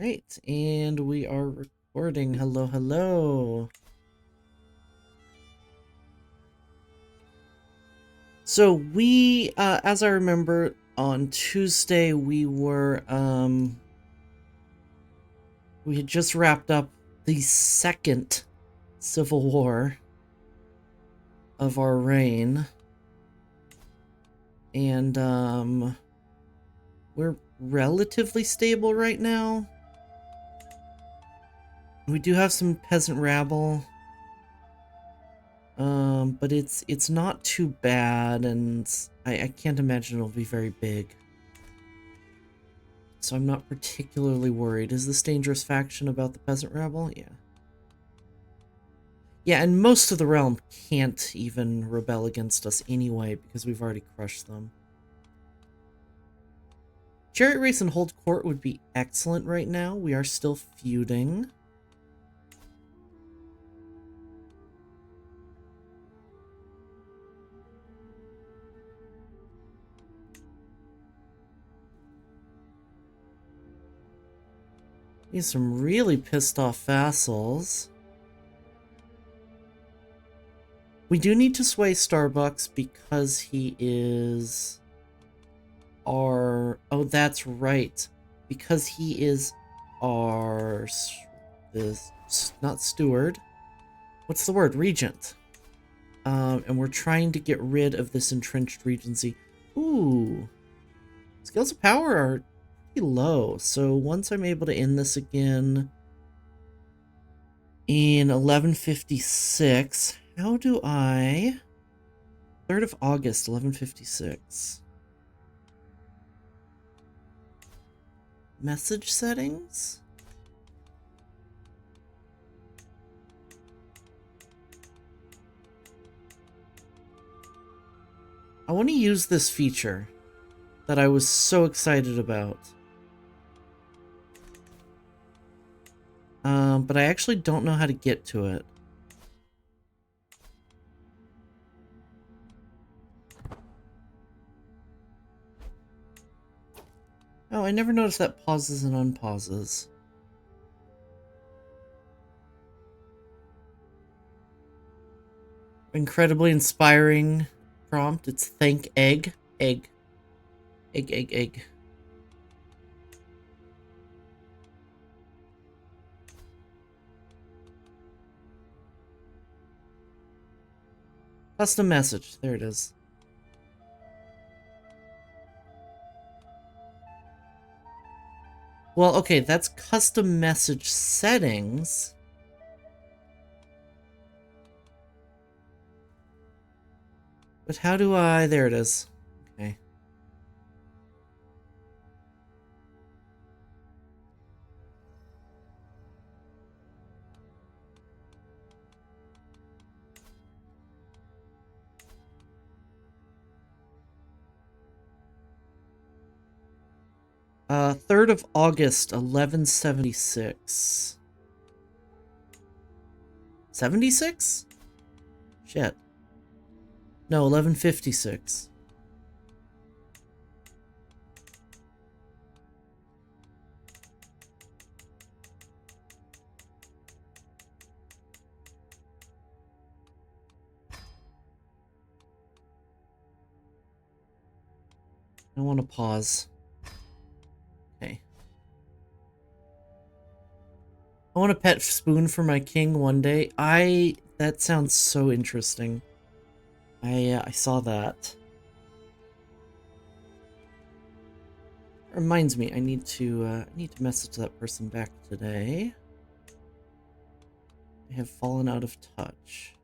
Right, and we are recording. Hello, hello. So we, as I remember, on Tuesday we had just wrapped up the second civil war of our reign, and we're relatively stable right now. We do have some peasant rabble. But it's not too bad, and I can't imagine it'll be very big. So I'm not particularly worried. Is this dangerous faction about the peasant rabble? Yeah. Yeah, and most of the realm can't even rebel against us anyway, because we've already crushed them. Chariot race and hold court would be excellent right now. We are still feuding. We have some really pissed off vassals. We do need to sway Starbucks because he is our... Oh, that's right. Because he is our... not steward. What's the word? Regent. And we're trying to get rid of this entrenched regency. Ooh. Scales of power are pretty low. So once I'm able to end this again in 1156, how do I... 3rd of August, 1156. Message settings? I want to use this feature that I was so excited about. But I actually don't know how to get to it. Oh, I never noticed that pauses and unpauses. Incredibly inspiring prompt. It's thank egg. Egg. Egg, egg, egg. Custom message. There it is. Well, okay, that's custom message settings. But how do I... There it is. Okay. Uh, 3rd of August, 1176. 76? Shit. No, 1156. I want to pause. Okay. I want a pet spoon for my king one day. That sounds so interesting. I saw that. Reminds me, I need to message that person back today. I have fallen out of touch.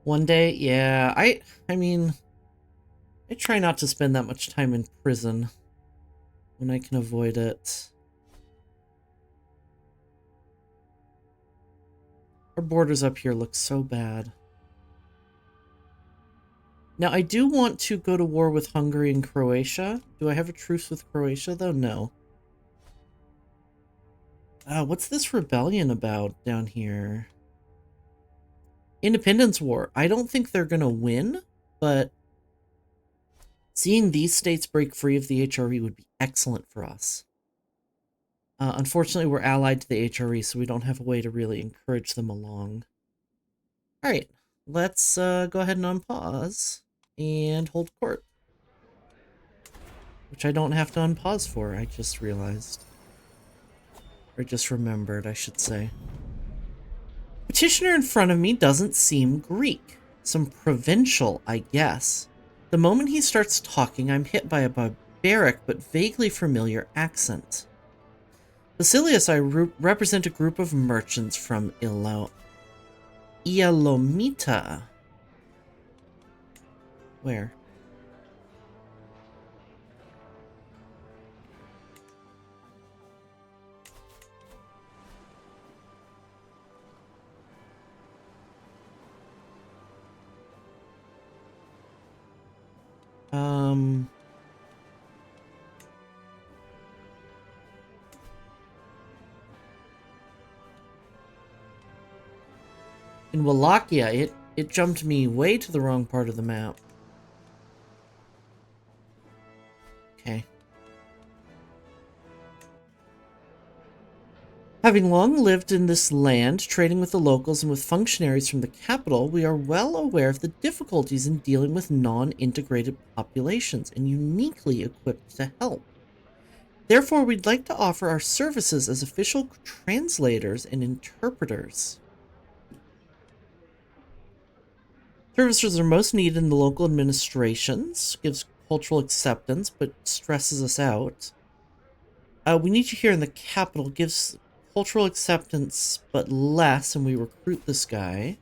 One day, yeah, I mean, I try not to spend that much time in prison when I can avoid it. Our borders up here look so bad. Now, I do want to go to war with Hungary and Croatia. Do I have a truce with Croatia, though? No. What's this rebellion about down here? Independence War. I don't think they're gonna win, but seeing these states break free of the HRE would be excellent for us. Unfortunately, we're allied to the HRE, so we don't have a way to really encourage them along. Alright, let's go ahead and unpause and hold court. Which I don't have to unpause for, I just realized. Or just remembered, I should say. Petitioner in front of me doesn't seem Greek. Some provincial, I guess. The moment he starts talking, I'm hit by a barbaric but vaguely familiar accent. Basilius, I represent a group of merchants from Ialomita. Where? In Wallachia, it jumped me way to the wrong part of the map. Okay. Having long lived in this land, trading with the locals and with functionaries from the capital, we are well aware of the difficulties in dealing with non-integrated populations and uniquely equipped to help. Therefore, we'd like to offer our services as official translators and interpreters. Services are most needed in the local administrations, gives cultural acceptance, but stresses us out. We need you here in the capital, gives cultural acceptance, but less, and we recruit this guy.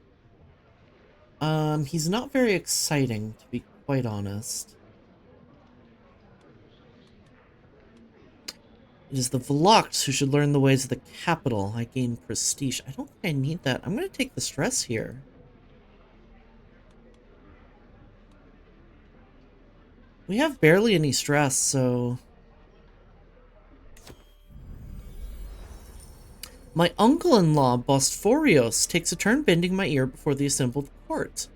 He's not very exciting, to be quite honest. It is the Vlachs who should learn the ways of the capital. I gain prestige. I don't think I need that. I'm going to take the stress here. We have barely any stress, so... My uncle-in-law, Bosphorios, takes a turn bending my ear before the assembled court.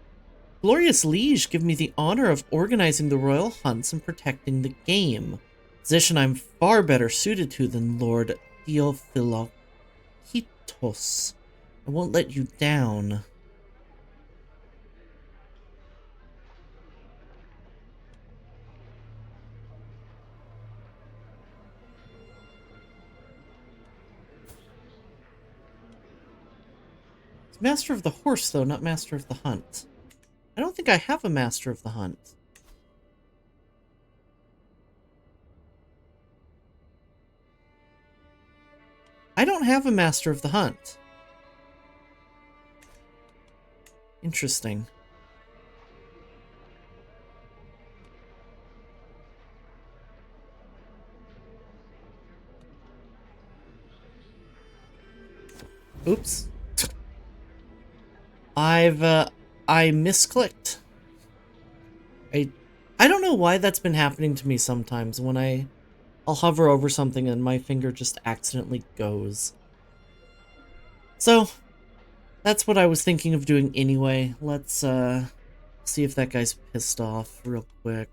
Glorious liege give me the honor of organizing the royal hunts and protecting the game. Position I'm far better suited to than Lord Theophilokitos. I won't let you down. It's Master of the Horse, though, not Master of the Hunt. I don't think I have a Master of the Hunt. I don't have a Master of the Hunt. Interesting. Oops. I misclicked. I don't know why that's been happening to me sometimes when I'll hover over something and my finger just accidentally goes. So, that's what I was thinking of doing anyway. Let's, see if that guy's pissed off real quick.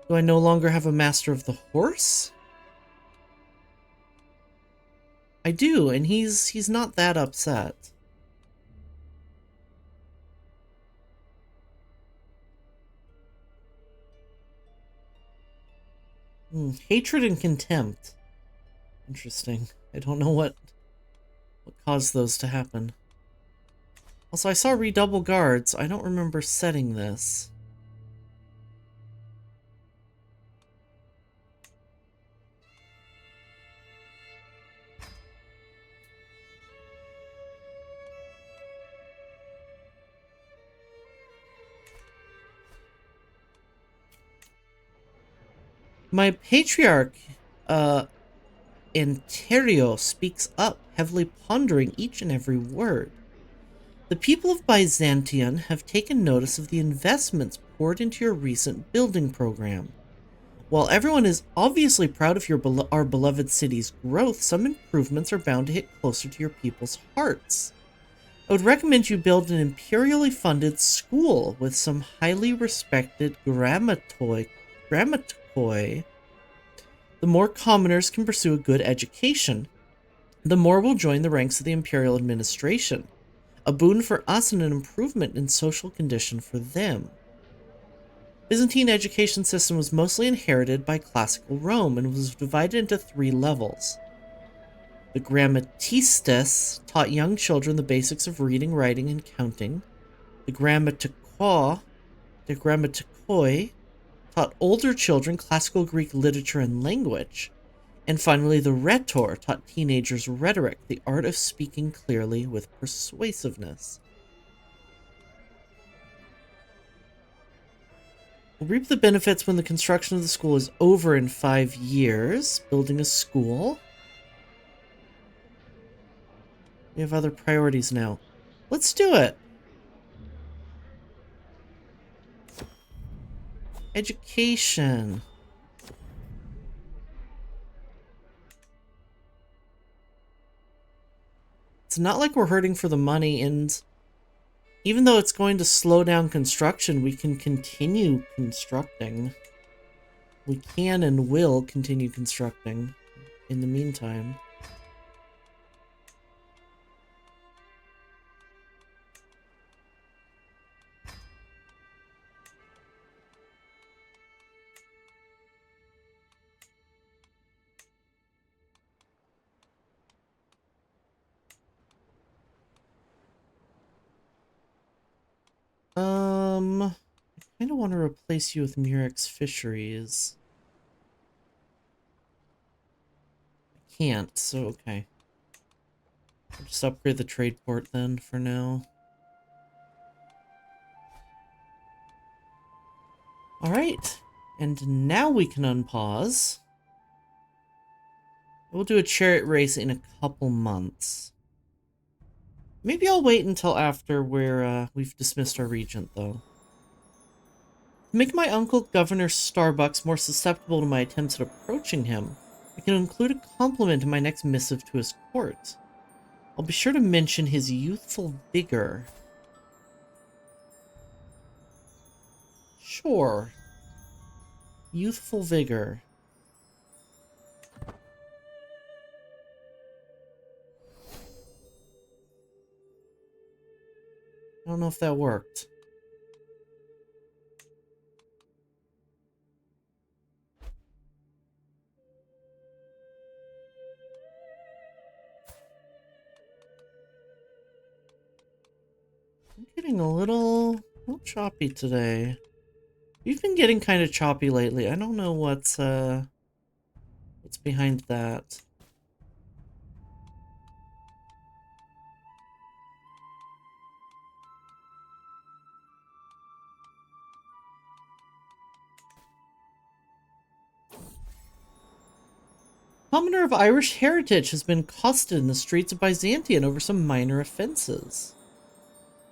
Do I no longer have a Master of the Horse? I do, and he's not that upset. Hatred and contempt. Interesting. I don't know what caused those to happen. Also, I saw redouble guards. I don't remember setting this. My patriarch, Interio, speaks up, heavily pondering each and every word. The people of Byzantium have taken notice of the investments poured into your recent building program. While everyone is obviously proud of our beloved city's growth, some improvements are bound to hit closer to your people's hearts. I would recommend you build an imperially funded school with some highly respected grammatikoi. The more commoners can pursue a good education, the more will join the ranks of the imperial administration. A boon for us and an improvement in social condition for them. Byzantine education system was mostly inherited by classical Rome and was divided into 3 levels. The grammatistes taught young children the basics of reading, writing, and counting. The grammatikoi taught older children classical Greek literature and language. And finally, the rhetor taught teenagers rhetoric, the art of speaking clearly with persuasiveness. We'll reap the benefits when the construction of the school is over in 5 years. Building a school. We have other priorities now. Let's do it. Education. It's not like we're hurting for the money, and even though it's going to slow down construction, we can continue constructing. We can and will continue constructing in the meantime. I kind of want to replace you with Murex Fisheries. I can't, so okay. I'll just upgrade the trade port then for now. Alright, and now we can unpause. We'll do a chariot race in a couple months. Maybe I'll wait until after we've dismissed our regent, though. To make my uncle Governor Starbucks more susceptible to my attempts at approaching him, I can include a compliment in my next missive to his court. I'll be sure to mention his youthful vigor. Sure. Youthful vigor. I don't know if that worked. I'm getting a little choppy today. We've been getting kind of choppy lately. I don't know what's behind that. Commoner of Irish heritage has been accosted in the streets of Byzantium over some minor offenses.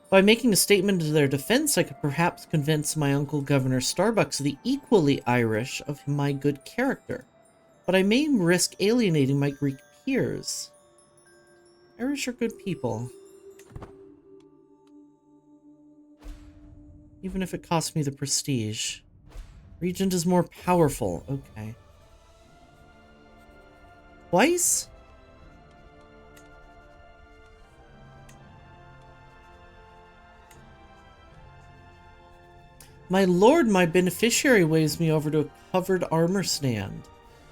By making a statement in their defense, I could perhaps convince my uncle Governor Starbucks the equally Irish of my good character, but I may risk alienating my Greek peers. Irish are good people. Even if it costs me the prestige. Regent is more powerful. Okay. Twice? My lord, my beneficiary waves me over to a covered armor stand.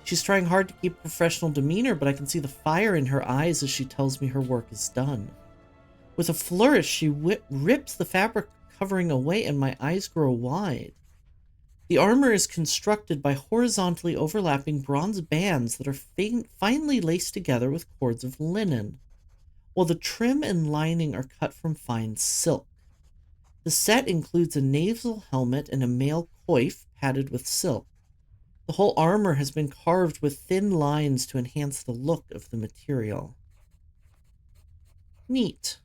She's trying hard to keep professional demeanor, but I can see the fire in her eyes as she tells me her work is done. With a flourish, she rips the fabric covering away, and my eyes grow wide. The armor is constructed by horizontally overlapping bronze bands that are finely laced together with cords of linen, while the trim and lining are cut from fine silk. The set includes a nasal helmet and a mail coif padded with silk. The whole armor has been carved with thin lines to enhance the look of the material. Neat.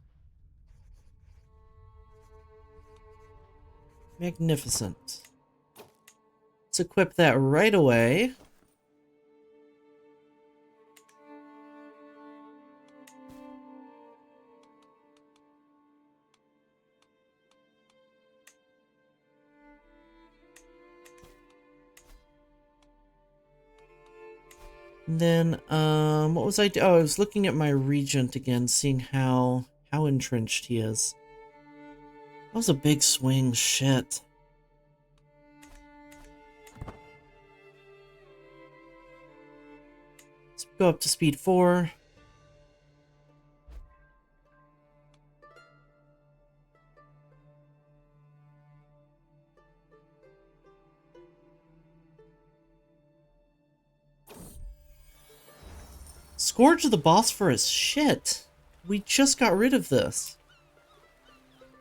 Magnificent. Let's equip that right away. And then, what was I doing? Oh, I was looking at my regent again, seeing how entrenched he is. That was a big swing, shit. Let's go up to speed 4. Scourge of the Bosphorus, shit. We just got rid of this.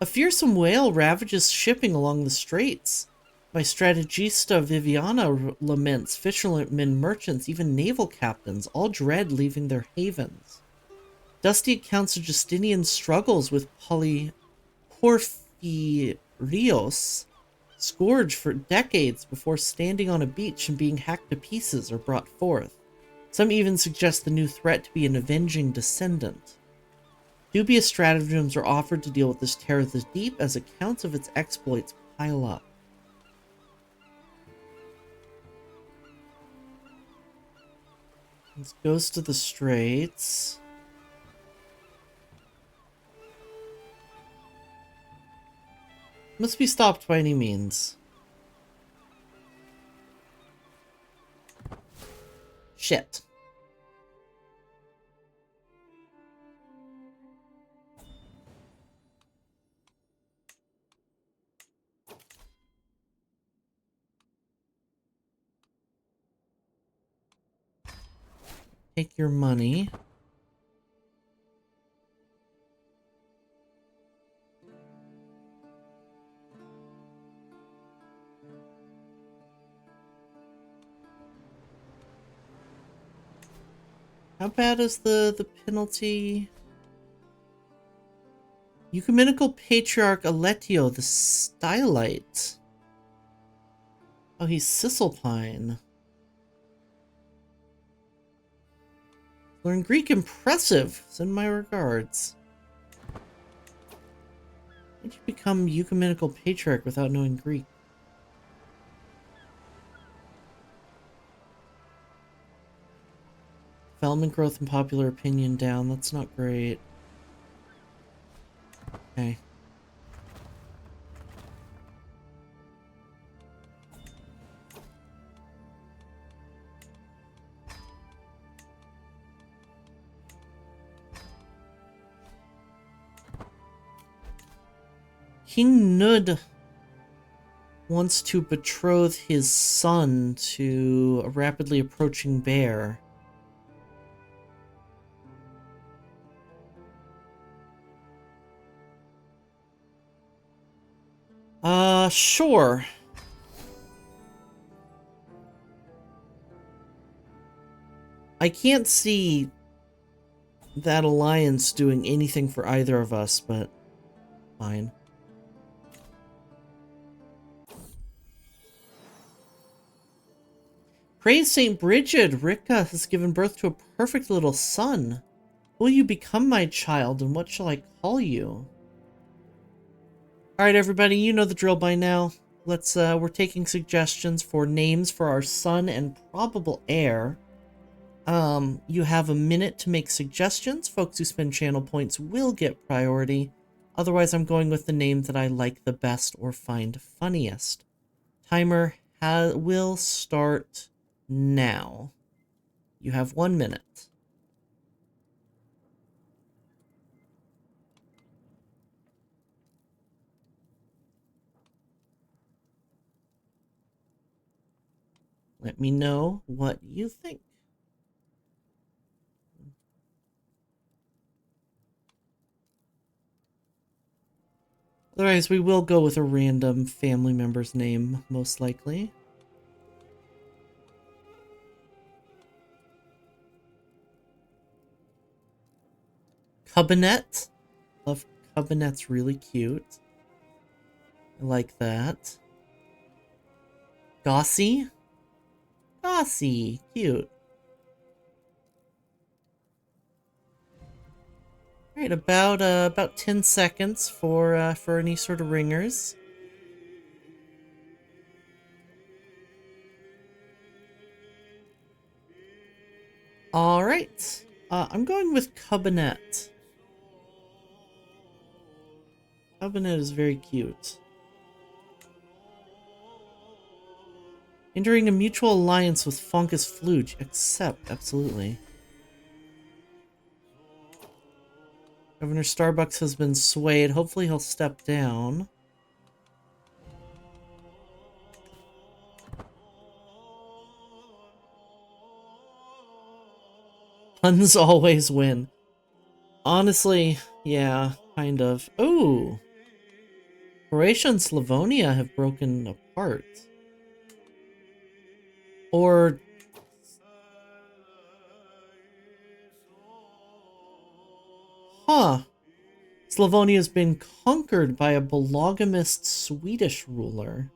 A fearsome whale ravages shipping along the straits. My strategista Viviana laments fishermen, merchants, even naval captains, all dread leaving their havens. Dusty accounts of Justinian's struggles with Porphyrios, scourged for decades before standing on a beach and being hacked to pieces or brought forth. Some even suggest the new threat to be an avenging descendant. Dubious stratagems are offered to deal with this terror of the deep as accounts of its exploits pile up. This goes to the Straits. Must be stopped by any means. Shit. Take your money. How bad is the penalty? Ecumenical Patriarch Aletio the Stylite. Oh, he's Cisalpine. Learn Greek, impressive. Send my regards. How did you become Ecumenical Patriarch without knowing Greek? Development growth and popular opinion down. That's not great. Okay. King Nud wants to betroth his son to a rapidly approaching bear. Sure. I can't see that alliance doing anything for either of us, but fine. Praise Saint Bridget! Rika has given birth to a perfect little son. Will you become my child, and what shall I call you? Alright, everybody, you know the drill by now. We're taking suggestions for names for our son and probable heir. You have a minute to make suggestions. Folks who spend channel points will get priority. Otherwise, I'm going with the name that I like the best or find funniest. Timer will start now. You have 1 minute. Let me know what you think. Otherwise, we will go with a random family member's name, most likely. Cabinet. Love Cabinet's really cute. like that. Gossy? Gossy. Cute. Alright, about 10 seconds for any sort of ringers. Alright. I'm going with Cabinet. Cabinet is very cute. Entering a mutual alliance with Fungus Fluge. Accept, absolutely. Governor Starbucks has been swayed. Hopefully he'll step down. Huns always win. Honestly, yeah, kind of. Ooh! Croatia and Slavonia have broken apart. Or... Huh. Slavonia's been conquered by a polygamist Swedish ruler.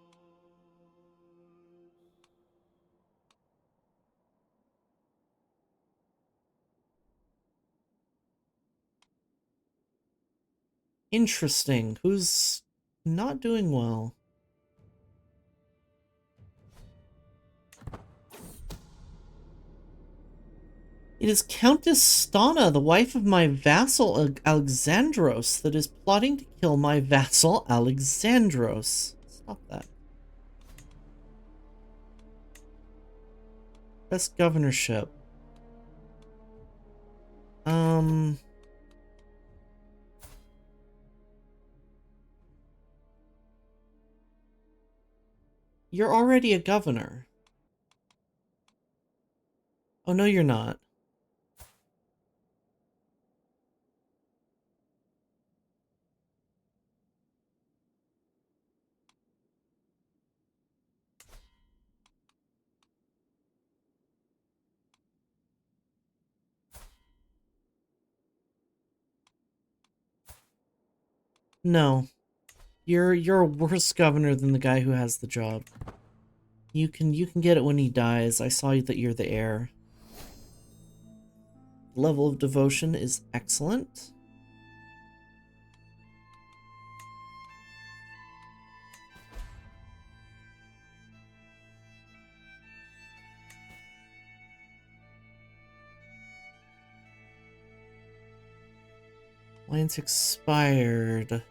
Interesting. Who's not doing well? It is Countess Stana, the wife of my vassal Alexandros, that is plotting to kill my vassal Alexandros. Stop that. Best governorship. You're already a governor. Oh, no, you're not. No. You're a worse governor than the guy who has the job. You can get it when he dies. I saw that you're the heir. Level of devotion is excellent. Alliance expired.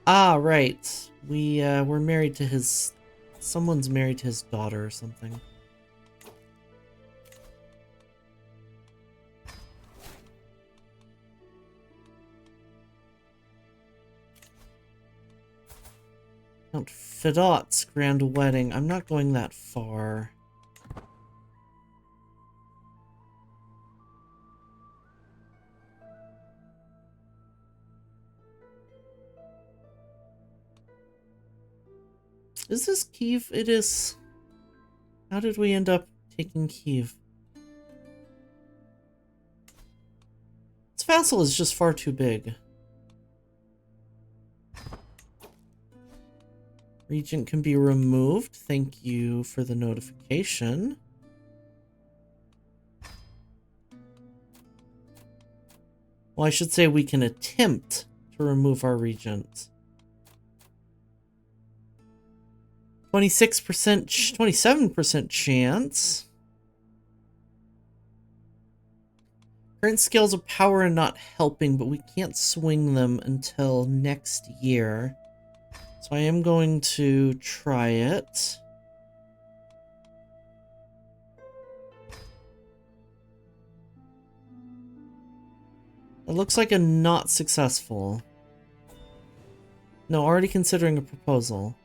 Ah, right. We're married to his... Someone's married to his daughter or something. Count Fedot's grand wedding. I'm not going that far. Is this Kiev? It is. How did we end up taking Kiev? Its vassal is just far too big. Regent can be removed. Thank you for the notification. Well, I should say we can attempt to remove our regent. 26%, 27% chance. Current scales of power are not helping, but we can't swing them until next year. So I am going to try it. It looks like a not successful. No, already considering a proposal.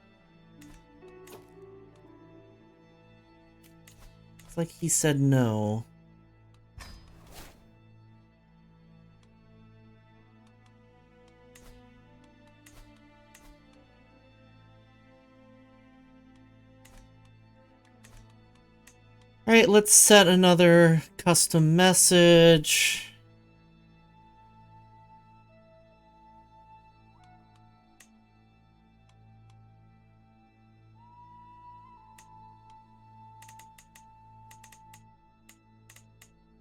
It's like he said no. Alright, let's set another custom message.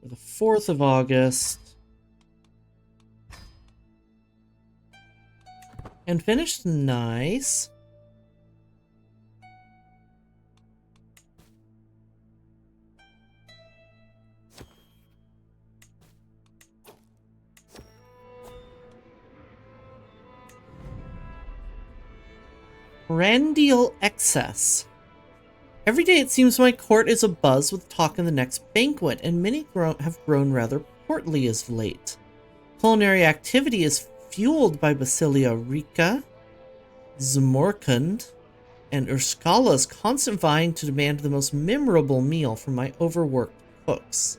for the 4th of August. And finished nice. Prandial excess. Every day it seems my court is abuzz with talk in the next banquet, and many have grown rather portly as of late. Culinary activity is fueled by Basilia Rica, Zmorkund, and Urskala's constant vying to demand the most memorable meal from my overworked cooks.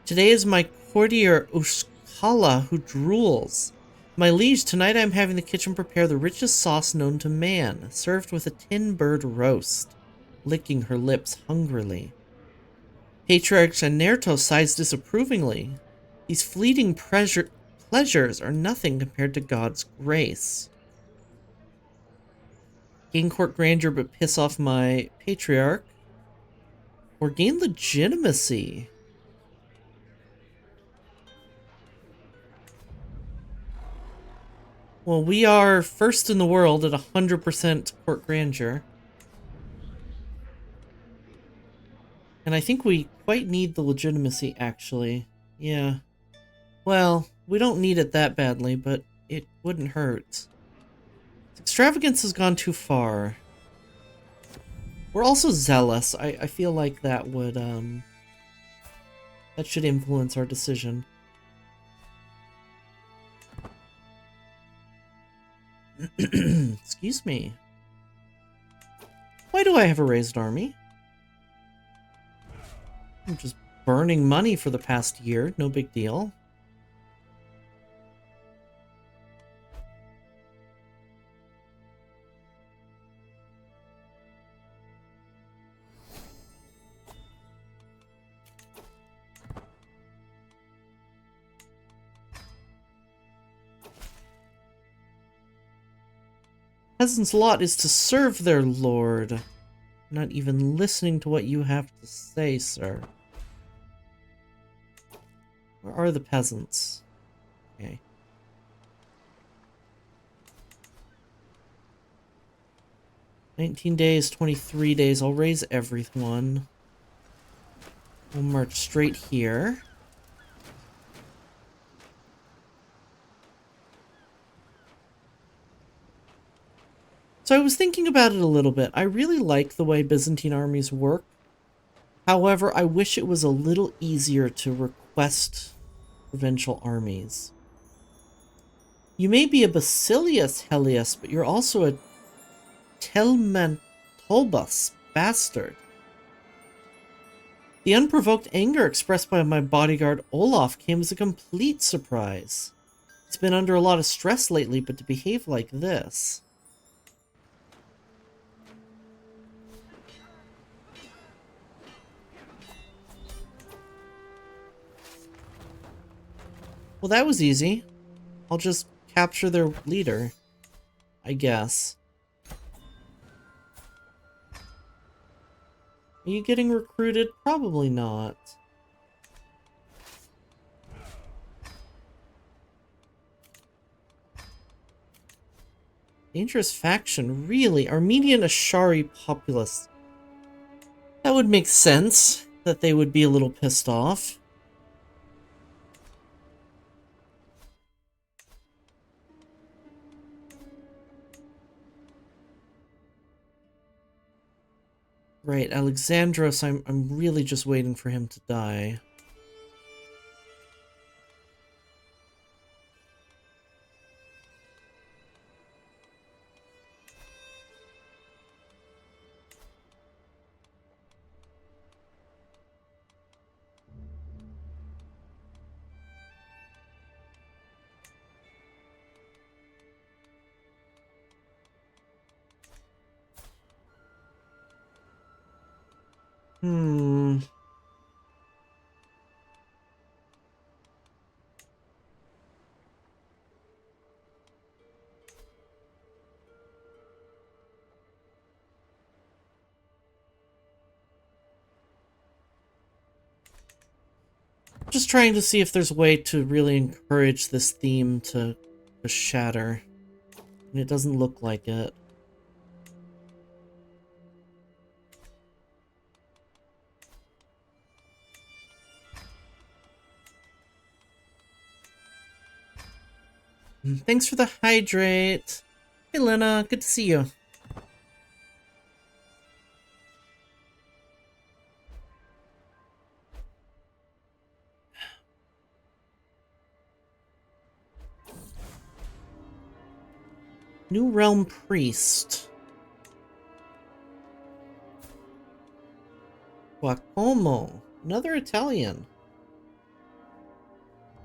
Today is my courtier Urskala who drools. My liege, tonight I am having the kitchen prepare the richest sauce known to man, served with a tin bird roast, licking her lips hungrily. Patriarch Anerto sighs disapprovingly. These fleeting pleasures are nothing compared to God's grace. Gain court grandeur but piss off my patriarch. Or gain legitimacy. Well, we are first in the world at 100% court grandeur. And I think we quite need the legitimacy, actually. Yeah. Well, we don't need it that badly, but it wouldn't hurt. Extravagance has gone too far. We're also zealous. I feel like that would, that should influence our decision. Excuse me. Why do I have a raised army? I'm just burning money for the past year. No big deal. Peasant's lot is to serve their lord. Not even listening to what you have to say, sir. Where are the peasants? Okay. "19 days, 23 days. I'll raise everyone. We'll march straight here. So I was thinking about it a little bit. I really like the way Byzantine armies work. However, I wish it was a little easier to request provincial armies. You may be a Basilius Helios, but you're also a Telmantobus bastard. The unprovoked anger expressed by my bodyguard Olaf came as a complete surprise. He's been under a lot of stress lately, but to behave like this... Well, that was easy. I'll just capture their leader, I guess. Are you getting recruited? Probably not. Dangerous faction, really? Armenian Ashari populace. That would make sense, that they would be a little pissed off. Right, Alexandros, I'm really just waiting for him to die. Just trying to see if there's a way to really encourage this theme to shatter. And it doesn't look like it. Thanks for the hydrate. Hey, Lena. Good to see you. New Realm Priest. Guacomo. Another Italian.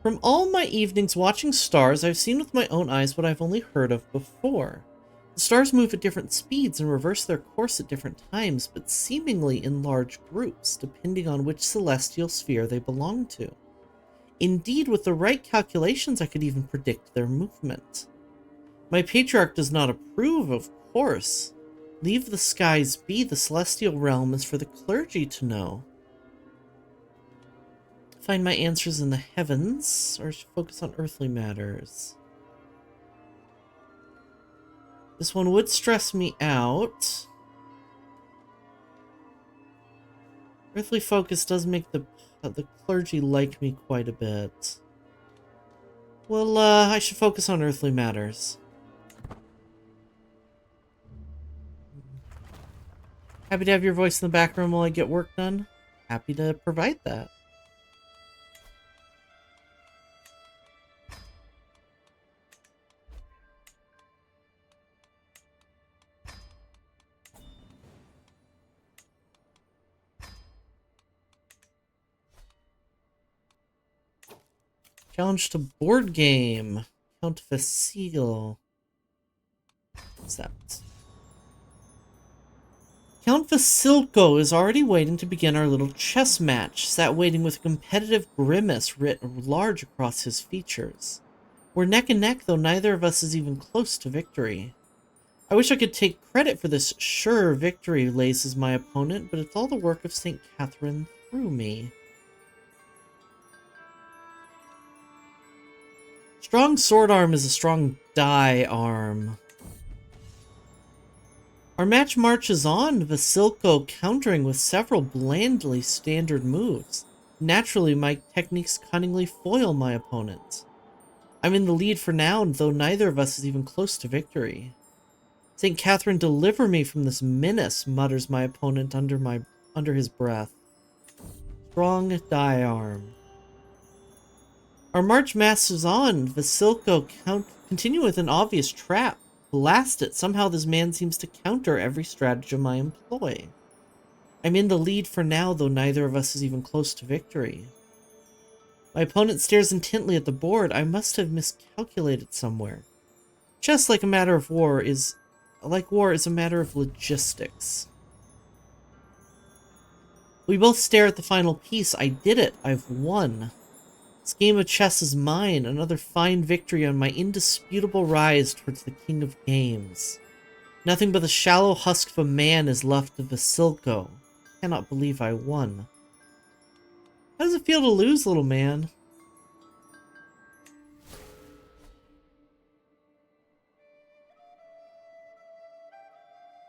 From all my evenings watching stars, I've seen with my own eyes what I've only heard of before. The stars move at different speeds and reverse their course at different times, but seemingly in large groups, depending on which celestial sphere they belong to. Indeed, with the right calculations, I could even predict their movement. My patriarch does not approve, of course. Leave the skies be, the celestial realm is for the clergy to know. Find my answers in the heavens, or focus on earthly matters? This one would stress me out. Earthly focus does make the clergy like me quite a bit. Well, I should focus on earthly matters. Happy to have your voice in the background while I get work done. Happy to provide that. Challenge to board game. Count Facile. What's that? Count Vasilko is already waiting to begin our little chess match, sat waiting with a competitive grimace writ large across his features. We're neck and neck, though neither of us is even close to victory. I wish I could take credit for this sure victory, laces my opponent, but it's all the work of St. Catherine through me. Strong sword arm is a strong die arm. Our match marches on, Vasilko countering with several blandly standard moves. Naturally, my techniques cunningly foil my opponent. I'm in the lead for now, though neither of us is even close to victory. St. Catherine, deliver me from this menace, mutters my opponent under his breath. Strong die arm. Our march masses on. Vasilko continue with an obvious trap. Blast it, somehow this man seems to counter every stratagem I employ. I'm in the lead for now, though neither of us is even close to victory. My opponent stares intently at the board. I must have miscalculated somewhere. Chess, like war, is a matter of logistics. We both stare at the final piece. I did it. I've won. This game of chess is mine, another fine victory on my indisputable rise towards the king of games. Nothing but the shallow husk of a man is left of Vasilko. I cannot believe I won. How does it feel to lose, little man?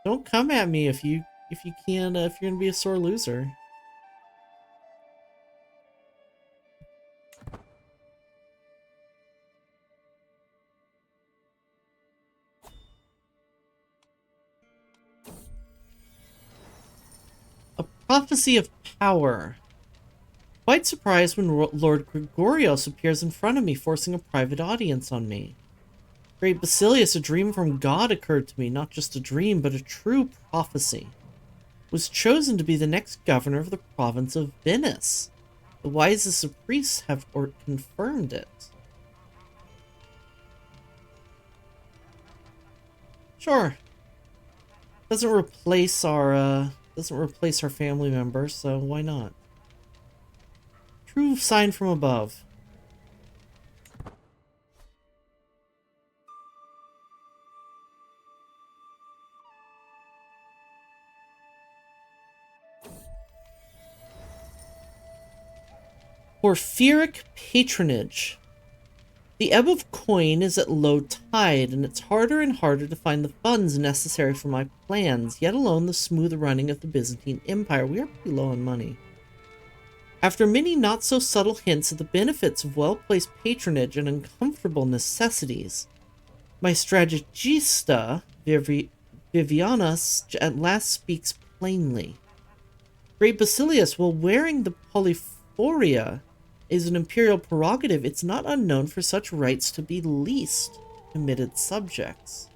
Don't come at me if you're gonna be a sore loser. A prophecy of power. Quite surprised when Lord Gregorios appears in front of me, forcing a private audience on me. Great Basilius, a dream from God occurred to me, not just a dream, but a true prophecy. Was chosen to be the next governor of the province of Venice. The wisest of priests have confirmed it. Sure. Doesn't replace our family member, so why not? True sign from above. Porphyric patronage. The ebb of coin is at low tide, and it's harder and harder to find the funds necessary for my plans, yet alone the smooth running of the Byzantine Empire. We are pretty low on money. After many not-so-subtle hints of the benefits of well-placed patronage and uncomfortable necessities, my strategista, Vivianus, at last speaks plainly. Great Basilius, while wearing the polyphoria is an imperial prerogative, it's not unknown for such rights to be leased committed subjects.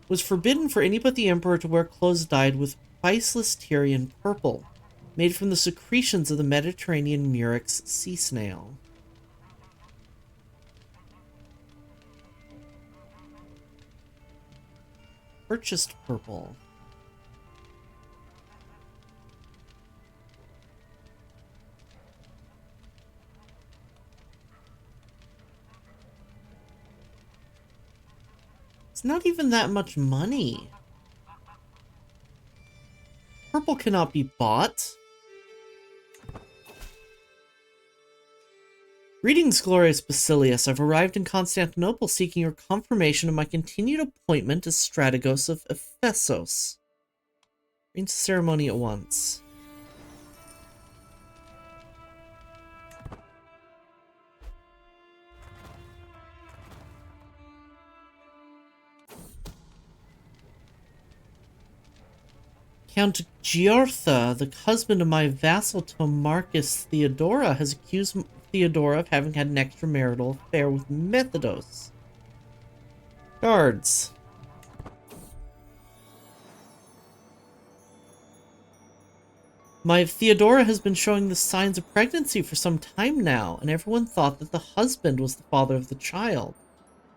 It was forbidden for any but the emperor to wear clothes dyed with priceless Tyrian purple, made from the secretions of the Mediterranean murex sea snail. Purchased purple. It's not even that much money. Purple cannot be bought. Greetings, glorious Basilius. I've arrived in Constantinople seeking your confirmation of my continued appointment as Strategos of Ephesos. Arrange the ceremony at once. Count Giortha, the husband of my vassal Tomarchus Theodora, has accused Theodora of having had an extramarital affair with Methodos. Guards. My Theodora has been showing the signs of pregnancy for some time now, and everyone thought that the husband was the father of the child.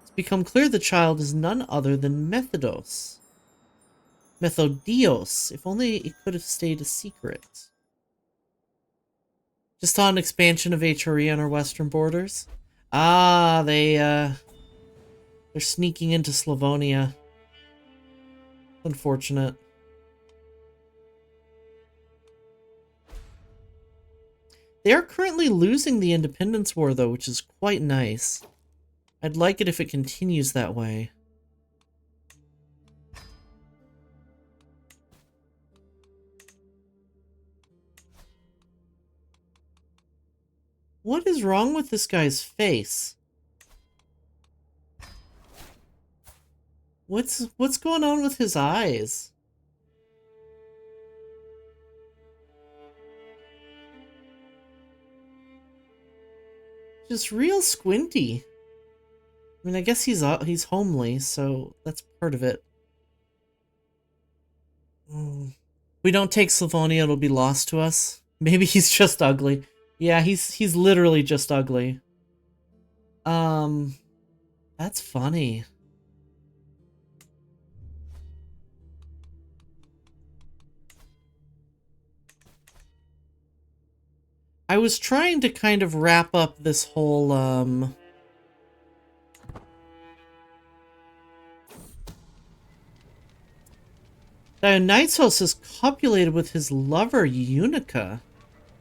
It's become clear the child is none other than Methodos. Methodios. If only it could have stayed a secret. Just saw an expansion of HRE on our western borders. Ah, they're sneaking into Slavonia. Unfortunate. They are currently losing the independence war, though, which is quite nice. I'd like it if it continues that way. What is wrong with this guy's face? What's going on with his eyes? Just real squinty. I mean, I guess he's homely, so that's part of it. We don't take Slavonia, it'll be lost to us. Maybe he's just ugly. Yeah, he's literally just ugly. That's funny. I was trying to kind of wrap up this whole, Dionysos is copulated with his lover, Unica.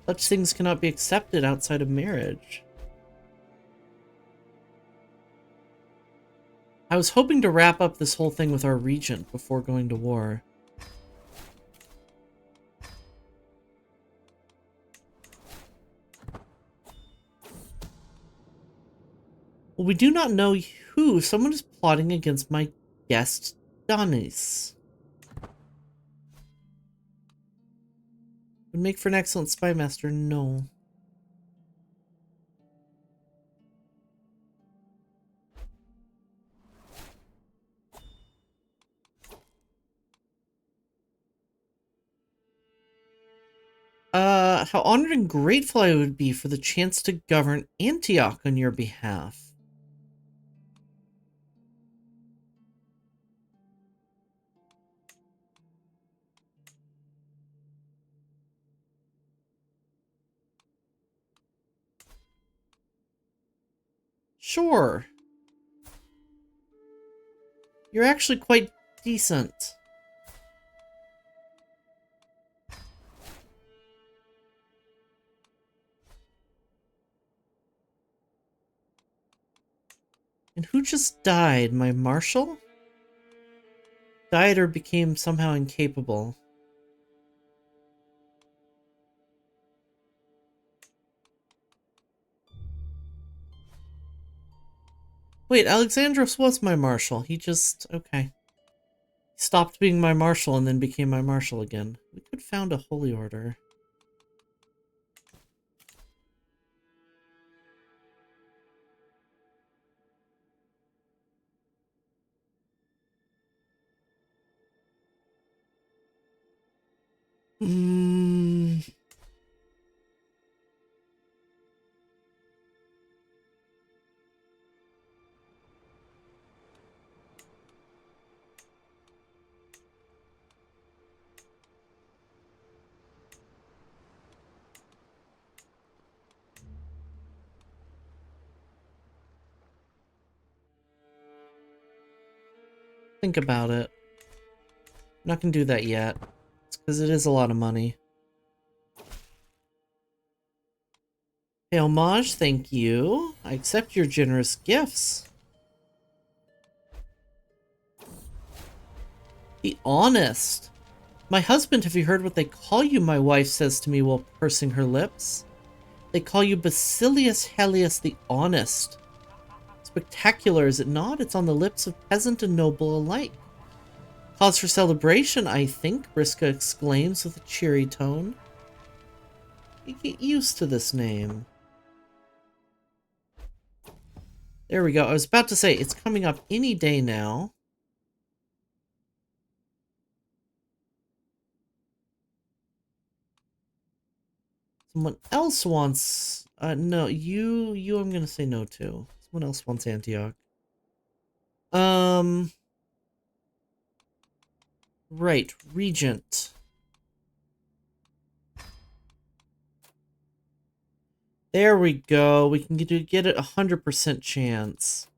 Such things cannot be accepted outside of marriage. I was hoping to wrap up this whole thing with our regent before going to war. Well, we do not know who. Someone is plotting against my guest, Donis. Would make for an excellent spy master, no. How honored and grateful I would be for the chance to govern Antioch on your behalf. Sure. You're actually quite decent. And who just died? My marshal? Died or became somehow incapable. Wait, Alexandros was my marshal. He just... okay. He stopped being my marshal and then became my marshal again. We could found a holy order. Think about it. I'm not gonna do that yet. It's because it is a lot of money. Hey, homage, thank you. I accept your generous gifts. Be honest. My husband, have you heard what they call you? My wife says to me while pursing her lips. They call you Basilius Helius the Honest. Spectacular, is it not? It's on the lips of peasant and noble alike. Cause for celebration, I think, Briska exclaims with a cheery tone. You get used to this name. There we go. I was about to say, it's coming up any day now. Someone else wants... no, you I'm gonna say no to. Someone else wants Antioch. Right, Regent. There we go. We can get it 100% chance.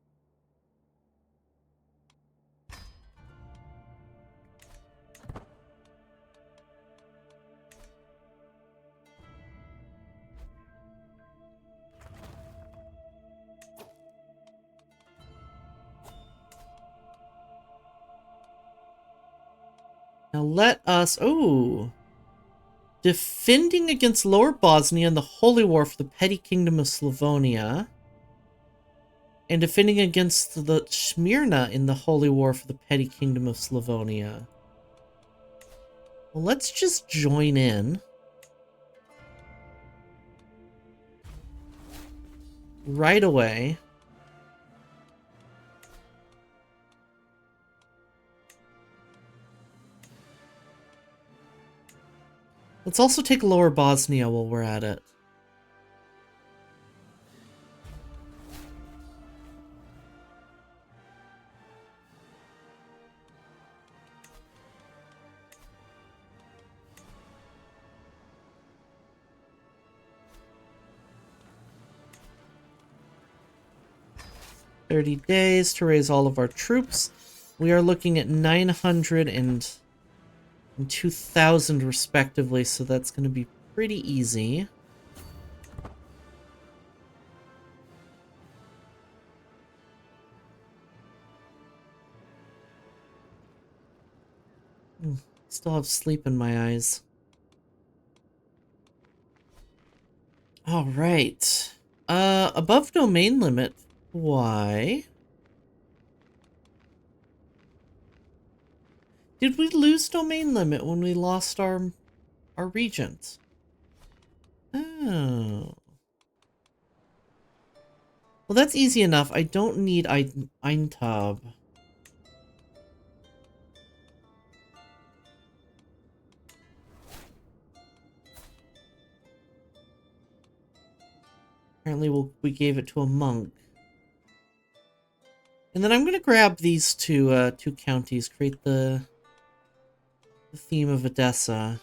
Now let us... ooh. Defending against Lower Bosnia in the Holy War for the petty kingdom of Slavonia. And defending against the Smyrna in the Holy War for the petty kingdom of Slavonia. Well, let's just join in. Right away. Let's also take Lower Bosnia while we're at it. $30 days to raise all of our troops. We are looking at 900 and 2,000 respectively, so that's going to be pretty easy. Still have sleep in my eyes. All right. Above domain limit. Why? Did we lose domain limit when we lost our regent? Oh. Well, that's easy enough. I don't need Eintub. Apparently we gave it to a monk. And then I'm going to grab these two counties, create the theme of Edessa.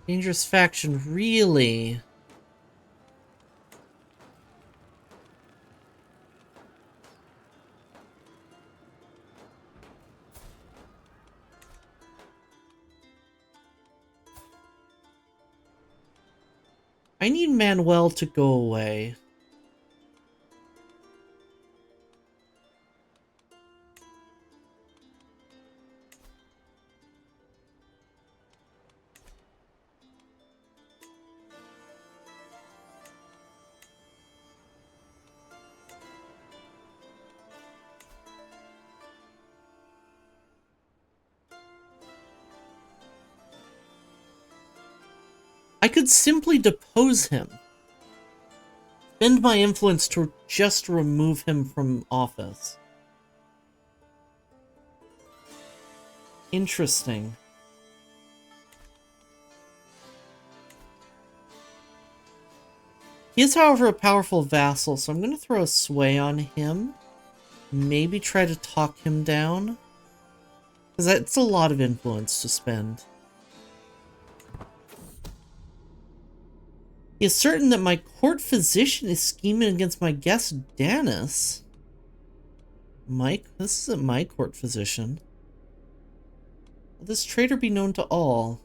Dangerous faction, really? I need Manuel to go away. I could simply depose him. Spend my influence to just remove him from office. Interesting. He is, however, a powerful vassal, so I'm going to throw a sway on him. Maybe try to talk him down. Because that's a lot of influence to spend. He is certain that my court physician is scheming against my guest, Danis. Mike? This isn't my court physician. Will this traitor be known to all?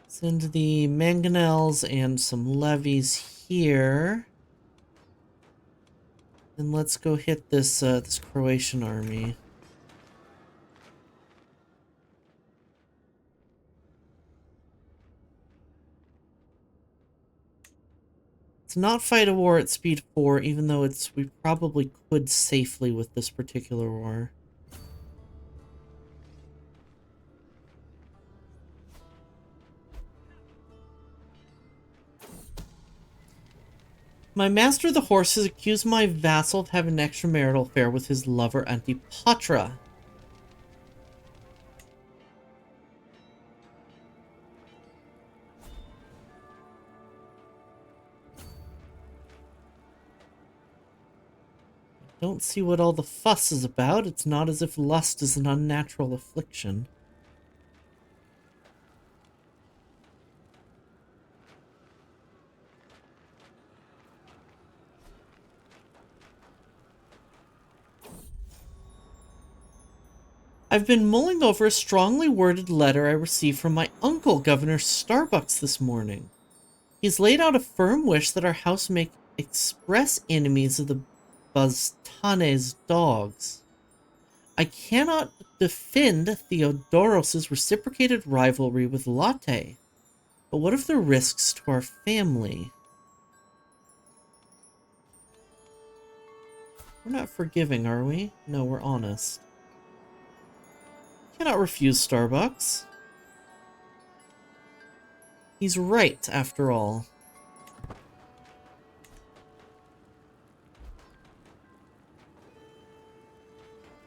Send the mangonels and some levies here. And let's go hit this this Croatian army. Let's not fight a war at speed 4, even though we probably could safely with this particular war. My master of the horse has accused my vassal of having an extramarital affair with his lover Antipatra. Don't see what all the fuss is about. It's not as if lust is an unnatural affliction. I've been mulling over a strongly worded letter I received from my uncle, Governor Starbucks, this morning. He's laid out a firm wish that our house make express enemies of the Bastanes dogs. I cannot defend Theodoros' reciprocated rivalry with Latte, but what of the risks to our family? We're not forgiving, are we? No, we're honest. Cannot refuse Starbucks. He's right, after all.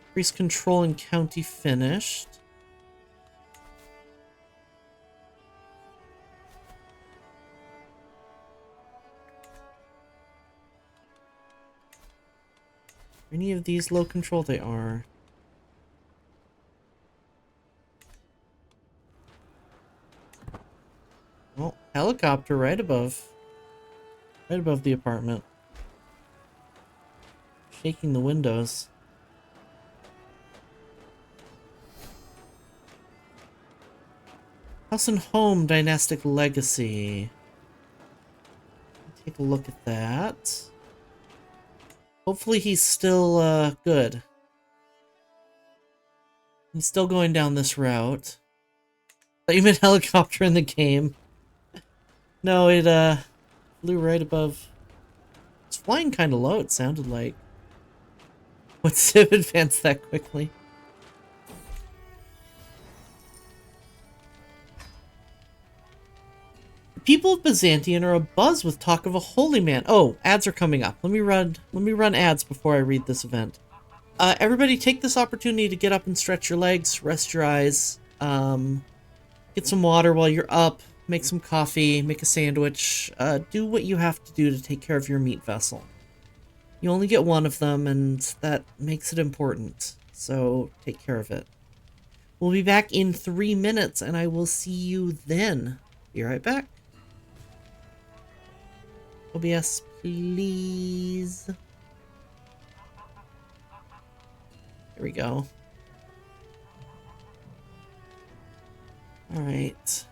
Increase control in county finished. Are any of these low control? They are. Oh, helicopter right above the apartment. Shaking the windows. House and home dynastic legacy. Take a look at that. Hopefully he's still good. He's still going down this route. Thought you meant helicopter in the game. No, it flew right above. It's flying kind of low, it sounded like. What Civ advanced that quickly? The people of Byzantium are abuzz with talk of a holy man. Oh, ads are coming up. Let me run ads before I read this event. everybody take this opportunity to get up and stretch your legs, rest your eyes, get some water while you're up, make some coffee, make a sandwich, do what you have to do to take care of your meat vessel. You only get one of them, and that makes it important, so take care of it. We'll be back in 3 minutes, and I will see you then. Be right back. OBS, please. There we go. All right.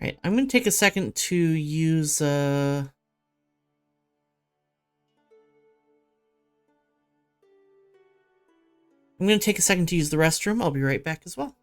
Alright, I'm going to take a second to use, I'm going to take a second to use the restroom. I'll be right back as well.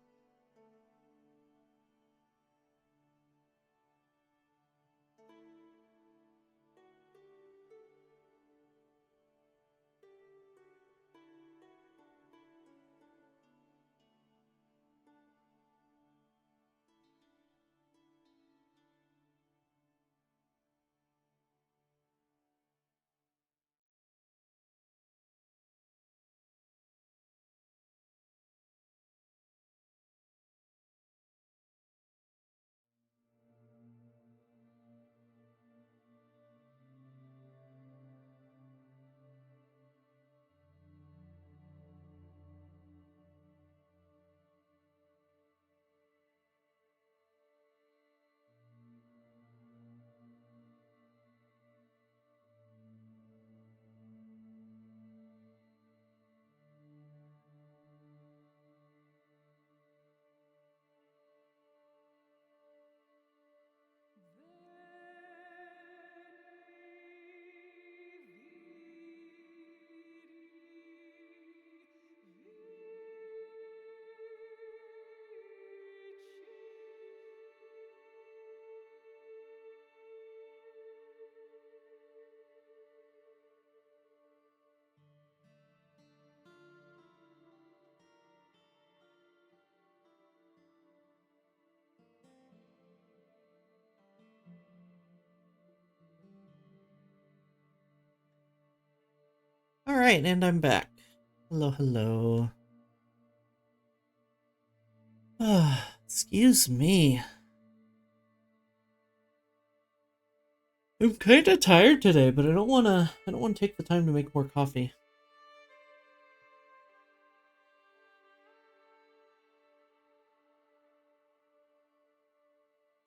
Alright, and I'm back. Hello, hello. Excuse me. I'm kinda tired today, but I don't wanna take the time to make more coffee.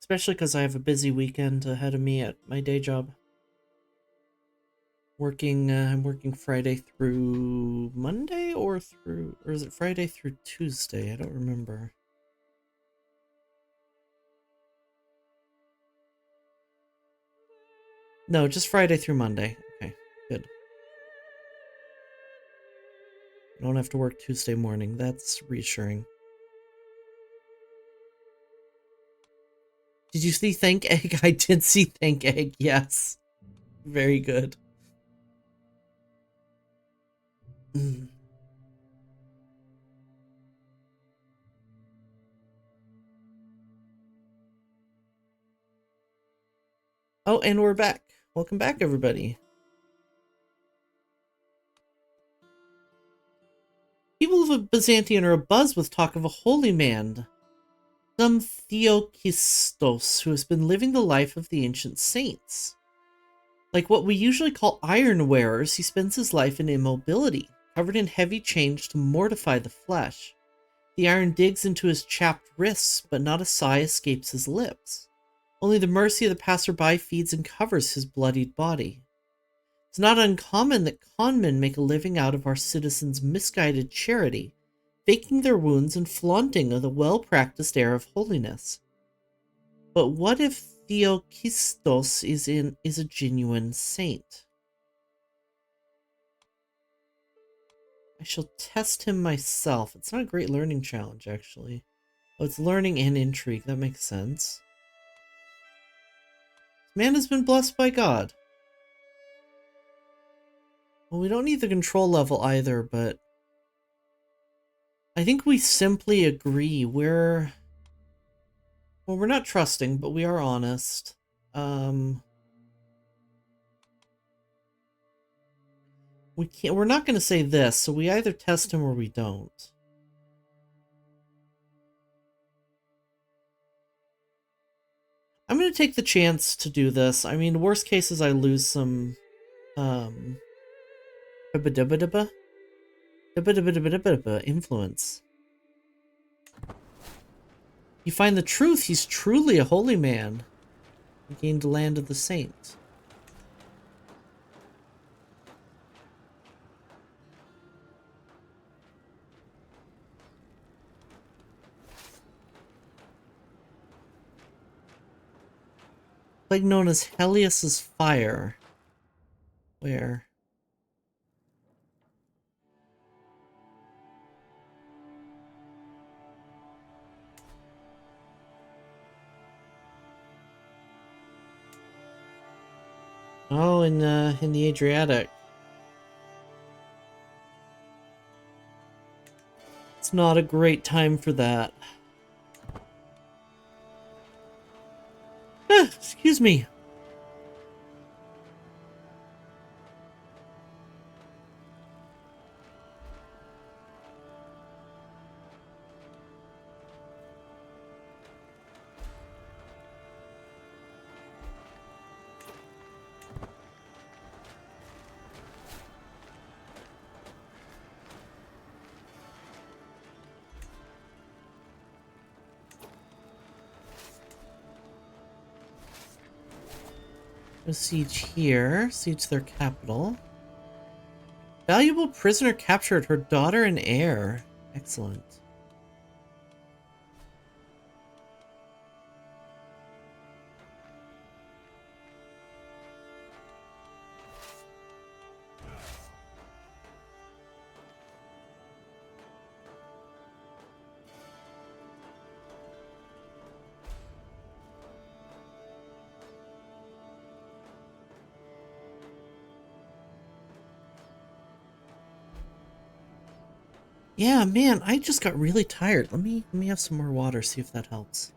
Especially because I have a busy weekend ahead of me at my day job. I'm working Friday through Monday or is it Friday through Tuesday? I don't remember. No, just Friday through Monday. Okay, good. I don't have to work Tuesday morning. That's reassuring. Did you see Thank Egg? I did see Thank Egg, yes. Very good. Mm. Oh, and we're back. Welcome back, everybody. People of Byzantium are abuzz with talk of a holy man, some Theokistos, who has been living the life of the ancient saints. Like what we usually call iron wearers, he spends his life in immobility, covered in heavy chains to mortify the flesh. The iron digs into his chapped wrists, but not a sigh escapes his lips. Only the mercy of the passerby feeds and covers his bloodied body. It's not uncommon that conmen make a living out of our citizens' misguided charity, faking their wounds and flaunting the well-practiced air of holiness. But what if Theokistos is a genuine saint? I shall test him myself. It's not a great learning challenge, actually. Oh, it's learning and intrigue. That makes sense. This man has been blessed by God. Well, we don't need the control level either, but I think we simply agree. Well, we're not trusting, but we are honest. We're not going to say this, so we either test him or we don't. I'm going to take the chance to do this. I mean, worst case is I lose some, influence. You find the truth. He's truly a holy man. He gained the land of the saints. Plague known as Helios's fire. Where? Oh, in the Adriatic. It's not a great time for that. Ah, excuse me. A siege here. Siege their capital. Valuable prisoner captured, her daughter and heir. Excellent. Yeah, man, I just got really tired. Let me have some more water, see if that helps.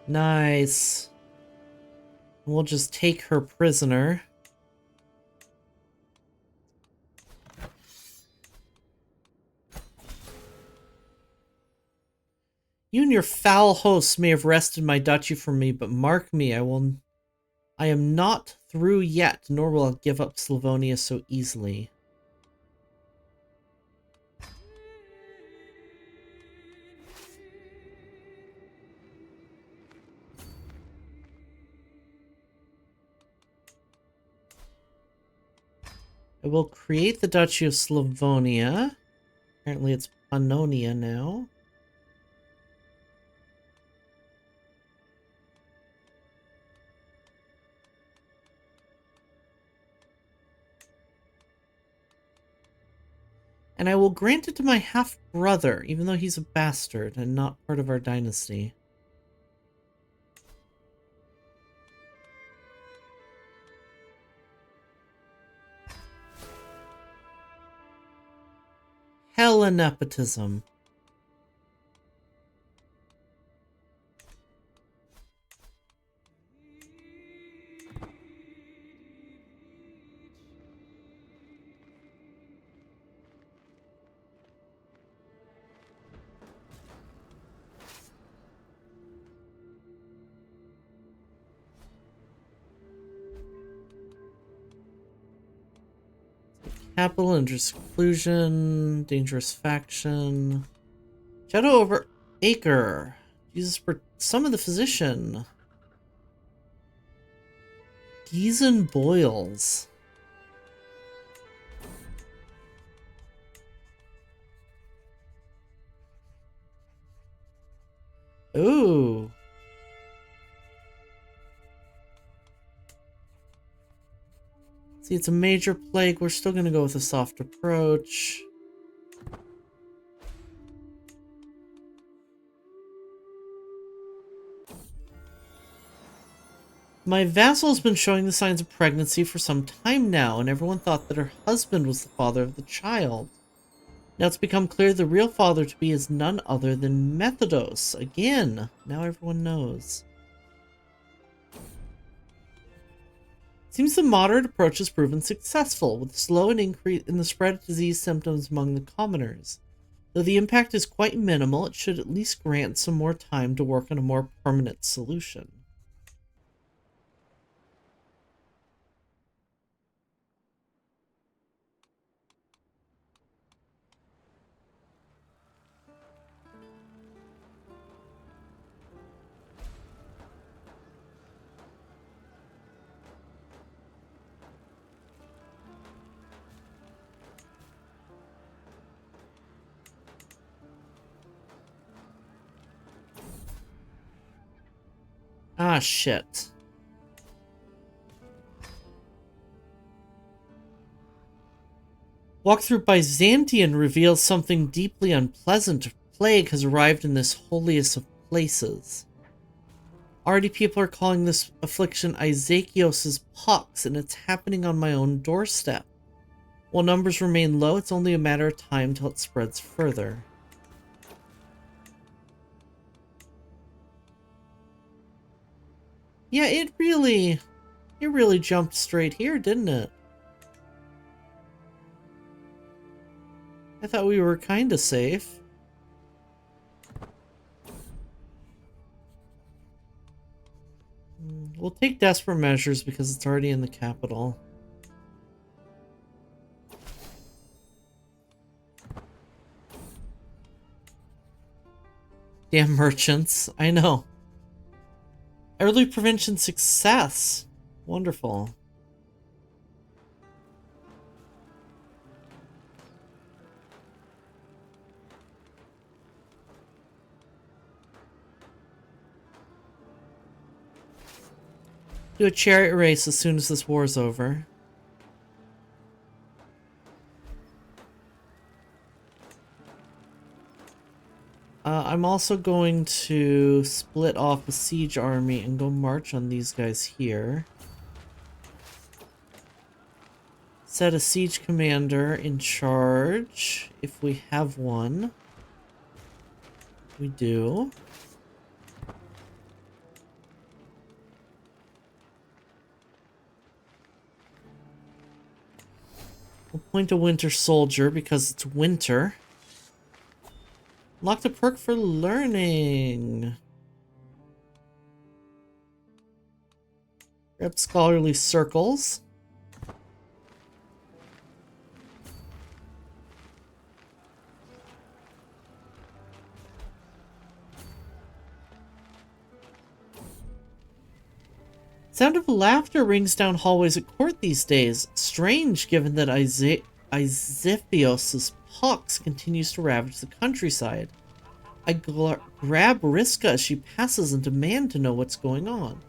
Nice. We'll just take her prisoner. You and your foul hosts may have wrested my duchy from me, but mark me, I am not through yet, nor will I give up Slavonia so easily. I will create the Duchy of Slavonia. Apparently it's Pannonia now. And I will grant it to my half-brother, even though he's a bastard and not part of our dynasty. Hella nepotism. Capital, interest exclusion, dangerous faction. Shadow over Acre. Jesus for some of the physician. Gießen boils. Ooh. See, it's a major plague. We're still going to go with a soft approach. My vassal has been showing the signs of pregnancy for some time now, and everyone thought that her husband was the father of the child. Now it's become clear the real father to be is none other than Methodos. Again, now everyone knows. Seems the moderate approach has proven successful, with a slow increase in the spread of disease symptoms among the commoners. Though the impact is quite minimal, it should at least grant some more time to work on a more permanent solution. Ah, shit. Walkthrough Byzantium reveals something deeply unpleasant. Plague has arrived in this holiest of places. Already people are calling this affliction Isakios' pox, and it's happening on my own doorstep. While numbers remain low, it's only a matter of time till it spreads further. Yeah, it really jumped straight here, didn't it? I thought we were kinda safe. We'll take desperate measures because it's already in the capital. Damn merchants, I know. Early prevention success. Wonderful. Do a chariot race as soon as this war is over. I'm also going to split off a siege army and go march on these guys here. Set a siege commander in charge, if we have one. We do. We'll appoint a winter soldier because it's winter. Lock the perk for learning. Grab scholarly circles. Sound of laughter rings down hallways at court these days. Strange, given that Isiphios' pox continues to ravage the countryside. I grab Riska as she passes and demand to know what's going on.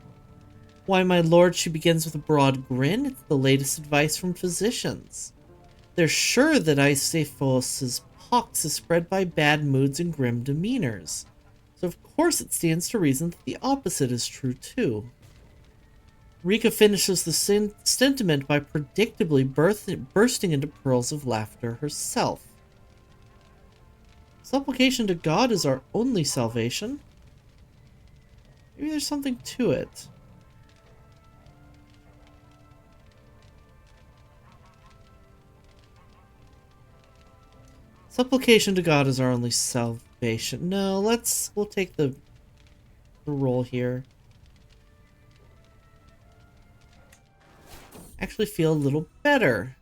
Why, my lord, she begins with a broad grin. It's the latest advice from physicians. They're sure that Isiphios' pox is spread by bad moods and grim demeanors. So of course it stands to reason that the opposite is true too. Rika finishes the sentiment by predictably bursting into pearls of laughter herself. Supplication to God is our only salvation. Maybe there's something to it. Supplication to God is our only salvation. No, we'll take the roll here. Actually feel a little better.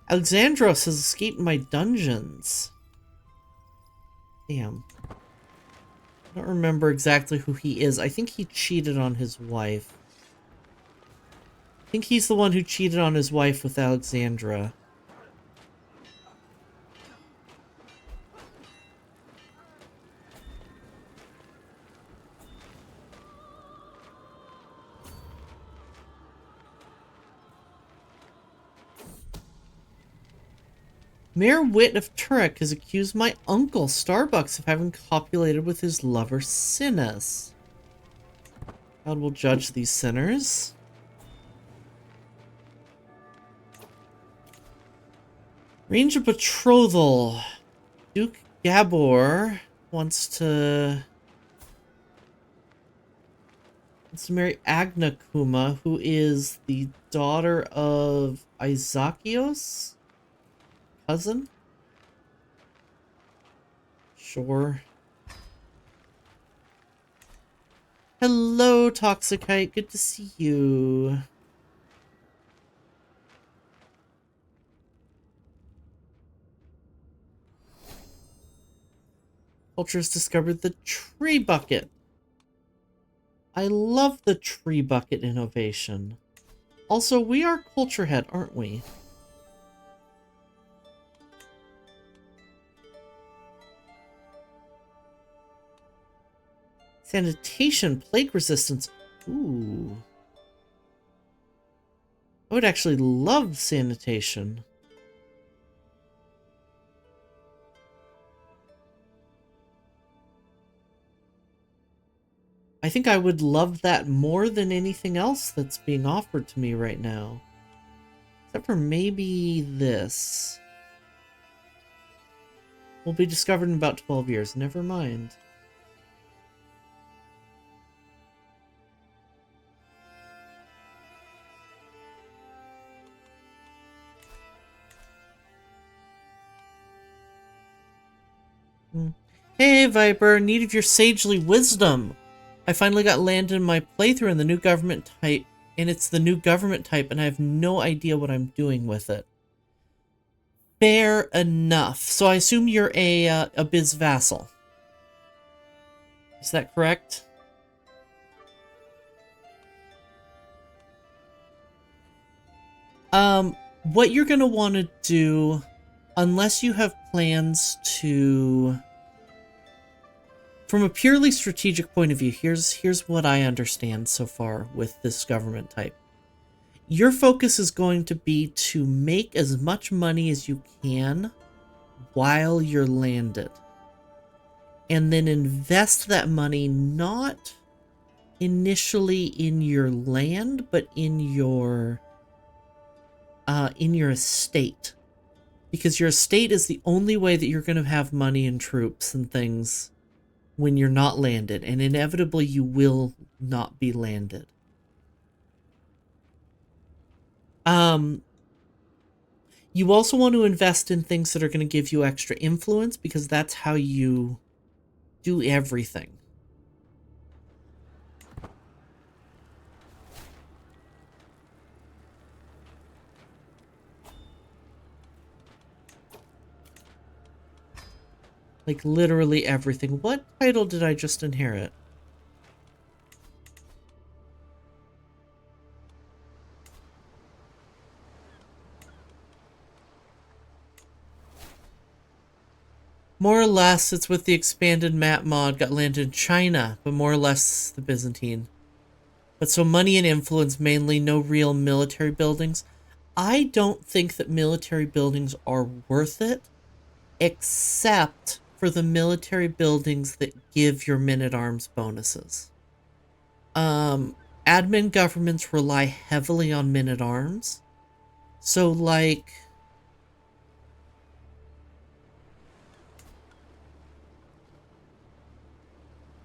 Alexandros has escaped my dungeons. Damn. I don't remember exactly who he is. I think he cheated on his wife. I think he's the one who cheated on his wife with Alexandra. Mayor Witt of Turek has accused my uncle Starbucks of having copulated with his lover Sinus. God will judge these sinners. Range of betrothal. Duke Gabor wants to marry Agna Kuma, who is the daughter of Isakios? Cousin? Sure. Hello, Toxicite. Good to see you. Culture has discovered the tree bucket. I love the tree bucket innovation. Also, we are culture head, aren't we? Sanitation, plague resistance. Ooh. I would actually love sanitation. I think I would love that more than anything else that's being offered to me right now. Except for maybe this. Will be discovered in about 12 years. Never mind. Hey, Viper, need of your sagely wisdom. I finally got land in my playthrough in the new government type, and it's the new government type, and I have no idea what I'm doing with it. Fair enough. So I assume you're a Biz vassal. Is that correct? What you're gonna want to do, unless you have plans to... From a purely strategic point of view, here's what I understand so far with this government type. Your focus is going to be to make as much money as you can while you're landed. And then invest that money not initially in your land, but in your estate. Because your estate is the only way that you're going to have money and troops and things when you're not landed, and inevitably you will not be landed. You also want to invest in things that are going to give you extra influence, because that's how you do everything. Like, literally everything. What title did I just inherit? More or less, it's with the expanded map mod, got landed in China, but more or less the Byzantine. But so money and influence, mainly, no real military buildings. I don't think that military buildings are worth it, except for the military buildings that give your men-at-arms bonuses. Admin governments rely heavily on men-at-arms. So, like...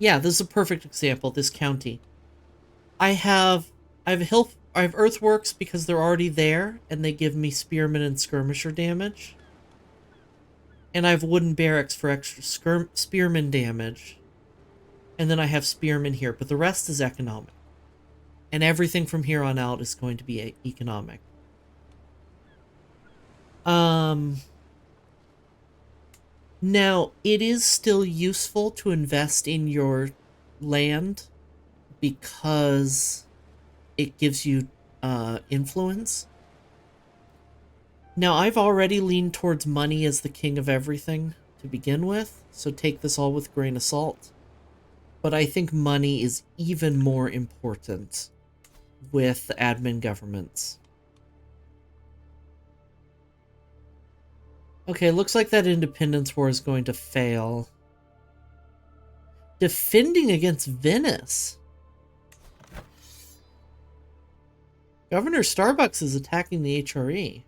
Yeah, this is a perfect example, this county. I have earthworks because they're already there, and they give me spearmen and skirmisher damage. And I have wooden barracks for extra spearmen damage. And then I have spearmen here, but the rest is economic. And everything from here on out is going to be economic. Now, it is still useful to invest in your land because it gives you influence. Now, I've already leaned towards money as the king of everything to begin with, so take this all with a grain of salt. But I think money is even more important with admin governments. Okay, looks like that independence war is going to fail. Defending against Venice. Governor Starbucks is attacking the HRE.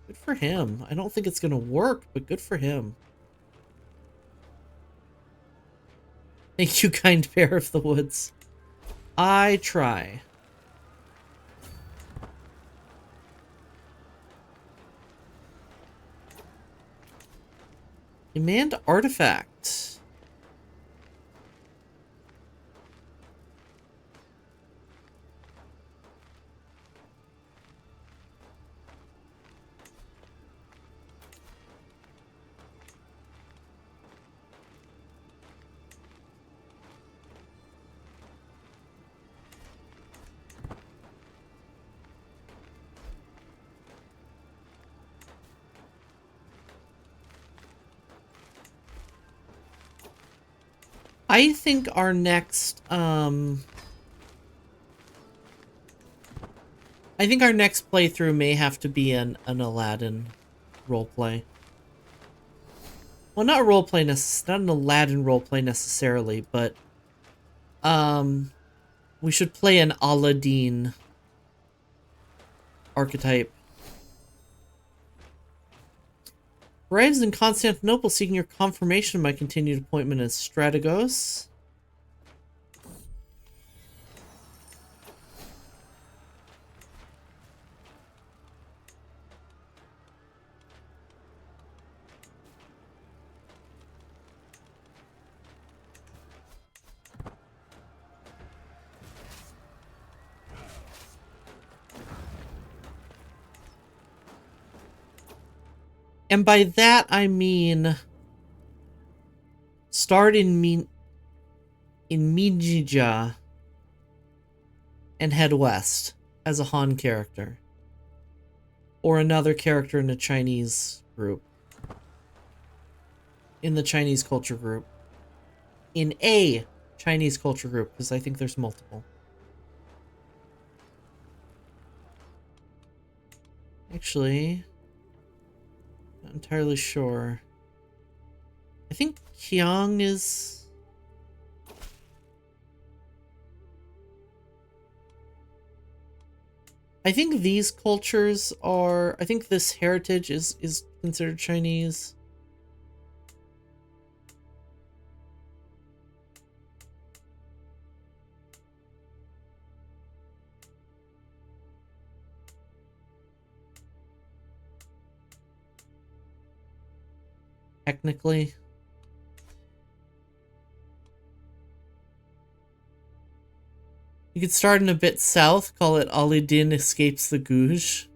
Good for him. I don't think it's going to work, but good for him. Thank you, kind bear of the woods. I try. Demand artifact. I think our next playthrough may have to be an Aladdin roleplay. Well, not roleplay not an Aladdin roleplay necessarily, but we should play an Aladdin archetype. Arrives in Constantinople seeking your confirmation of my continued appointment as Strategos. And by that, I mean start in Mijija and head west as a Han character. Or another character in a Chinese group. In the Chinese culture group. In a Chinese culture group, because I think there's multiple. Actually, not entirely sure. I think Qiang is... I think these cultures are... I think this heritage is considered Chinese. Technically. You could start in a bit south, call it Ali-Din Escapes the Gouge.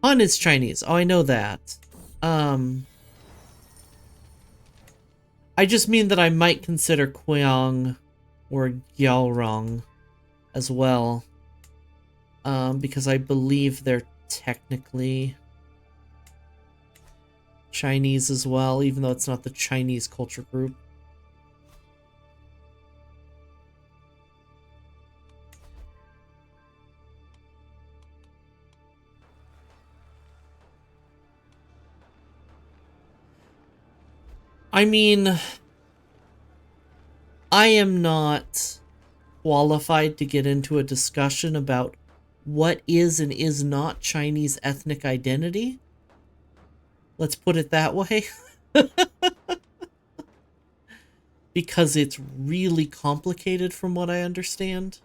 Han is Chinese. Oh, I know that. I just mean that I might consider Qiang or Gyaorong as well. Because I believe they're technically Chinese as well, even though it's not the Chinese culture group. I mean, I am not qualified to get into a discussion about what is and is not Chinese ethnic identity. Let's put it that way. Because it's really complicated from what I understand.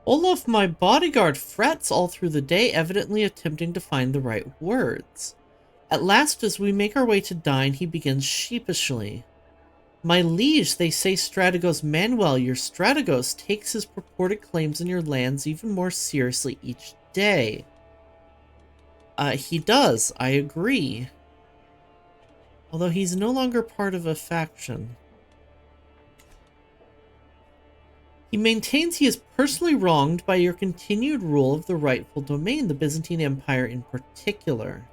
Olaf, my bodyguard, frets all through the day, evidently attempting to find the right words. At last, as we make our way to dine, he begins sheepishly. My liege, they say Strategos Manuel, your Strategos, takes his purported claims on your lands even more seriously each day. He does, I agree. Although he's no longer part of a faction. He maintains he is personally wronged by your continued rule of the rightful domain, the Byzantine Empire in particular.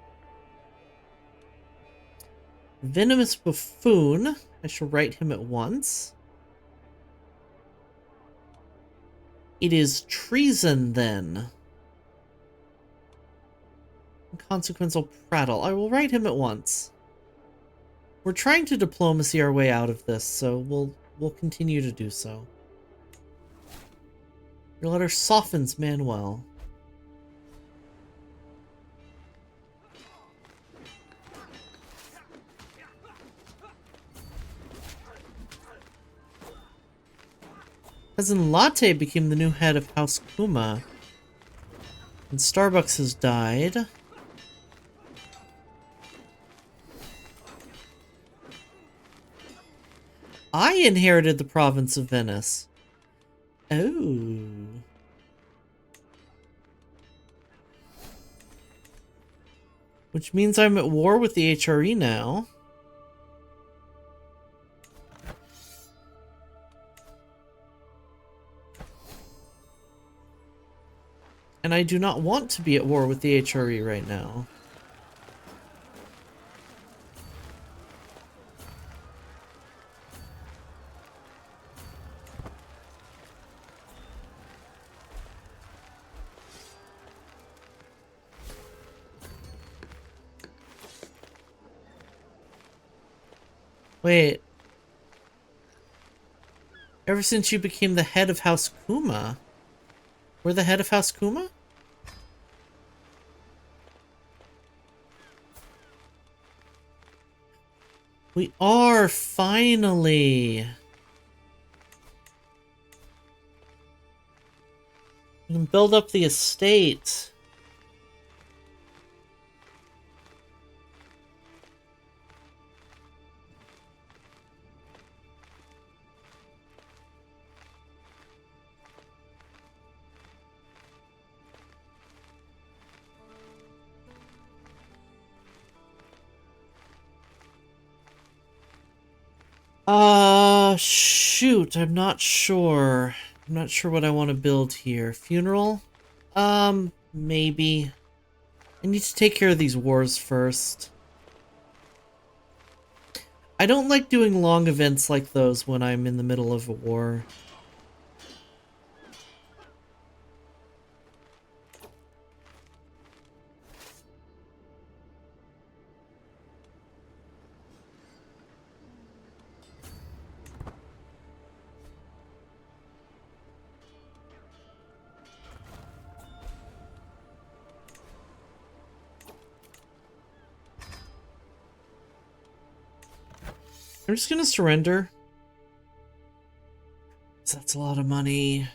Venomous buffoon. I shall write him at once. It is treason, then. Inconsequential prattle. I will write him at once. We're trying to diplomacy our way out of this, so we'll continue to do so. Your letter softens Manuel. Cousin Latte became the new head of House Kuma. And Starbucks has died. I inherited the province of Venice. Oh. Which means I'm at war with the HRE now. And I do not want to be at war with the HRE right now. Wait. Ever since you became the head of House Kuma? We're the head of House Kuma? We are, finally! We can build up the estate. Shoot, I'm not sure. I'm not sure what I want to build here. Funeral? Maybe. I need to take care of these wars first. I don't like doing long events like those when I'm in the middle of a war. I'm just gonna surrender. That's a lot of money.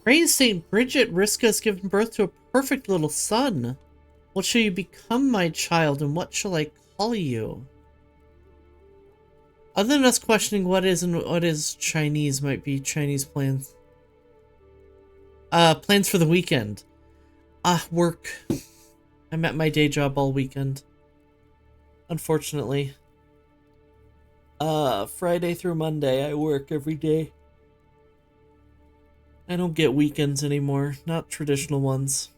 Praise Saint Bridget, Riska has given birth to a perfect little son. What shall you become, my child, and what shall I call you? Other than us questioning what is and what is Chinese, might be Chinese plans. Plans for the weekend. Work. I'm at my day job all weekend. Unfortunately. Friday through Monday, I work every day. I don't get weekends anymore, not traditional ones.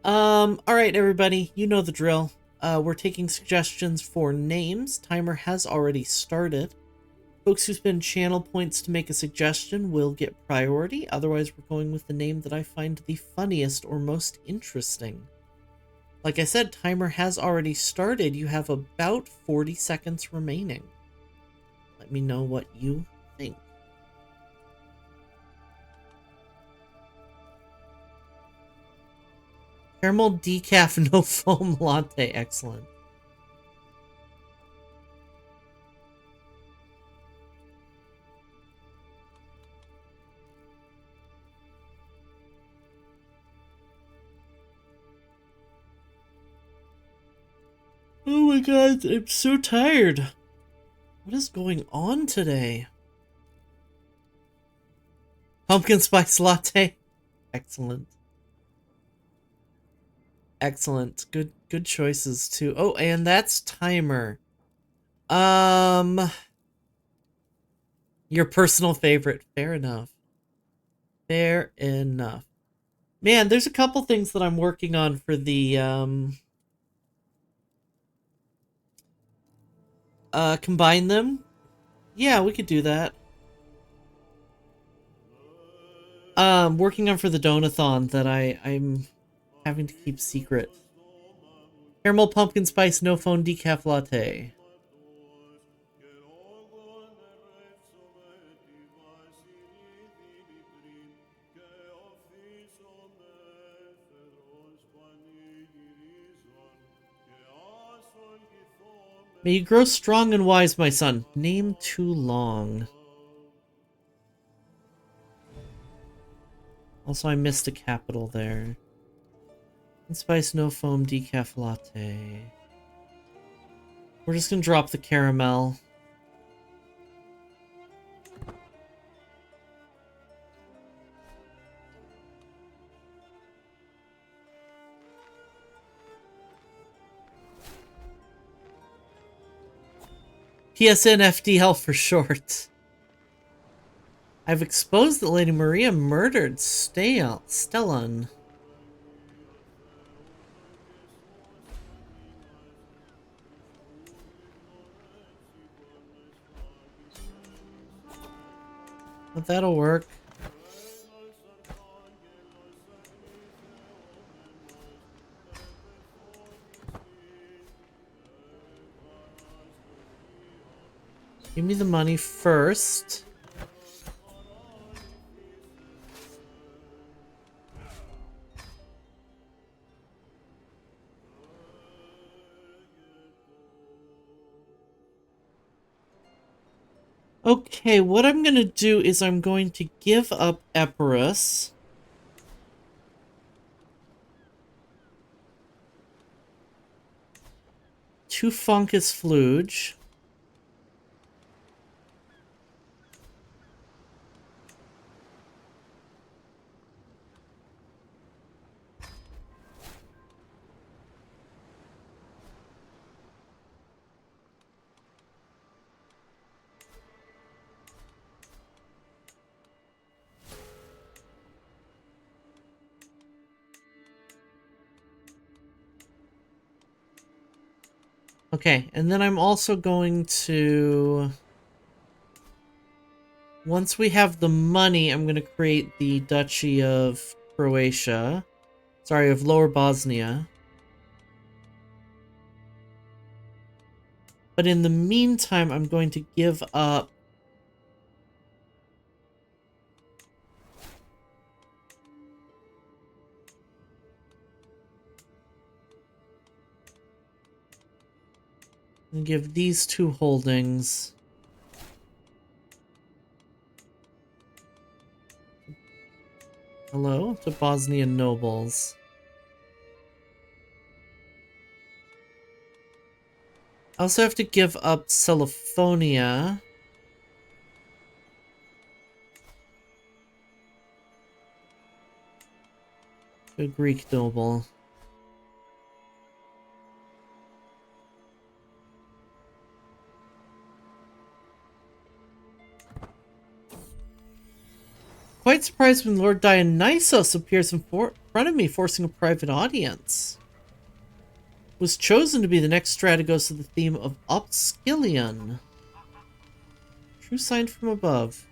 Alright everybody, you know the drill. We're taking suggestions for names. Timer has already started. Folks who spend channel points to make a suggestion will get priority. Otherwise, we're going with the name that I find the funniest or most interesting. Like I said, timer has already started. You have about 40 seconds remaining. Let me know what you think. Caramel decaf, no foam latte. Excellent. Oh my god, I'm so tired. What is going on today? Pumpkin spice latte. Excellent. Excellent. Good choices too. Oh, and that's timer. Um your personal favorite. Fair enough. Fair enough. Man, there's a couple things that I'm working on for the combine them. Yeah, we could do that. Working on for the donathon that I'm having to keep secret. Caramel pumpkin spice no phone decaf latte. May you grow strong and wise, my son. Name too long. Also, I missed a capital there. Spice no foam decaf latte. We're just gonna drop the caramel. PSN FDL for short. I've exposed that Lady Maria murdered Stellan. But that'll work. Give me the money first. Okay, what I'm gonna do is I'm going to give up Epirus. Two Fungus Fluge. Okay, and then I'm also going to... Once we have the money, I'm going to create the Duchy of Croatia. Sorry, of Lower Bosnia. But in the meantime, I'm going to give up... and give these two holdings... Hello? To Bosnian nobles. I also have to give up Celophonia. To a Greek noble. Quite surprised when Lord Dionysos appears in front of me, forcing a private audience. Was chosen to be the next strategos of the theme of Upskillion. True sign from above.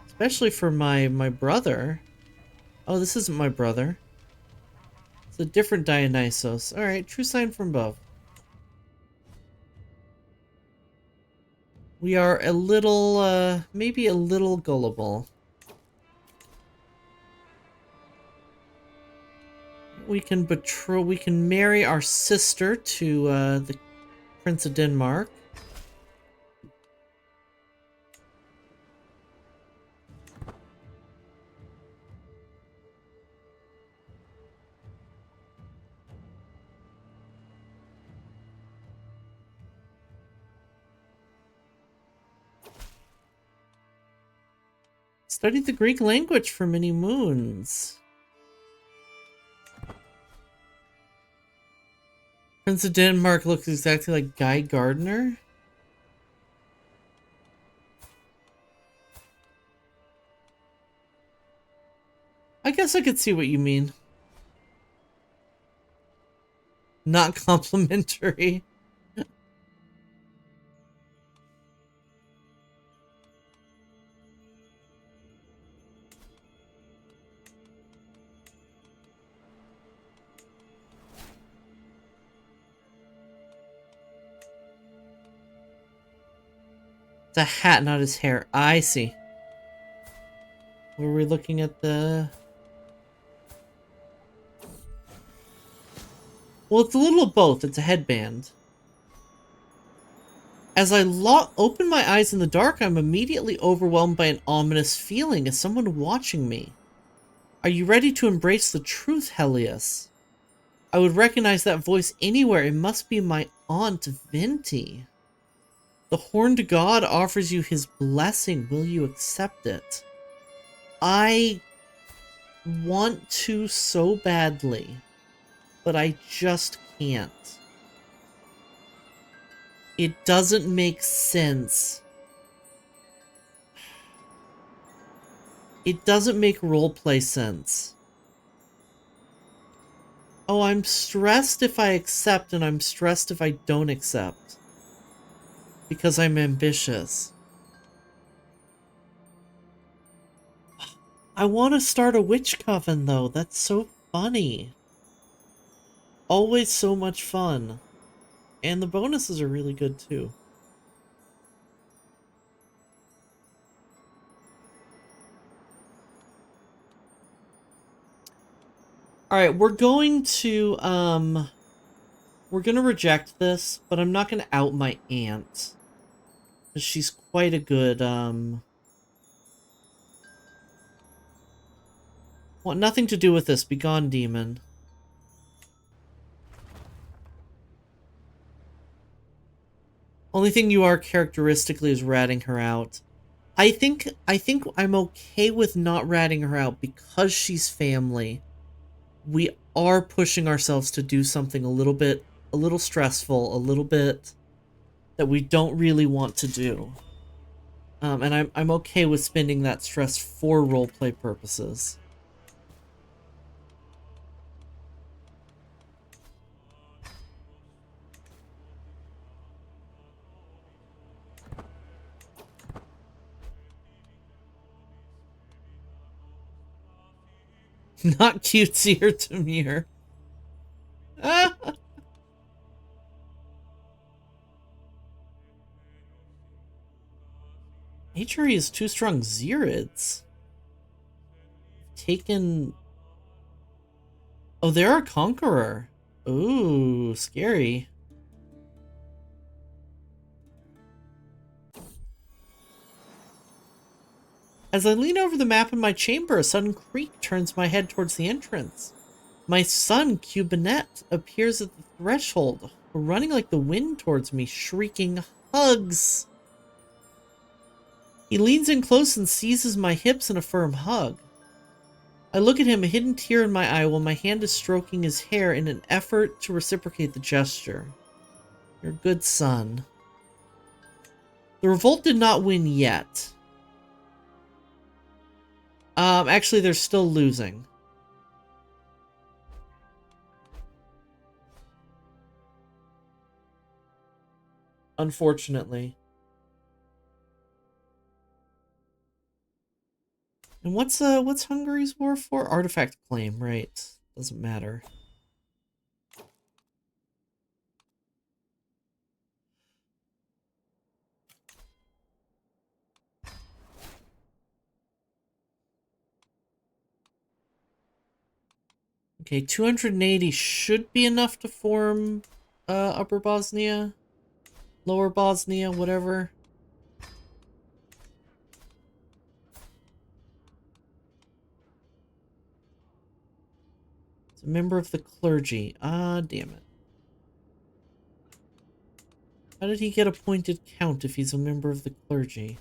Especially for my brother. Oh, this isn't my brother. It's a different Dionysos. Alright, true sign from above. We are a little, maybe a little gullible. We can marry our sister to, the Prince of Denmark. Studied the Greek language for many moons. Prince of Denmark looks exactly like Guy Gardner. I guess I could see what you mean. Not complimentary. The hat, not his hair. I see. Were we looking at the... Well, it's a little of both. It's a headband. As I open my eyes in the dark, I'm immediately overwhelmed by an ominous feeling. Is someone watching me? Are you ready to embrace the truth, Helios? I would recognize that voice anywhere. It must be my Aunt Venti. The horned god offers you his blessing. Will you accept it? I want to so badly, but I just can't. It doesn't make sense. It doesn't make roleplay sense. Oh, I'm stressed if I accept, and I'm stressed if I don't accept. Because I'm ambitious. I want to start a witch coven, though. That's so funny. Always so much fun. And the bonuses are really good, too. Alright, we're going to reject this, but I'm not gonna out my aunt. Because she's quite a good, want nothing to do with this. Begone, demon. Only thing you are characteristically is ratting her out. I think I'm okay with not ratting her out because she's family. We are pushing ourselves to do something a little stressful, a little bit that we don't really want to do. And I'm okay with spending that stress for roleplay purposes. Not cutesy or demure. Nature is too strong. Zirids. Taken... Oh, they're a conqueror. Ooh, scary. As I lean over the map in my chamber, a sudden creak turns my head towards the entrance. My son, Cubinet, appears at the threshold, running like the wind towards me, shrieking, "Hugs!" He leans in close and seizes my hips in a firm hug. I look at him, a hidden tear in my eye, while my hand is stroking his hair in an effort to reciprocate the gesture. You're a good son. The revolt did not win yet. Actually, they're still losing. Unfortunately. And what's Hungary's war for? Artifact claim, right. Doesn't matter. Okay, 280 should be enough to form Upper Bosnia, Lower Bosnia, whatever. It's a member of the clergy. Ah, damn it. How did he get appointed count if he's a member of the clergy?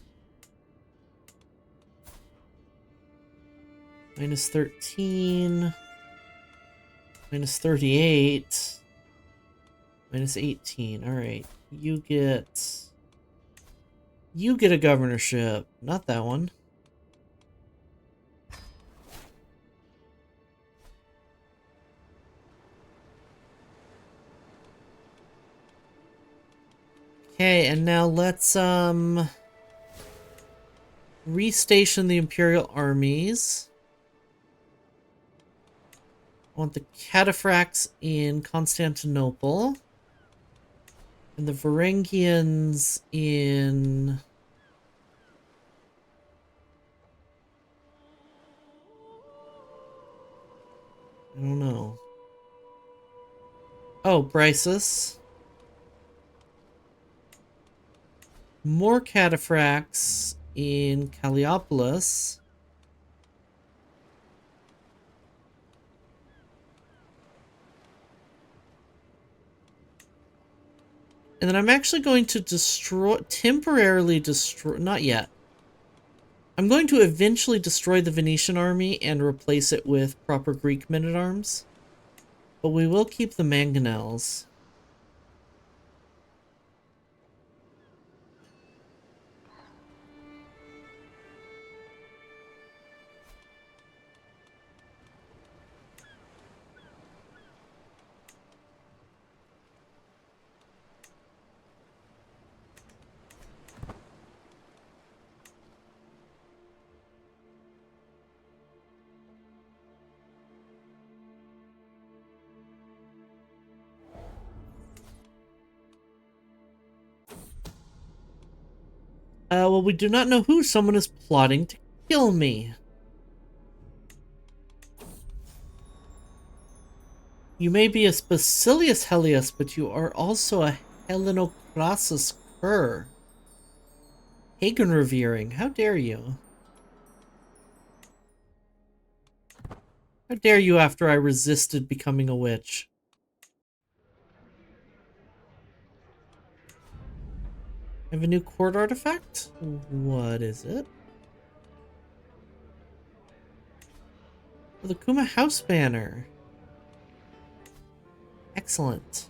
Minus 13. Minus 38. Minus 18. Alright. You get a governorship. Not that one. Okay, and now let's restation the Imperial armies. I want the cataphracts in Constantinople. And the Varangians in... I don't know. Oh, Brysus. More cataphracts in Calliopolis. And then I'm actually going to temporarily destroy, not yet. I'm going to eventually destroy the Venetian army and replace it with proper Greek men-at-arms. But we will keep the mangonels. Well, we do not know who. Someone is plotting to kill me. You may be a Basilius Helios, but you are also a Helenocrasus cur. Pagan revering. How dare you? How dare you after I resisted becoming a witch? I have a new court artifact? What is it? Oh, the Kuma house banner. Excellent.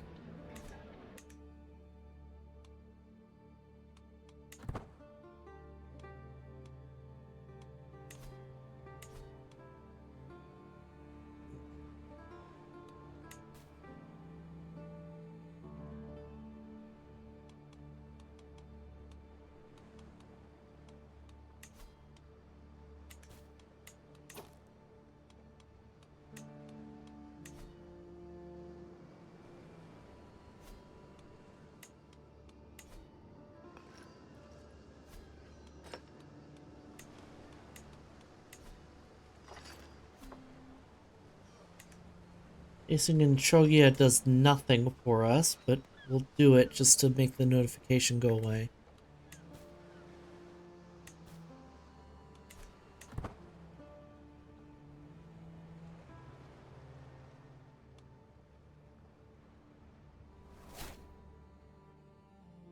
Facing in Chogia does nothing for us, but we'll do it just to make the notification go away.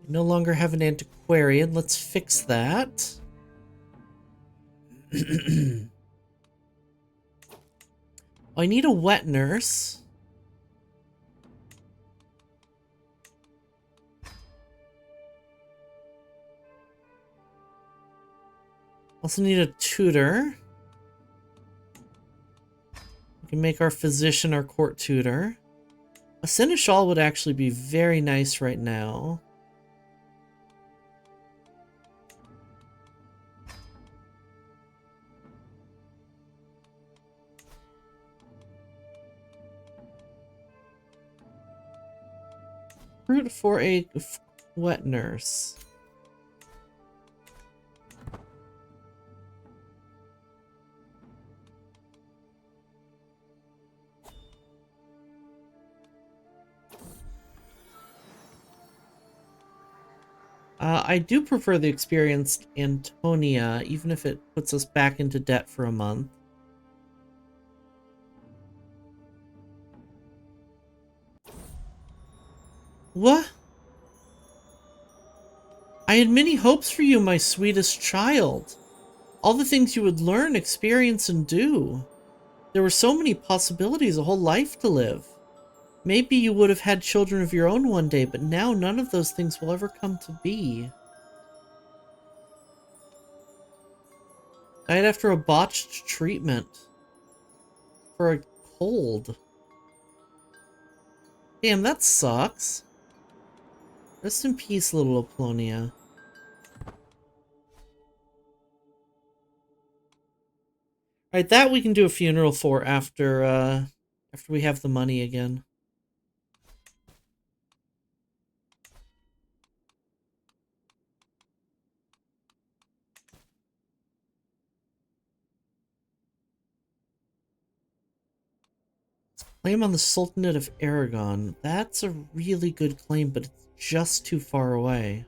No longer have an antiquarian. Let's fix that. I need a wet nurse. Also need a tutor. We can make our physician our court tutor. A seneschal would actually be very nice right now. Recruit for a wet nurse. I do prefer the experienced Antonia, even if it puts us back into debt for a month. What? I had many hopes for you, my sweetest child. All the things you would learn, experience, and do. There were so many possibilities, a whole life to live. Maybe you would have had children of your own one day, but now none of those things will ever come to be. Died after a botched treatment. For a cold. Damn, that sucks. Rest in peace, little Apollonia. Alright, that we can do a funeral for after we have the money again. Claim on the Sultanate of Aragon. That's a really good claim, but it's just too far away.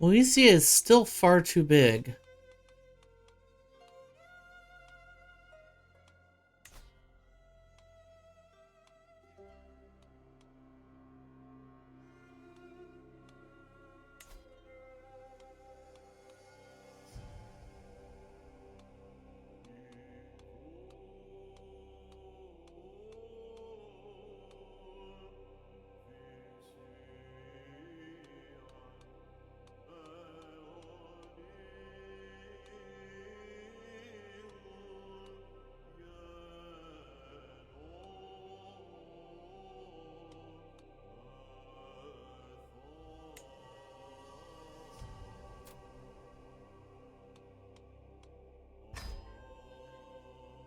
Moesia is still far too big.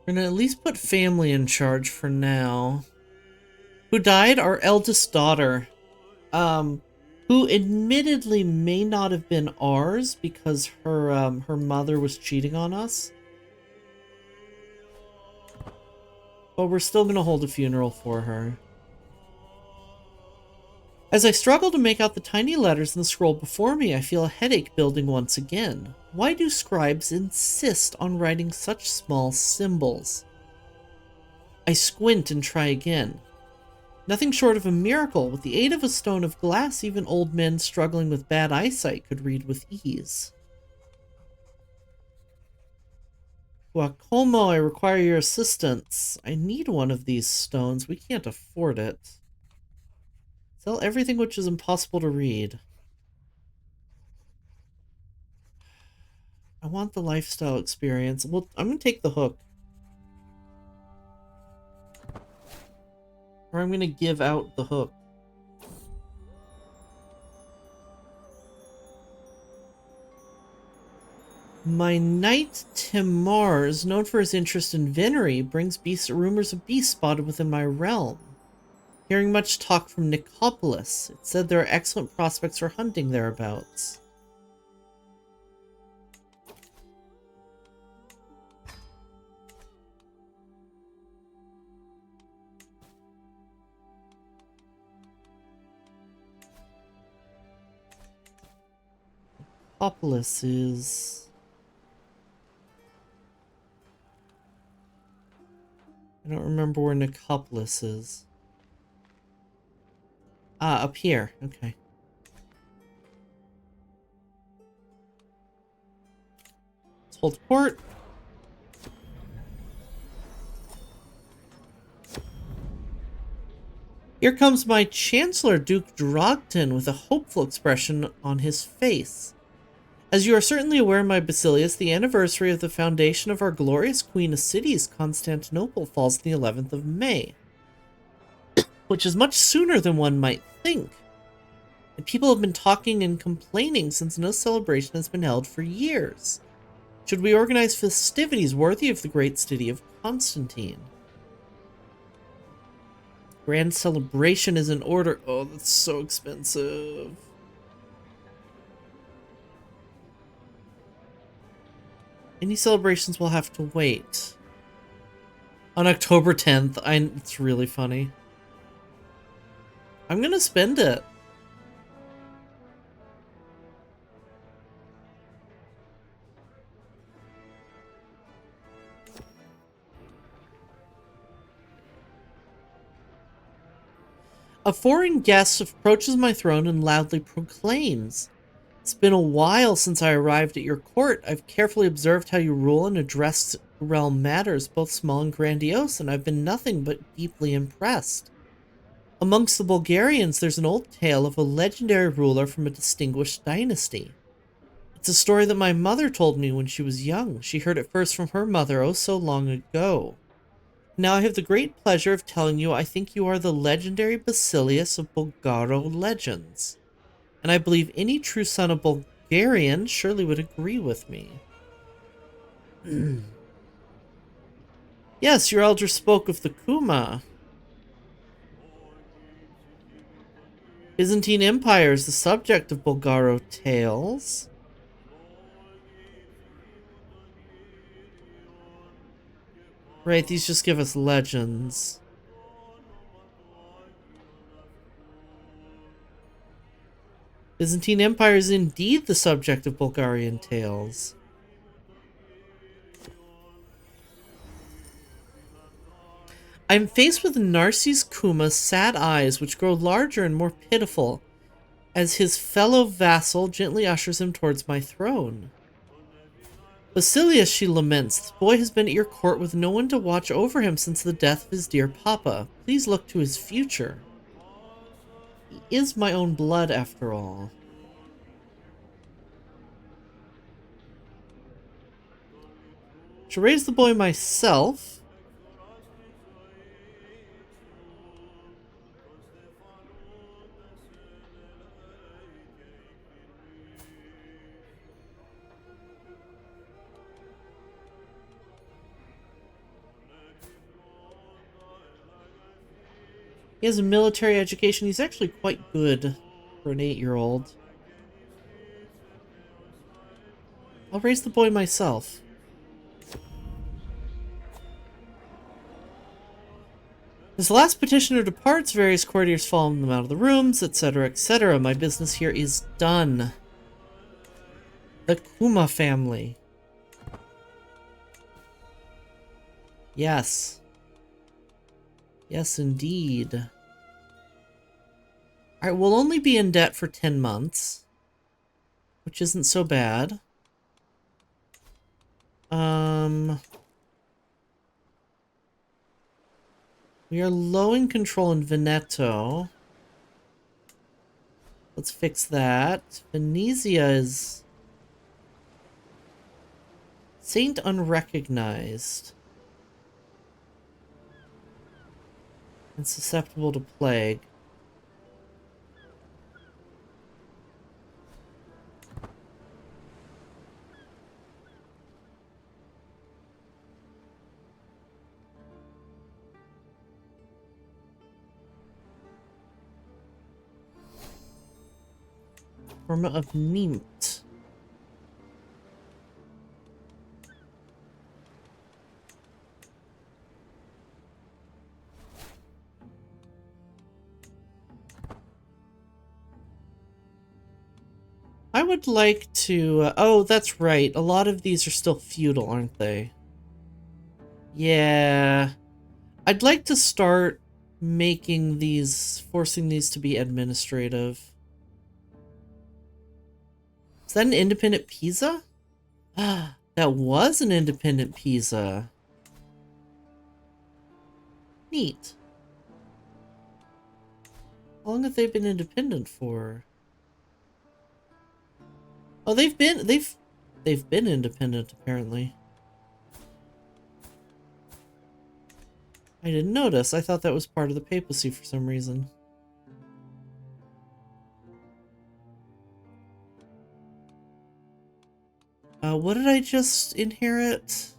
We're gonna at least put family in charge for now. Who died? Our eldest daughter. Who admittedly may not have been ours because her mother was cheating on us. But we're still gonna hold a funeral for her. As I struggle to make out the tiny letters in the scroll before me, I feel a headache building once again. Why do scribes insist on writing such small symbols? I squint and try again. Nothing short of a miracle. With the aid of a stone of glass, even old men struggling with bad eyesight could read with ease. Guacomo, I require your assistance. I need one of these stones. We can't afford it. Sell everything which is impossible to read. I want the lifestyle experience. Well, I'm going to take the hook. Or I'm going to give out the hook. My knight Timars, known for his interest in venery, brings rumors of beasts spotted within my realm. Hearing much talk from Nicopolis, it said there are excellent prospects for hunting thereabouts. Nicopolis is... I don't remember where Nicopolis is. Ah, up here. Okay. Let's hold port. Here comes my Chancellor, Duke Drogton, with a hopeful expression on his face. As you are certainly aware, my Basilius, the anniversary of the foundation of our glorious Queen of Cities, Constantinople, falls on the 11th of May, which is much sooner than one might think. And people have been talking and complaining since no celebration has been held for years. Should we organize festivities worthy of the great city of Constantine? Grand celebration is in order. Oh, that's so expensive. Any celebrations will have to wait. On October 10th, it's really funny. I'm gonna spend it. A foreign guest approaches my throne and loudly proclaims, "It's been a while since I arrived at your court. I've carefully observed how you rule and address realm matters, both small and grandiose, and I've been nothing but deeply impressed. Amongst the Bulgarians, there's an old tale of a legendary ruler from a distinguished dynasty. It's a story that my mother told me when she was young. She heard it first from her mother oh so long ago. Now I have the great pleasure of telling you I think you are the legendary Basilius of Bulgaro legends. And I believe any true son of Bulgarian surely would agree with me." Yes, your elder spoke of the Kuma. Byzantine Empire is the subject of Bulgaro tales. Right, these just give us legends. Byzantine Empire is indeed the subject of Bulgarian tales. I'm faced with Narses Kuma's sad eyes, which grow larger and more pitiful as his fellow vassal gently ushers him towards my throne. "Basilius," she laments, "this boy has been at your court with no one to watch over him since the death of his dear papa. Please look to his future. He is my own blood, after all." To raise the boy myself. He has a military education. He's actually quite good for an 8-year-old. I'll raise the boy myself. As the last petitioner departs, various courtiers follow them out of the rooms, etc., etc. My business here is done. The Kuma family. Yes. Yes, indeed. Alright, we'll only be in debt for 10 months. Which isn't so bad. We are low in control in Veneto. Let's fix that. Venezia is Saint unrecognized. And susceptible to plague. Forma of mint. I would like to... oh, that's right. A lot of these are still feudal, aren't they? Yeah. I'd like to start making these... forcing these to be administrative. Is that an independent Pisa? Ah, that was an independent Pisa. Neat. How long have they been independent for? Oh, they've been independent, apparently. I didn't notice. I thought that was part of the papacy for some reason. What did I just inherit?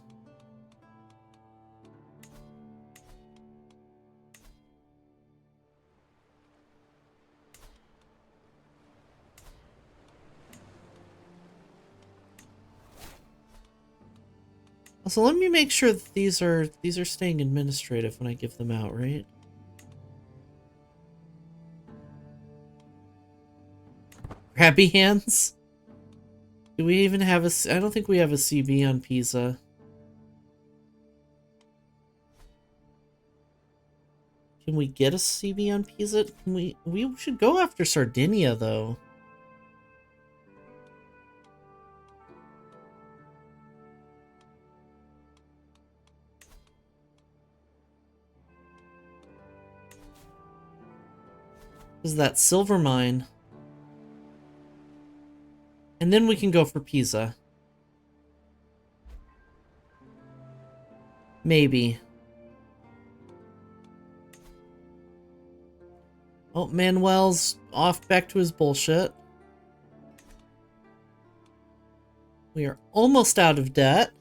So let me make sure that these are staying administrative when I give them out, right? Grabby hands? Do we even have I don't think we have a CB on Pisa. Can we get a CB on Pisa? We should go after Sardinia, though. Is that silver mine? And then we can go for Pisa. Maybe. Oh, Manuel's off back to his bullshit. We are almost out of debt.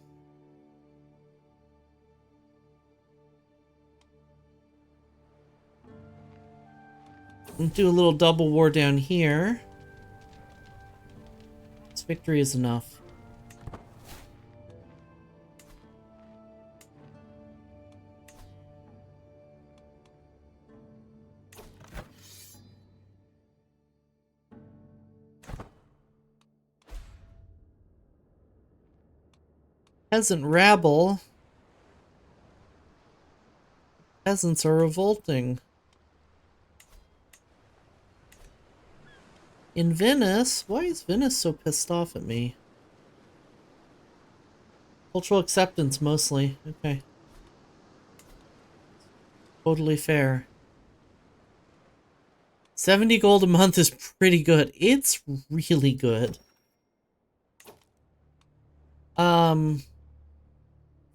We'll do a little double war down here. This victory is enough. Peasant rabble. Peasants are revolting. In Venice? Why is Venice so pissed off at me? Cultural acceptance, mostly. Okay. Totally fair. 70 gold a month is pretty good. It's really good. For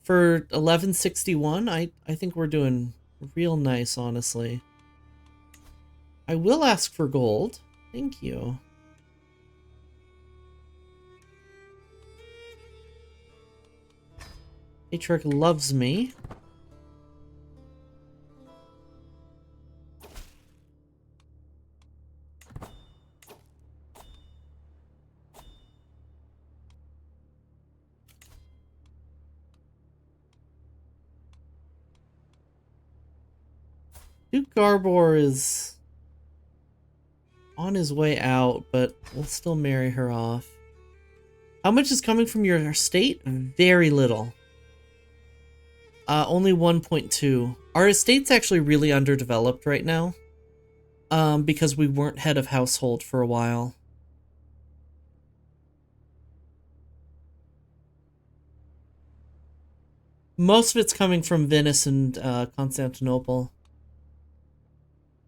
1161, I think we're doing real nice, honestly. I will ask for gold. Thank you. Patriarch loves me. Duke Garbor is on his way out, but we'll still marry her off. How much is coming from your estate? Very little. Only 1.2. Our estate's actually really underdeveloped right now. Because we weren't head of household for a while. Most of it's coming from Venice and Constantinople.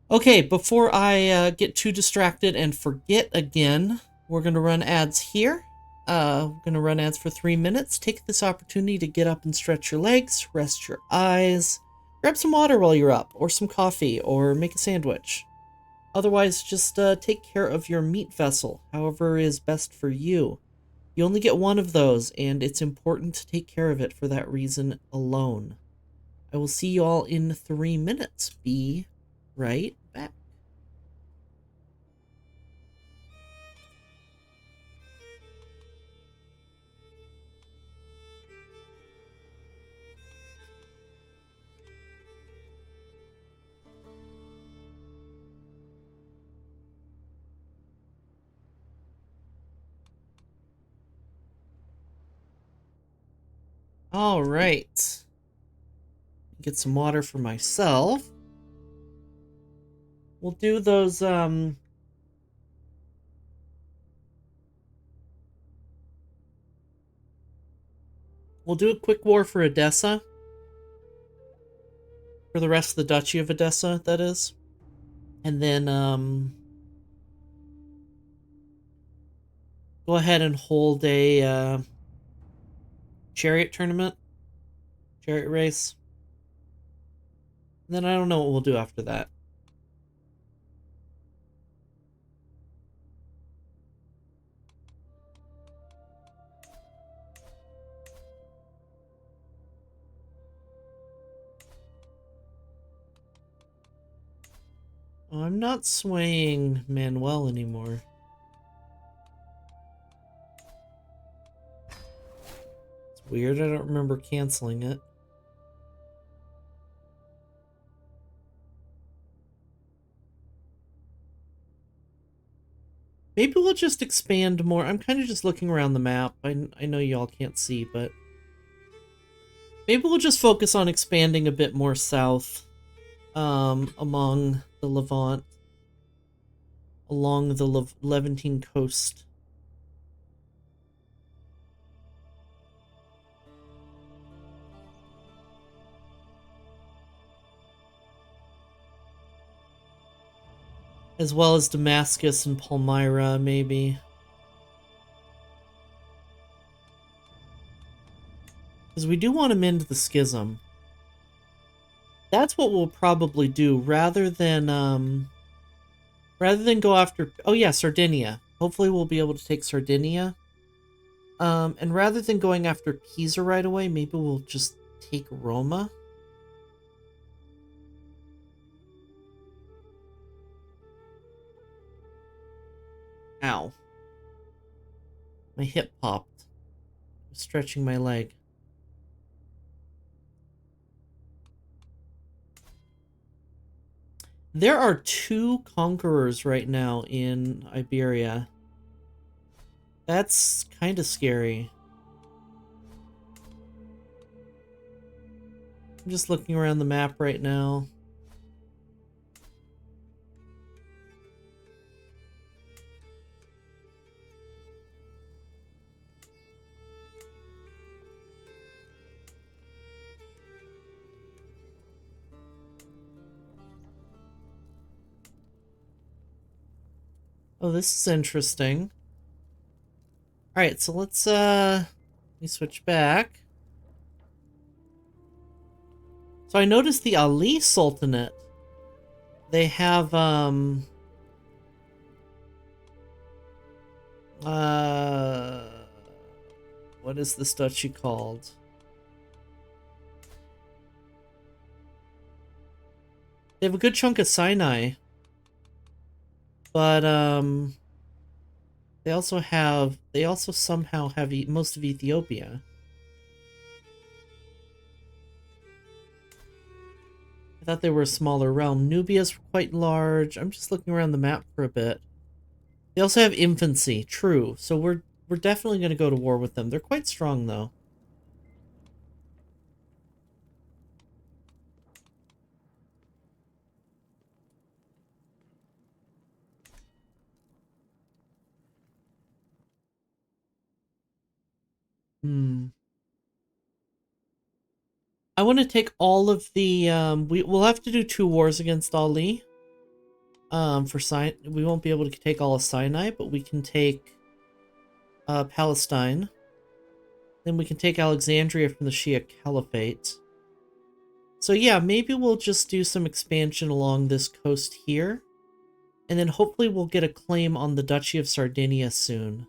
Okay, before I get too distracted and forget again, we're going to run ads here. We're going to run ads for 3 minutes. Take this opportunity to get up and stretch your legs, rest your eyes, grab some water while you're up, or some coffee, or make a sandwich. Otherwise, just take care of your meat vessel, however is best for you. You only get one of those, and it's important to take care of it for that reason alone. I will see you all in 3 minutes. Be right back. All right. Get some water for myself. We'll do those, we'll do a quick war for Edessa. For the rest of the Duchy of Edessa, that is. And then, go ahead and hold a, chariot tournament. Chariot race. And then I don't know what we'll do after that. Oh, I'm not swaying Manuel anymore. It's weird, I don't remember canceling it. Maybe we'll just expand more. I'm kind of just looking around the map. I know y'all can't see, but maybe we'll just focus on expanding a bit more south, among the Levant, along the Levantine coast. As well as Damascus and Palmyra, maybe. Because we do want to mend the schism. That's what we'll probably do, rather than go after... Oh yeah, Sardinia. Hopefully we'll be able to take Sardinia. And rather than going after Pisa right away, maybe we'll just take Roma. Ow. My hip popped. I'm stretching my leg. There are 2 conquerors right now in Iberia. That's kind of scary. I'm just looking around the map right now. Oh, this is interesting. Alright, so let's, let me switch back. So I noticed the Ali Sultanate. They have, what is this duchy called? They have a good chunk of Sinai. But, they also somehow have most of Ethiopia. I thought they were a smaller realm. Nubia's quite large. I'm just looking around the map for a bit. They also have infancy, true. So we're definitely going to go to war with them. They're quite strong, though. I want to take all of the, we'll have to do 2 wars against Ali. We won't be able to take all of Sinai, but we can take, Palestine. Then we can take Alexandria from the Shia Caliphate. So yeah, maybe we'll just do some expansion along this coast here. And then hopefully we'll get a claim on the Duchy of Sardinia soon.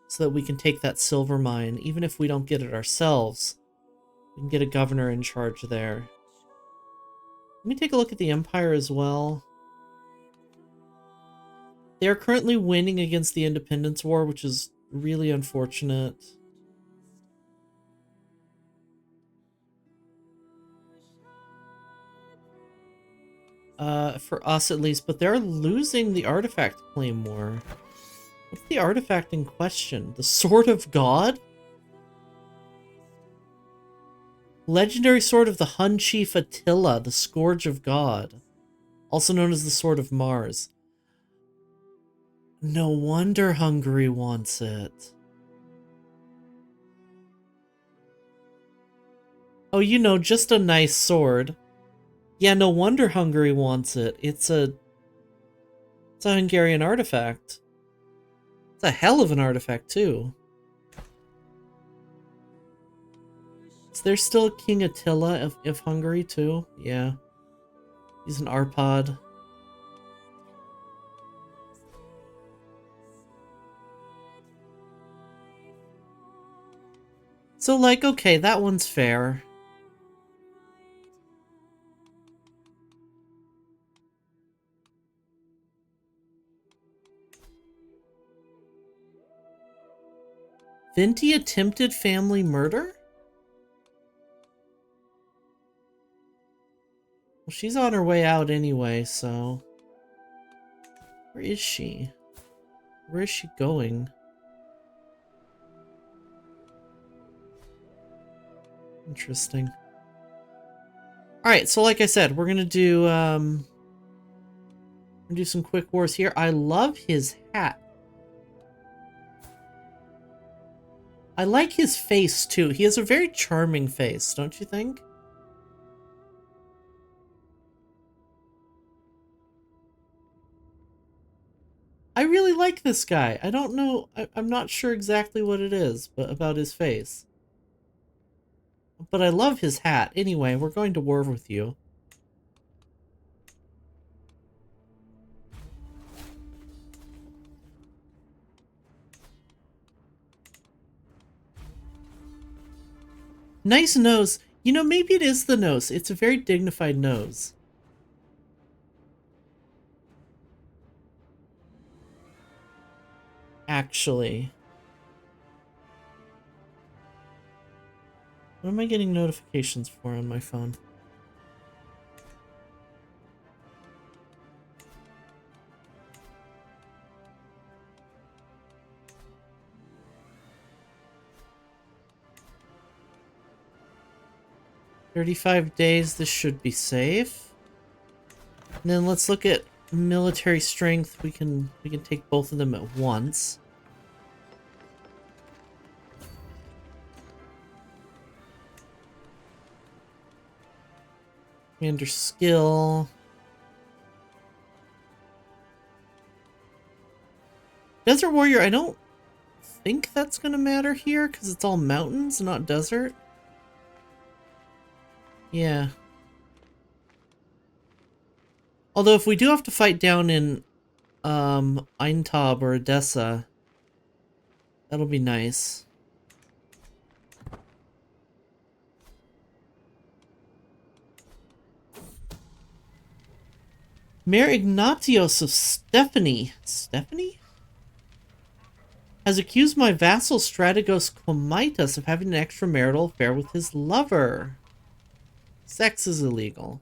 So that we can take that silver mine, even if we don't get it ourselves. We can get a governor in charge there. Let me take a look at the Empire as well. They are currently winning against the Independence War, which is really unfortunate. For us at least, but they're losing the artifact claim war. What's the artifact in question? The Sword of God? Legendary Sword of the Hun Chief Attila, the Scourge of God. Also known as the Sword of Mars. No wonder Hungary wants it. Oh, you know, just a nice sword. Yeah, no wonder Hungary wants it. It's a Hungarian artifact. It's a hell of an artifact, too. Is there still King Attila of Hungary, too? Yeah. He's an Arpad. So, like, okay, that one's fair. Venti attempted family murder? Well, she's on her way out anyway, so... Where is she? Where is she going? Interesting. Alright, so like I said, we're gonna do some quick wars here. I love his hat. I like his face too. He has a very charming face, don't you think? I really like this guy. I don't know, I'm not sure exactly what it is, but about his face. But I love his hat. Anyway, we're going to war with you. Nice nose. You know, maybe it is the nose. It's a very dignified nose. Actually. What am I getting notifications for on my phone? "35 days, this should be safe." And then let's look at military strength. We can take both of them at once. Commander skill. Desert Warrior, I don't think that's gonna matter here because it's all mountains, not desert. Yeah. Although if we do have to fight down in Aintab or Edessa, that'll be nice. Mayor Ignatios of Stephanie has accused my vassal Strategos Komaitis of having an extramarital affair with his lover. Sex is illegal.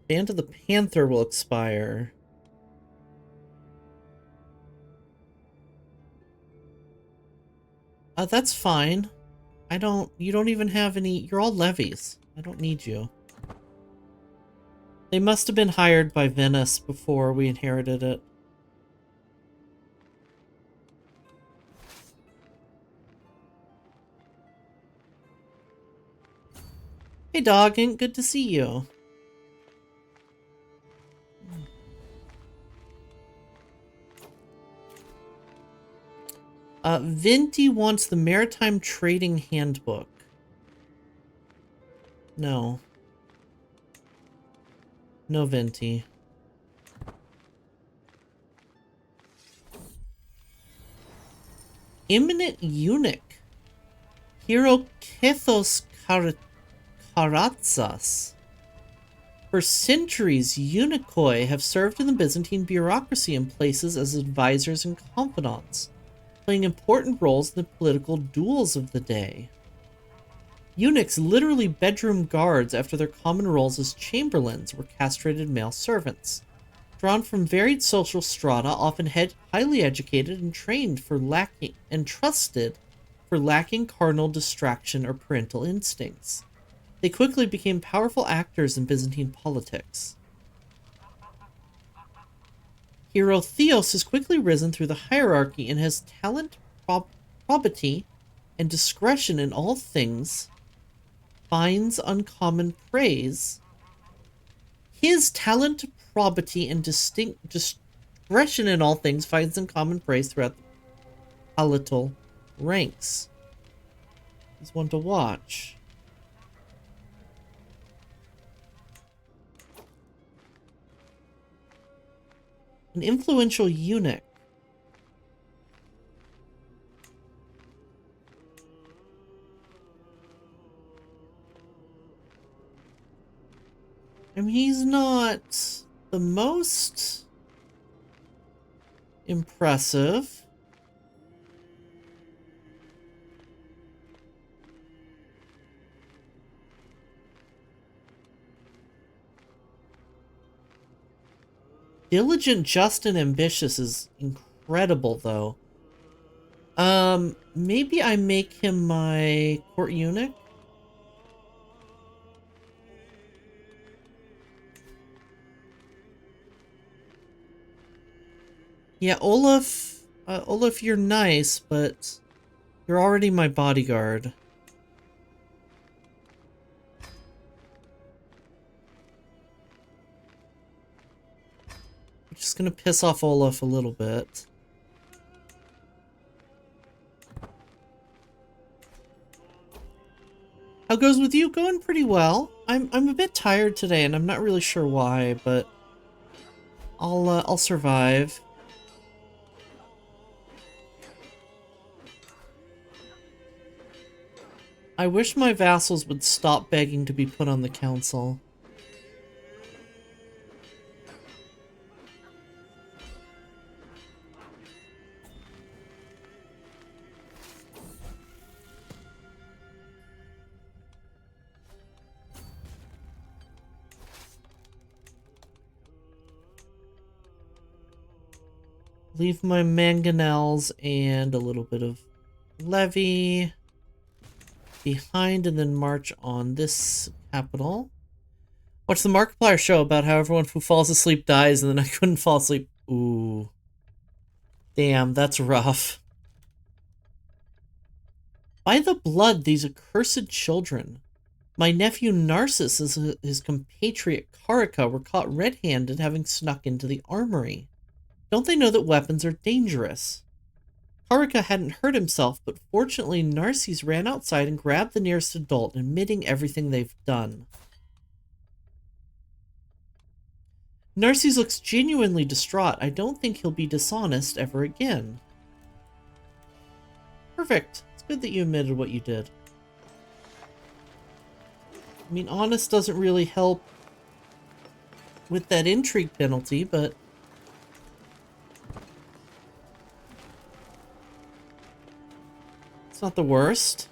Band of the Panther will expire. That's fine. You don't even have any, you're all levies. I don't need you. They must have been hired by Venice before we inherited it. Hey dog, ain't good to see you. Vinti wants the Maritime Trading Handbook. No. No, Vinti. Imminent Eunuch. Hero Kethos Karatsas. For centuries, eunuchoi have served in the Byzantine bureaucracy in places as advisors and confidants, playing important roles in the political duels of the day. Eunuchs, literally bedroom guards after their common roles as chamberlains, were castrated male servants, drawn from varied social strata, often highly educated and trained for lacking and trusted for lacking carnal distraction or parental instincts. They quickly became powerful actors in Byzantine politics. Hero Theos has quickly risen through the hierarchy and has talent, probity, and discretion in all things, finds uncommon praise. His talent, probity, and discretion in all things finds uncommon praise throughout the palatal ranks. He's one to watch. An influential eunuch. I mean, he's not the most impressive. Diligent, just, and ambitious is incredible, though. Maybe I make him my court eunuch? Yeah, Olaf, you're nice, but you're already my bodyguard. I'm just gonna piss off Olaf a little bit. How goes with you? Going pretty well. I'm a bit tired today, and I'm not really sure why, but I'll survive. I wish my vassals would stop begging to be put on the council. Leave my mangonels and a little bit of levy behind and then march on this capital. Watch the Markiplier show about how everyone who falls asleep dies and then I couldn't fall asleep. Ooh. Damn, that's rough. By the blood, these accursed children. My nephew Narcissus and his compatriot Karika were caught red-handed having snuck into the armory. Don't they know that weapons are dangerous? Karika hadn't hurt himself, but fortunately Narcissus ran outside and grabbed the nearest adult, admitting everything they've done. Narcissus looks genuinely distraught. I don't think he'll be dishonest ever again. Perfect. It's good that you admitted what you did. I mean, honest doesn't really help with that intrigue penalty, but it's not the worst.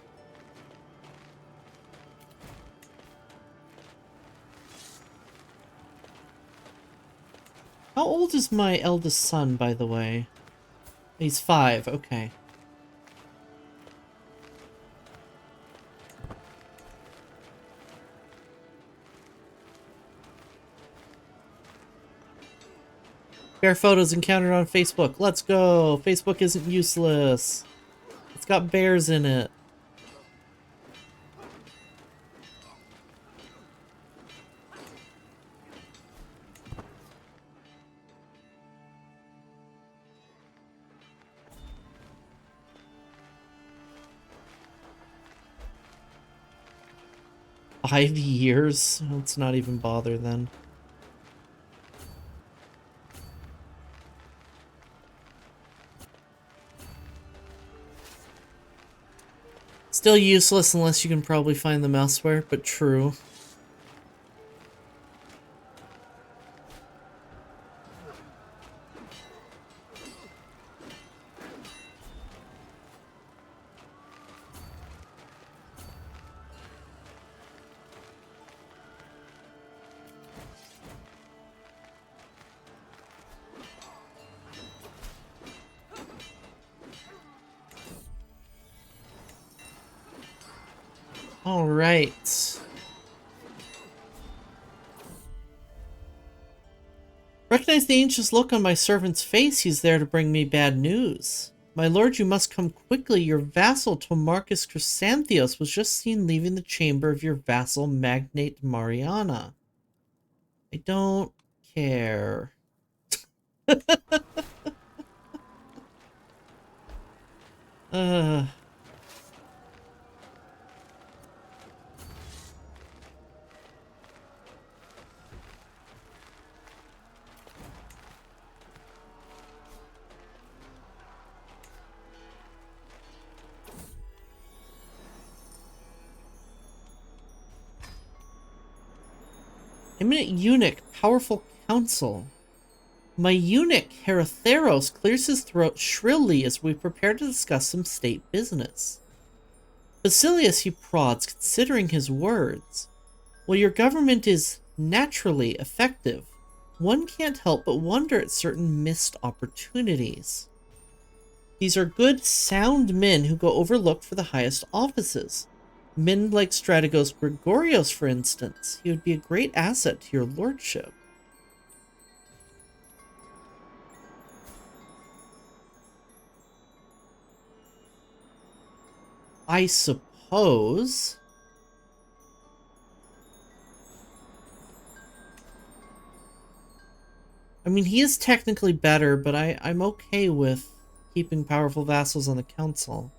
How old is my eldest son, by the way? He's 5, okay. Bear photos encountered on Facebook. Let's go! Facebook isn't useless. It's got bears in it. Five years? Let's not even bother then. Still useless unless you can probably find them elsewhere, but true. All right. Recognize the anxious look on my servant's face. He's there to bring me bad news. My lord, you must come quickly. Your vassal, Tomarcus Chrysantheos, was just seen leaving the chamber of your vassal, Magnate Mariana. I don't care. uh... Eminent eunuch, powerful counsel. My eunuch, Heratheros, clears his throat shrilly as we prepare to discuss some state business. Basilius, he prods, considering his words. While your government is naturally effective, one can't help but wonder at certain missed opportunities. These are good, sound men who go overlooked for the highest offices. Men like Strategos Gregorios, for instance. He would be a great asset to your lordship. I suppose. I mean, he is technically better, but I'm okay with keeping powerful vassals on the council.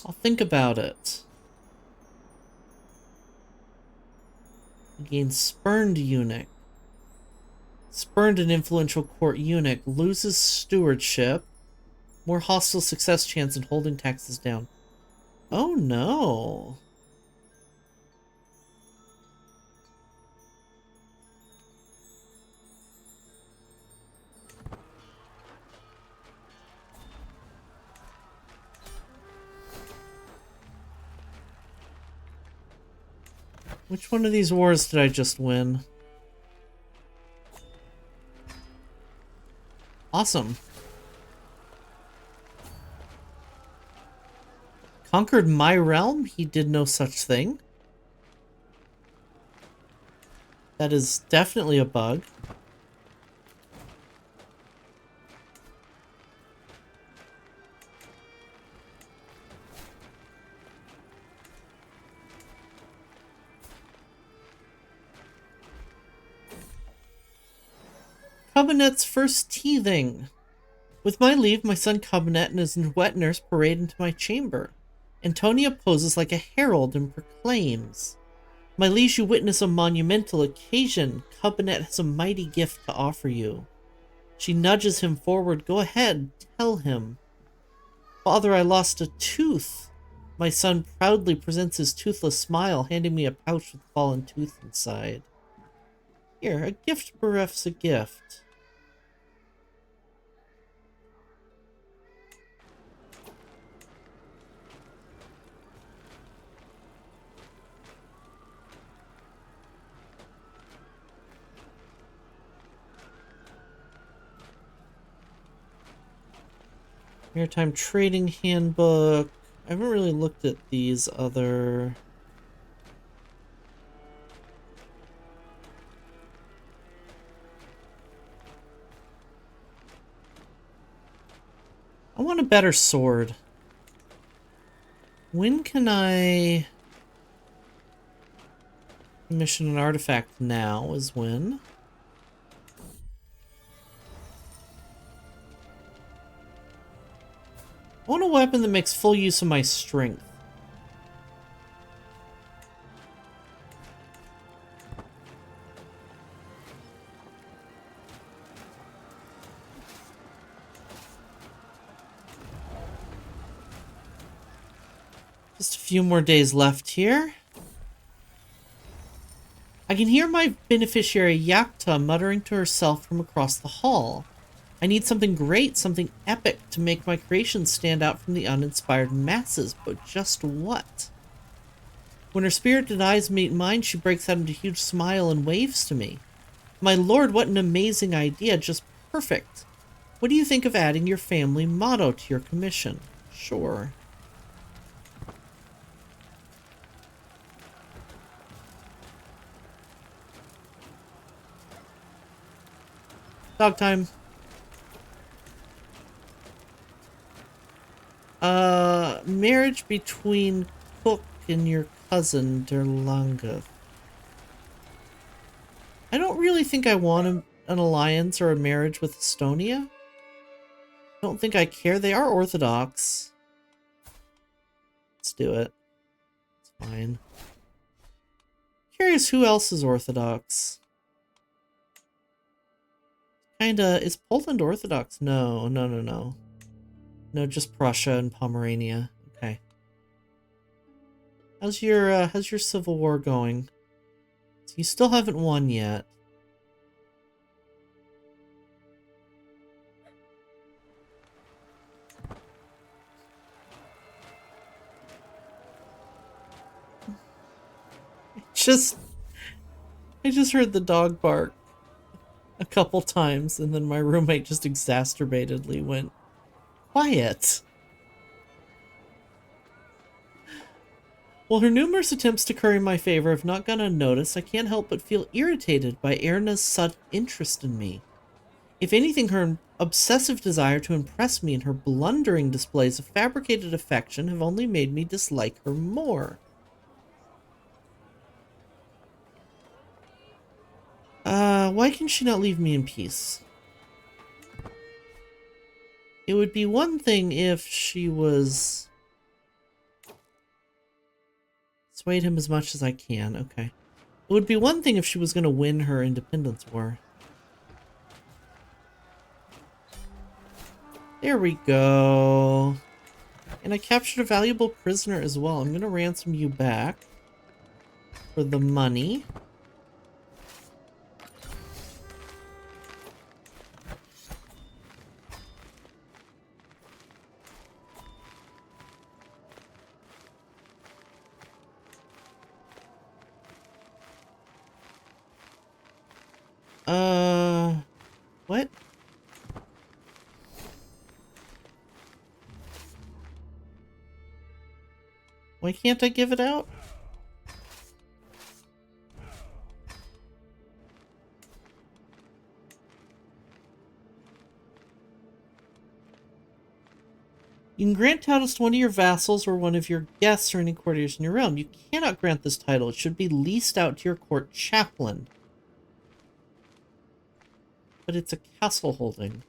I'll think about it. Again, spurned eunuch. Spurned and influential court eunuch loses stewardship. More hostile success chance in holding taxes down. Oh no. Which one of these wars did I just win? Awesome. Conquered my realm? He did no such thing. That is definitely a bug. Cabinet's first teething. With my leave, my son Cabinet and his wet nurse parade into my chamber. Antonia poses like a herald and proclaims, "My liege, you witness a monumental occasion. Cabinet has a mighty gift to offer you." She nudges him forward. "Go ahead, tell him." "Father, I lost a tooth." My son proudly presents his toothless smile, handing me a pouch with fallen tooth inside. "Here, a gift berefs a gift." Maritime Trading Handbook. I haven't really looked at these other... I want a better sword. When can I... commission an artifact? Now is when. I want a weapon that makes full use of my strength. Just a few more days left here. I can hear my beneficiary Yakta muttering to herself from across the hall. I need something great, something epic to make my creation stand out from the uninspired masses, but just what? When her spirit and eyes meet mine, she breaks out into a huge smile and waves to me. My lord, what an amazing idea, just perfect. What do you think of adding your family motto to your commission? Sure. Dog time. Marriage between Cook and your cousin, Derlanga. I don't really think I want an alliance or a marriage with Estonia. I don't think I care. They are Orthodox. Let's do it. It's fine. Curious who else is Orthodox. kinda... Is Poland Orthodox? No, no, no, no. No, just Prussia and Pomerania. Okay. How's your civil war going? So you still haven't won yet. I just heard the dog bark a couple times, and then my roommate just exacerbatedly went, quiet. While her numerous attempts to curry my favor have not gone unnoticed, I can't help but feel irritated by Erna's sudden interest in me. If anything, her obsessive desire to impress me and her blundering displays of fabricated affection have only made me dislike her more. Why can she not leave me in peace? It would be one thing if she was... Swayed him as much as I can, okay. It would be one thing if she was going to win her independence war. There we go. And I captured a valuable prisoner as well. I'm going to ransom you back for the money. What? Why can't I give it out? You can grant titles to one of your vassals or one of your guests or any courtiers in your realm. You cannot grant this title. It should be leased out to your court chaplain. But it's a castle holding.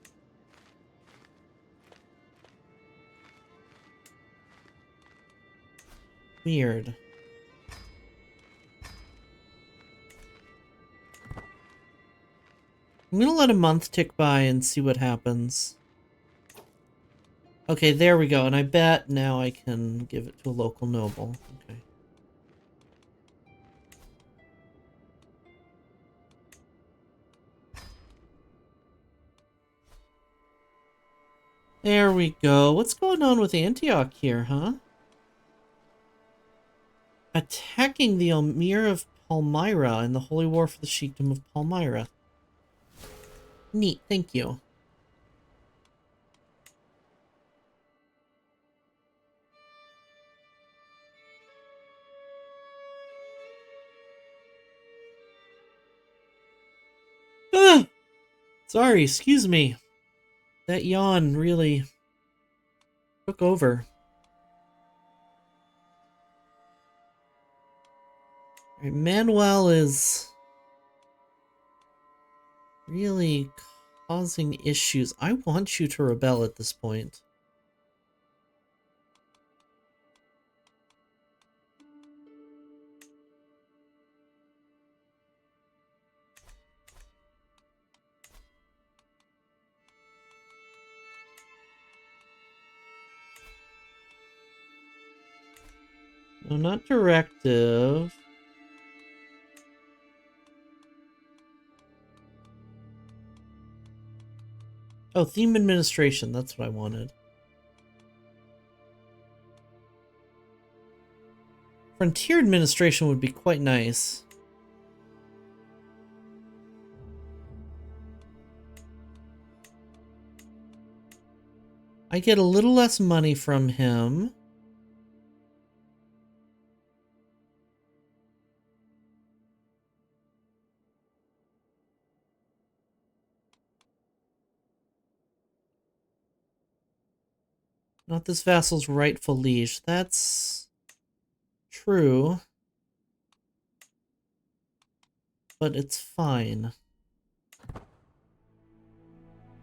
Weird. I'm gonna let a month tick by and see what happens. Okay, there we go. And I bet now I can give it to a local noble. Okay. There we go. What's going on with Antioch here, huh? Attacking the Emir of Palmyra in the Holy War for the Sheikdom of Palmyra. Neat, thank you. Ah! Sorry, excuse me. That yawn really took over. Right, Manuel is really causing issues. I want you to rebel at this point. No, not directive. Oh, theme administration. That's what I wanted. Frontier administration would be quite nice. I get a little less money from him. Not this vassal's rightful liege. That's true. But it's fine.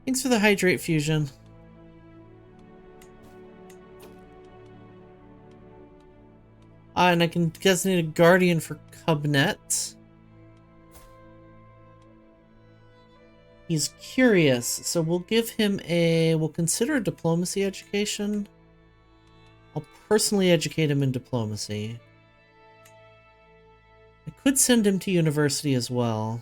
Thanks for the hydrate fusion. And I can designate a guardian for Cubnet. He's curious, so we'll give him we'll consider a diplomacy education. I'll personally educate him in diplomacy. I could send him to university as well.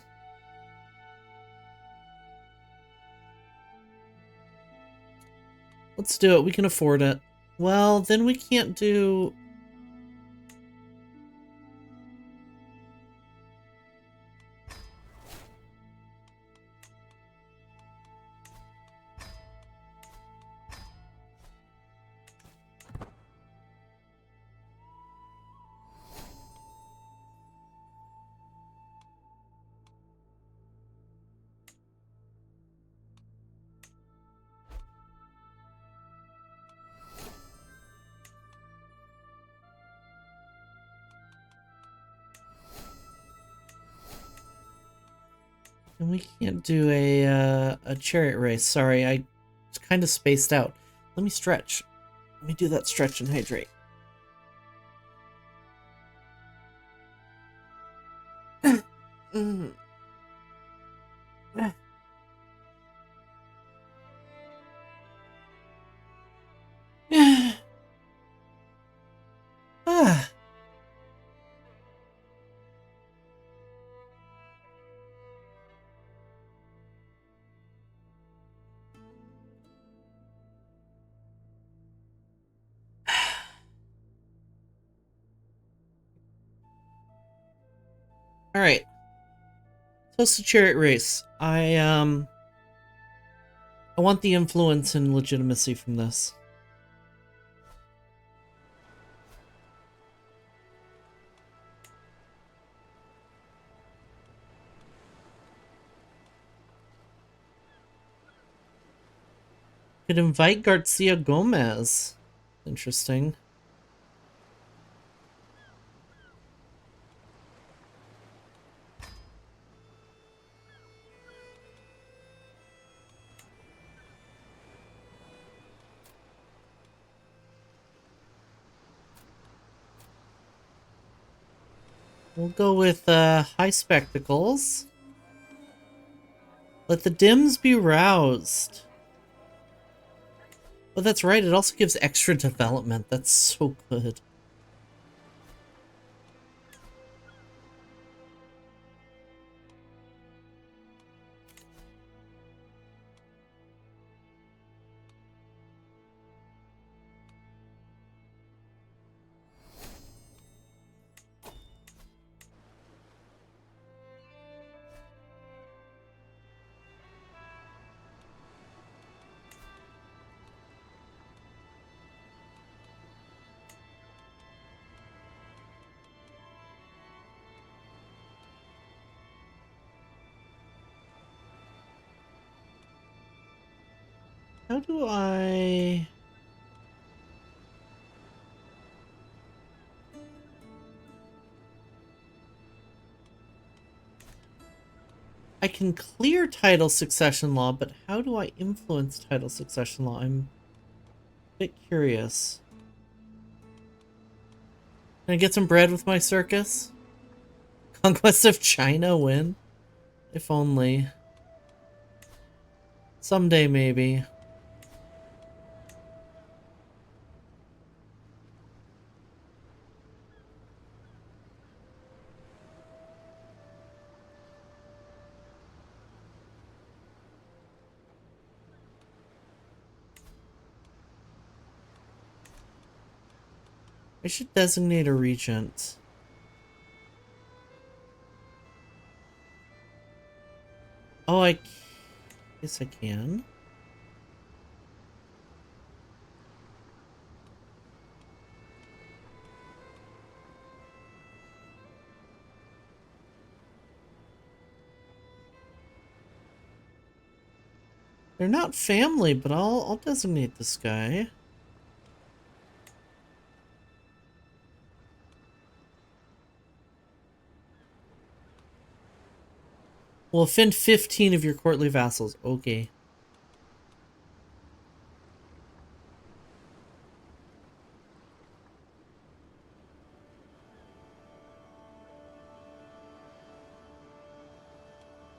Let's do it. We can afford it. Well, then we can't do... And we can't do a chariot race. Sorry, I kind of spaced out. Let me stretch. Let me do that stretch and hydrate. Ah. All right. Toast the chariot race. I want the influence and legitimacy from this. Could invite Garcia Gomez. Interesting. We'll go with high spectacles. Let the dims be roused. Oh, that's right. It also gives extra development. That's so good. How do I... I can clear title succession law, but how do I influence title succession law? I'm a bit curious. Can I get some bread with my circus? Conquest of China win? If only. Someday, maybe. I should designate a regent. Oh, I guess I can. They're not family, but I'll designate this guy. Will offend 15 of your courtly vassals. Okay.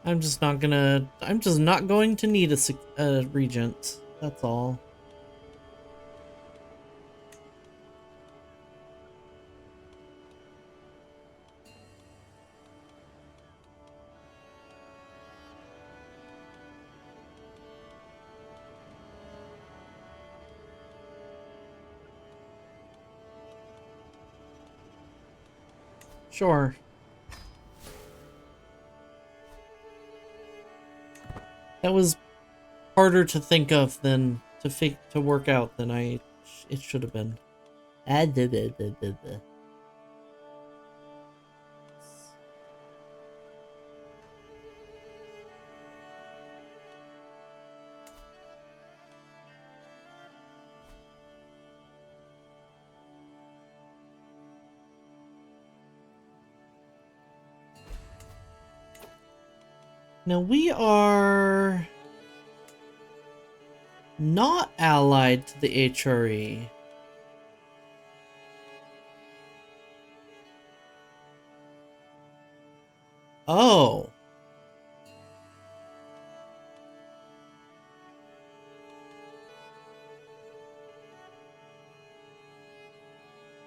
I'm just not going to need a regent. That's all. Sure. That was harder to think of than to work out than it should have been. Ah, duh, duh, duh, duh, duh. Now we are not allied to the HRE. Oh.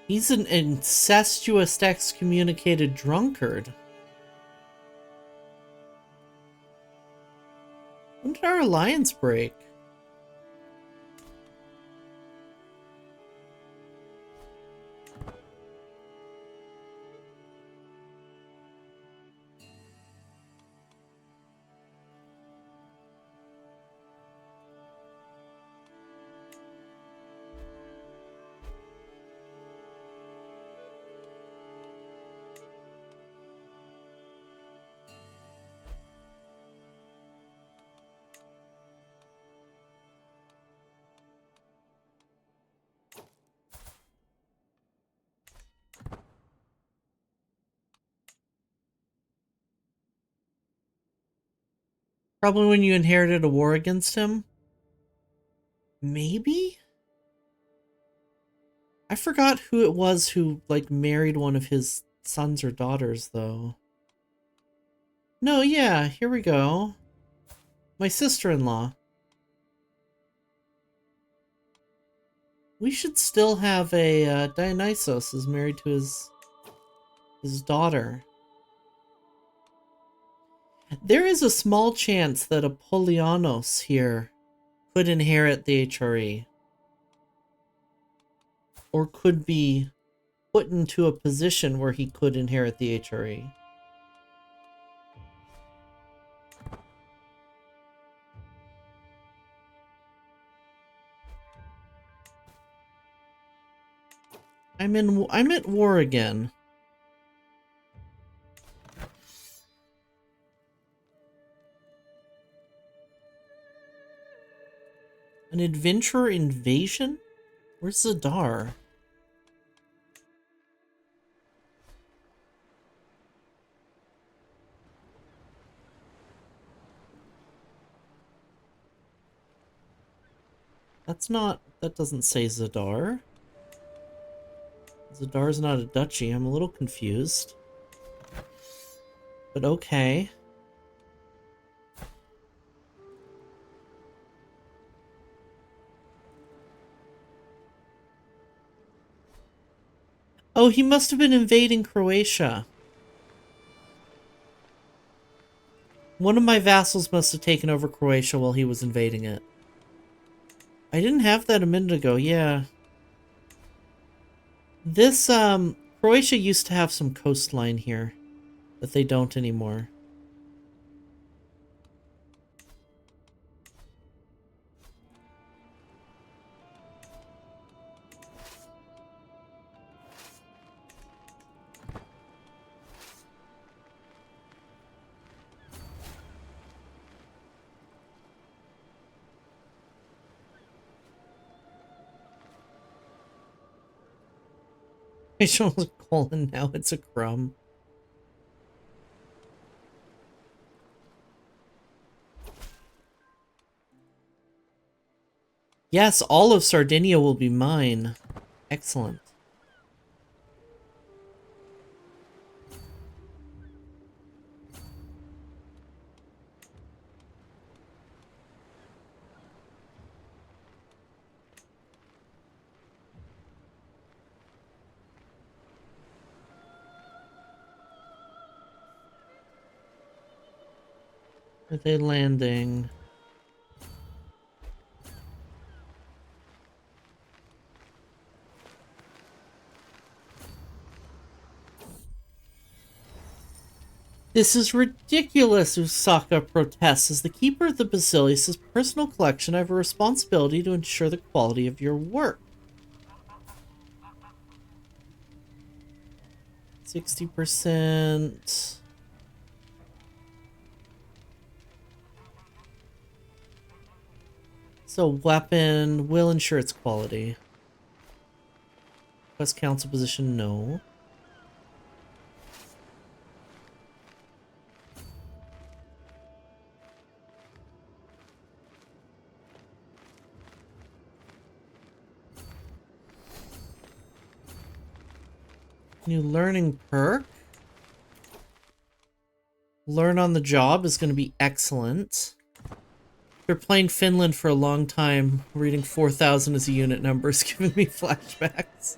He's an incestuous excommunicated drunkard. When did our alliance break? Probably when you inherited a war against him? Maybe? I forgot who it was who, like, married one of his sons or daughters, though. No, yeah, here we go. My sister-in-law. We should still have a, Dionysos is married to his daughter. There is a small chance that Apollonios here could inherit the HRE. Or could be put into a position where he could inherit the HRE. I'm at war again. An adventurer invasion? Where's Zadar? That doesn't say Zadar. Zadar's not a duchy. I'm a little confused. But okay. Oh, he must have been invading Croatia. One of my vassals must have taken over Croatia while he was invading it. I didn't have that a minute ago, yeah. This, Croatia used to have some coastline here, but they don't anymore. Croatia was a colon, now it's a crumb. Yes, all of Sardinia will be mine. Excellent. Are they landing? This is ridiculous, Usaka protests. As the keeper of the Basilius' personal collection, I have a responsibility to ensure the quality of your work. 60%. So weapon will ensure its quality. Quest council position, no. New learning perk. Learn on the job is going to be excellent. They're playing Finland for a long time. Reading 4,000 as a unit number is giving me flashbacks.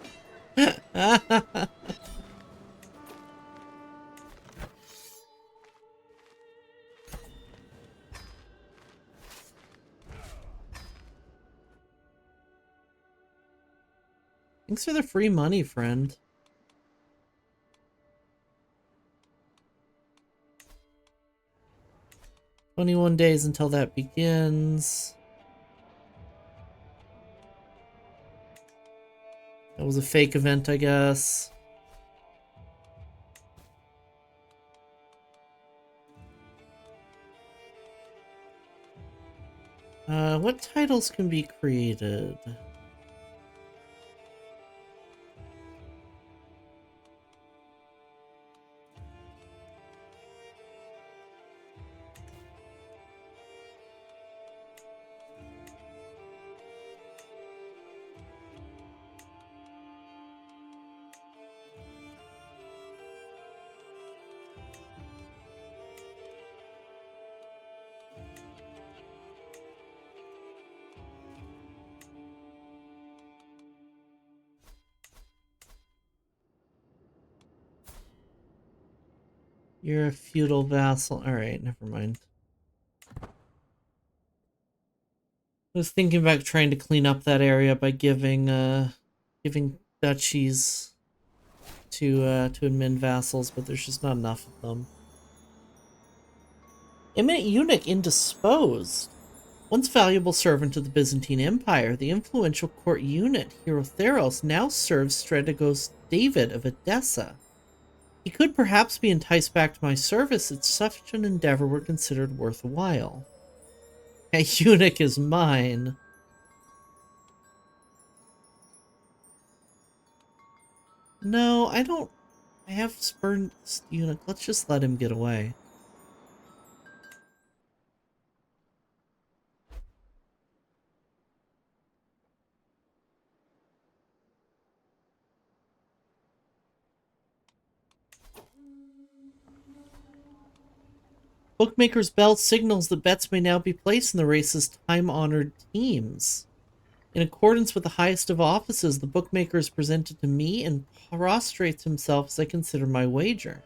Thanks for the free money, friend. 21 days until that begins. That was a fake event, I guess. What titles can be created? You're a feudal vassal. Alright, never mind. I was thinking about trying to clean up that area by giving duchies to admin vassals, but there's just not enough of them. Eminent eunuch indisposed. Once valuable servant of the Byzantine Empire, the influential court eunuch Hierotheros now serves Strategos David of Edessa. He could perhaps be enticed back to my service if such an endeavor were considered worthwhile. A eunuch is mine. No, I don't. I have spurned eunuch. Let's just let him get away. Bookmaker's bell signals that bets may now be placed in the race's time-honored teams. In accordance with the highest of offices, the bookmaker is presented to me and prostrates himself as I consider my wager.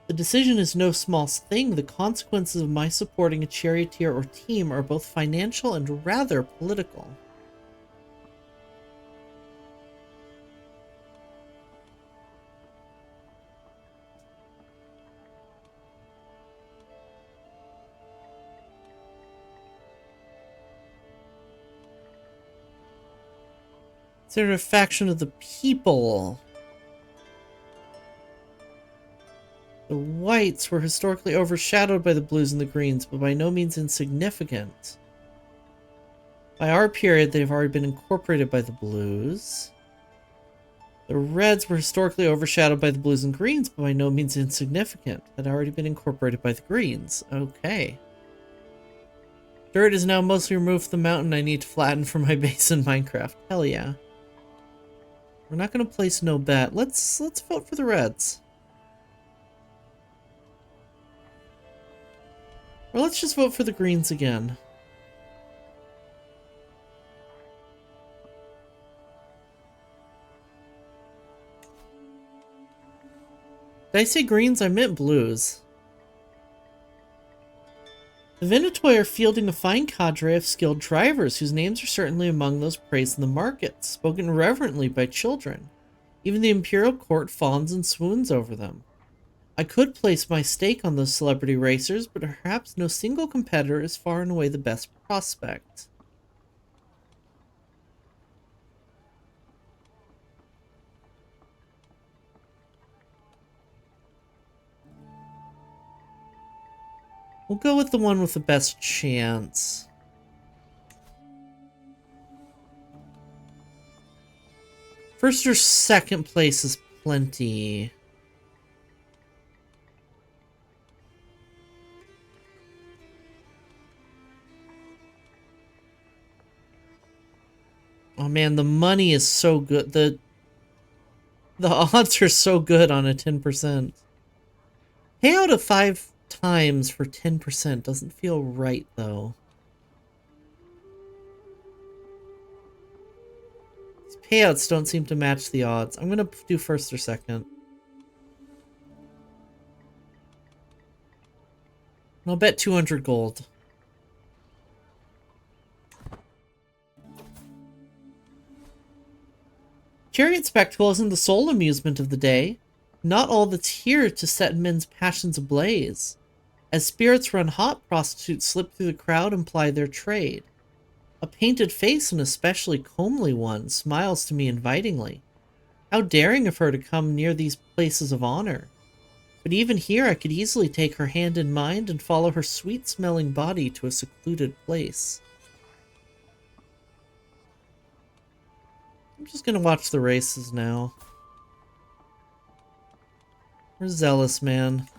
The decision is no small thing. The consequences of my supporting a charioteer or team are both financial and rather political. Consider a faction of the people. The whites were historically overshadowed by the blues and the greens, but by no means insignificant. By our period, they've already been incorporated by the blues. The reds were historically overshadowed by the blues and greens, but by no means insignificant. Had already been incorporated by the greens. Okay. Dirt is now mostly removed from the mountain I need to flatten for my base in Minecraft. Hell yeah. We're not going to place no bet. Let's vote for the reds. Or let's just vote for the greens again. Did I say greens? I meant blues. The Venetoi are fielding a fine cadre of skilled drivers whose names are certainly among those praised in the market, spoken reverently by children. Even the imperial court fawns and swoons over them. I could place my stake on those celebrity racers, but perhaps no single competitor is far and away the best prospect. We'll go with the one with the best chance. First or second place is plenty. Oh man, the money is so good. The odds are so good on a 10%. Payout of 5 times for 10% doesn't feel right though. These payouts don't seem to match the odds. I'm gonna do first or second. And I'll bet 200 gold. Chariot spectacle isn't the sole amusement of the day. Not all that's here to set men's passions ablaze. As spirits run hot, prostitutes slip through the crowd and ply their trade. A painted face, an especially comely one, smiles to me invitingly. How daring of her to come near these places of honor. But even here I could easily take her hand in mine and follow her sweet-smelling body to a secluded place. I'm just gonna watch the races now. We're zealous, man.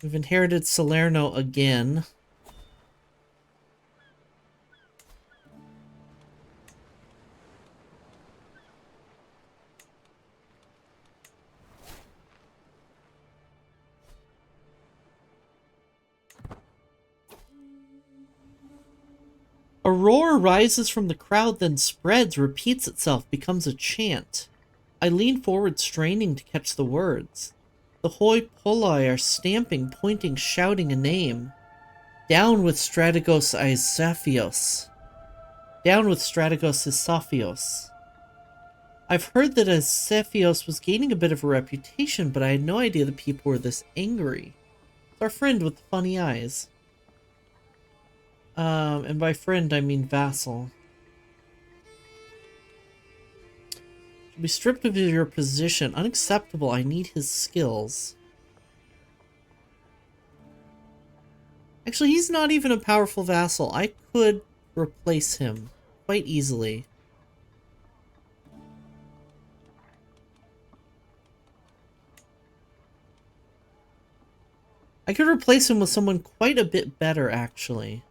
We've inherited Salerno again. A roar rises from the crowd, then spreads, repeats itself, becomes a chant. I lean forward, straining to catch the words. The hoi polloi are stamping, pointing, shouting a name. Down with Strategos Aesophios. Down with Strategos Aesophios. I've heard that Aesophios was gaining a bit of a reputation, but I had no idea the people were this angry. It's our friend with the funny eyes. And by friend, I mean vassal. Should be stripped of your position. Unacceptable. I need his skills. Actually, he's not even a powerful vassal. I could replace him quite easily. I could replace him with someone quite a bit better, actually.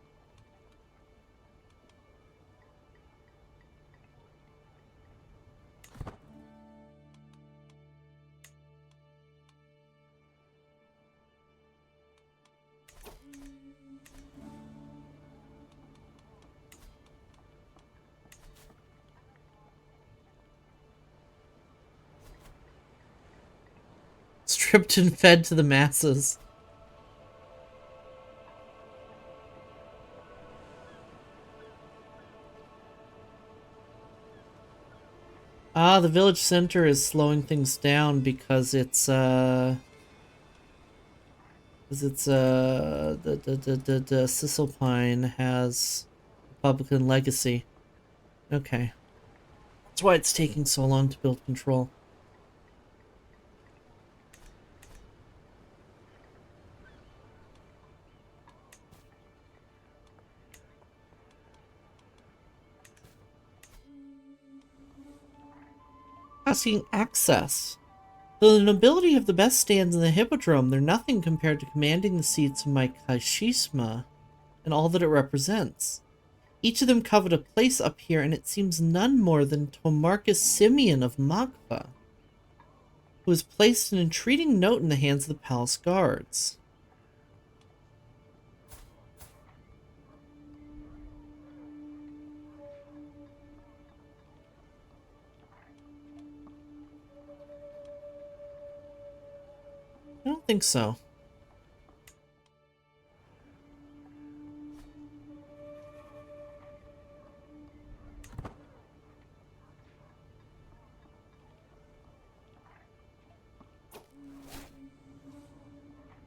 Stripped and fed to the masses. Ah, the village center is slowing things down because it's the Cisalpine has Republican legacy. Okay. That's why it's taking so long to build control. Asking access. Though the nobility of the best stands in the hippodrome, they're nothing compared to commanding the seats of my Kaishisma and all that it represents. Each of them covet a place up here, and it seems none more than Tomarcus Simeon of Magpa, who has placed an entreating note in the hands of the palace guards. I don't think so.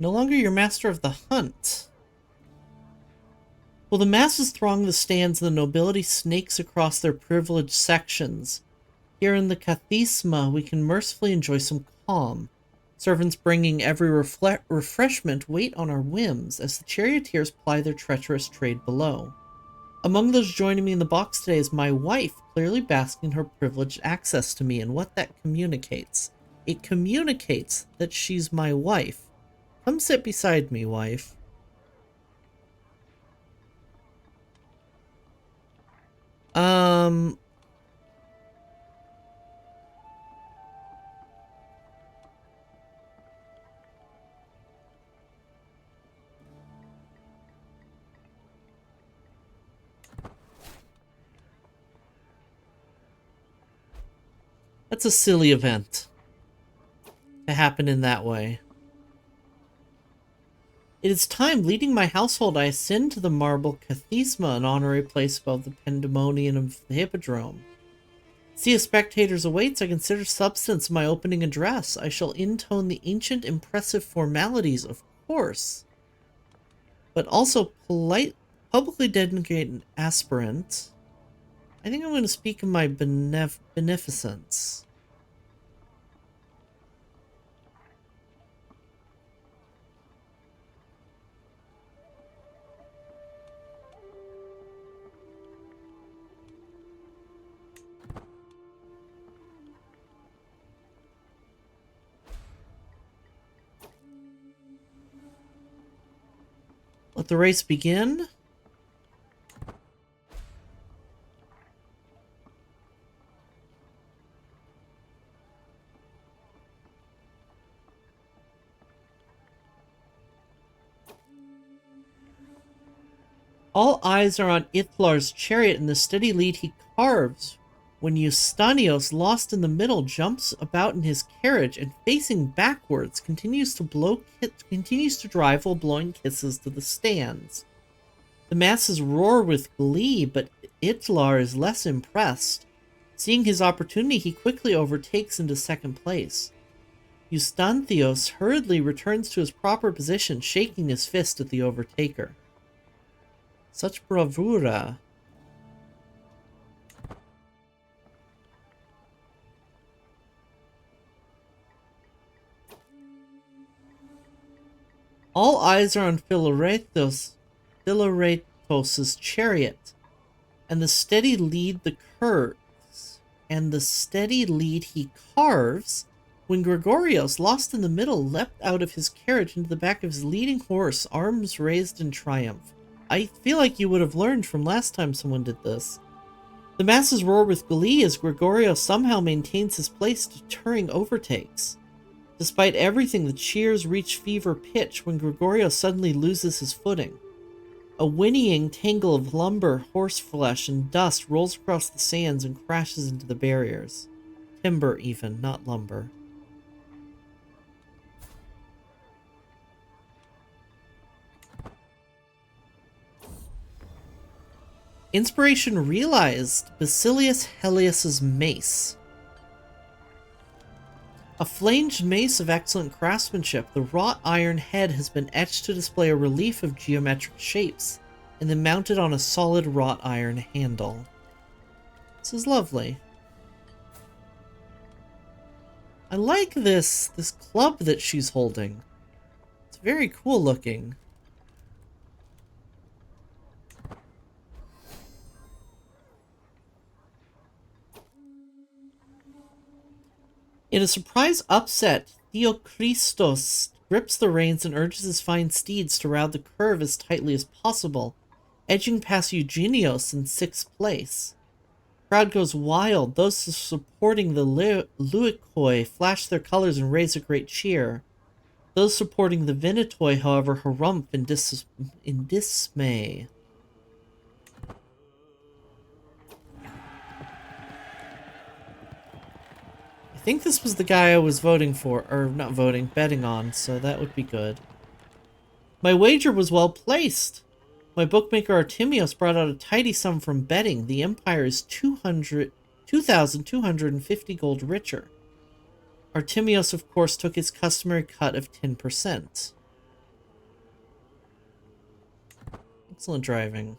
No longer your master of the hunt. While the masses throng the stands, the nobility snakes across their privileged sections. Here in the Kathisma, we can mercifully enjoy some calm. Servants bringing every refreshment wait on our whims as the charioteers ply their treacherous trade below. Among those joining me in the box today is my wife, clearly basking her privileged access to me, and what that communicates. It communicates that she's my wife. Come sit beside me, wife. That's a silly event to happen in that way. It is time, leading my household, I ascend to the marble Kathisma, an honorary place above the pandemonium of the Hippodrome. See, as spectators awaits, I consider substance my opening address. I shall intone the ancient impressive formalities, of course, but also publicly designate an aspirant. I think I'm going to speak of my beneficence. Let the race begin. All eyes are on Ithlar's chariot and the steady lead he carves when Eustanios, lost in the middle, jumps about in his carriage and, facing backwards, continues to drive while blowing kisses to the stands. The masses roar with glee, but Ithlar is less impressed. Seeing his opportunity, he quickly overtakes into second place. Eustathios hurriedly returns to his proper position, shaking his fist at the overtaker. Such bravura. All eyes are on Philaretos' chariot, and the steady lead he carves, when Gregorios, lost in the middle, leapt out of his carriage into the back of his leading horse, arms raised in triumph. I feel like you would have learned from last time someone did this. The masses roar with glee as Gregorio somehow maintains his place, deterring overtakes. Despite everything, the cheers reach fever pitch when Gregorio suddenly loses his footing. A whinnying tangle of lumber, horseflesh, and dust rolls across the sands and crashes into the barriers. Timber even, not lumber. Inspiration realized. Basilius Helios's mace. A flanged mace of excellent craftsmanship, the wrought iron head has been etched to display a relief of geometric shapes, and then mounted on a solid wrought iron handle. This is lovely. I like this club that she's holding. It's very cool looking. In a surprise upset, Theochristos grips the reins and urges his fine steeds to round the curve as tightly as possible, edging past Eugenios in sixth place. Crowd goes wild. Those supporting the Luikoi flash their colors and raise a great cheer. Those supporting the Venitoi, however, harumph in dismay. I think this was the guy I was voting for, or not voting, betting on, so that would be good. My wager was well placed. My bookmaker Artemios brought out a tidy sum from betting. The Empire is 2,250 gold richer. Artemios, of course, took his customary cut of 10%. Excellent driving.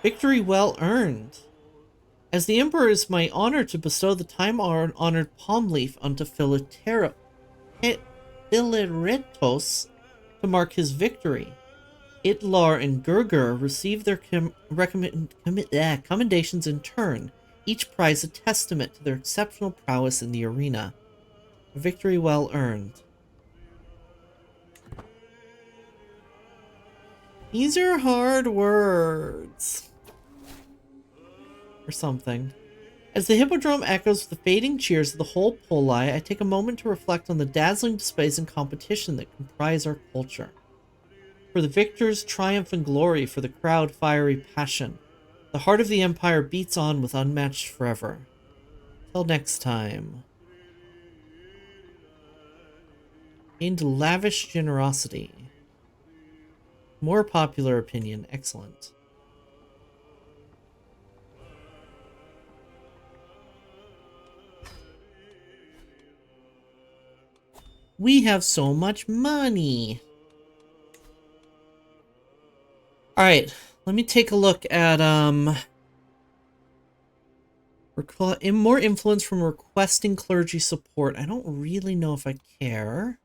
Victory well earned. As the Emperor, it is my honor to bestow the time-honored palm leaf onto Phileretos to mark his victory. Itlar and Gurgur receive their commendations in turn, each prize a testament to their exceptional prowess in the arena. A victory well earned. These are hard words. Or something. As the Hippodrome echoes with the fading cheers of the whole Poli, I take a moment to reflect on the dazzling displays and competition that comprise our culture. For the victors, triumph and glory, for the crowd, fiery passion. The heart of the Empire beats on with unmatched fervor. Till next time. Gained lavish generosity. More popular opinion. Excellent. We have so much money. Alright, let me take a look at, more influence from requesting clergy support. I don't really know if I care.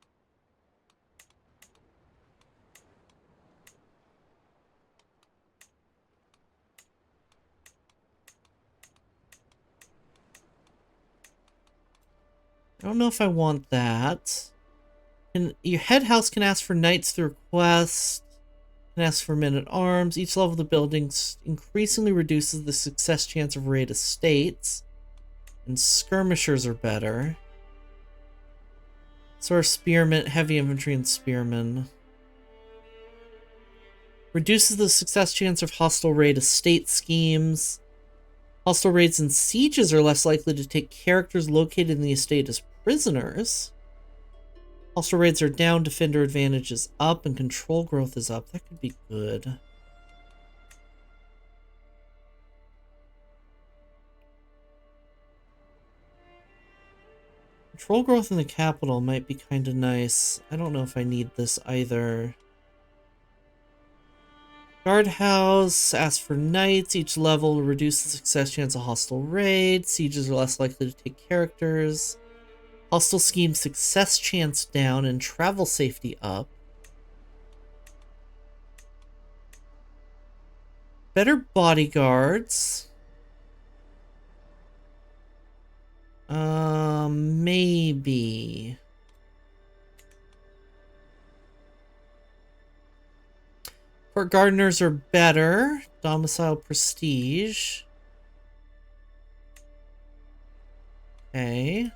I don't know if I want that. And your head house can ask for knights through request. Can ask for men-at-arms. Each level of the building increasingly reduces the success chance of raid estates. And skirmishers are better. So are spearmen, heavy infantry, and spearmen. Reduces the success chance of hostile raid estate schemes. Hostile raids and sieges are less likely to take characters located in the estate as prisoners. Hostile raids are down, defender advantage is up, and control growth is up. That could be good. Control growth in the capital might be kind of nice. I don't know if I need this either. Guardhouse, ask for knights. Each level will reduce the success chance of hostile raid. Sieges are less likely to take characters. Hostile scheme success chance down and travel safety up. Better bodyguards. Maybe. Court gardeners are better. Domicile prestige. Okay.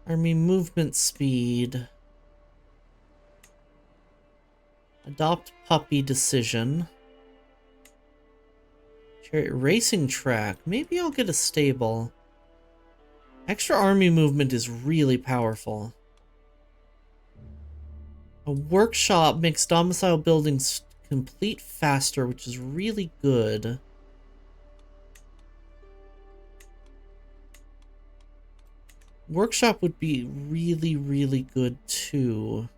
Army movement speed. Adopt puppy decision. Chariot racing track. Maybe I'll get a stable. Extra army movement is really powerful. A workshop makes domicile buildings complete faster, which is really good. Workshop would be really, really good too.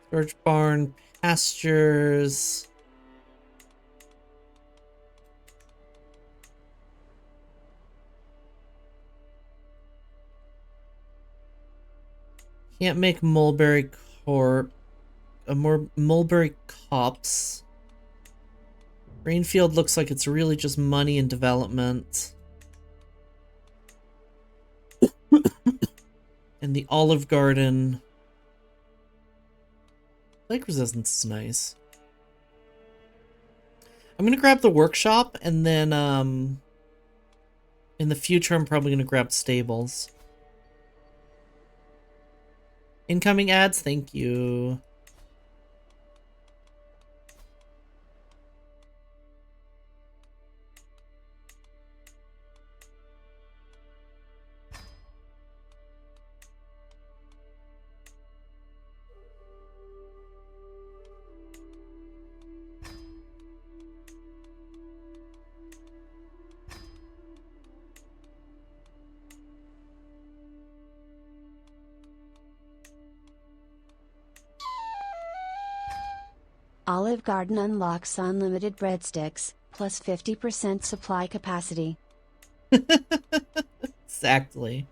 Storage barn, pastures. Can't make mulberry mulberry copse. Greenfield looks like it's really just money and development. And the Olive Garden. Lake resistance is nice. I'm gonna grab the workshop, and then in the future I'm probably gonna grab stables. Incoming ads, thank you. Olive Garden unlocks unlimited breadsticks, plus 50% supply capacity. Exactly.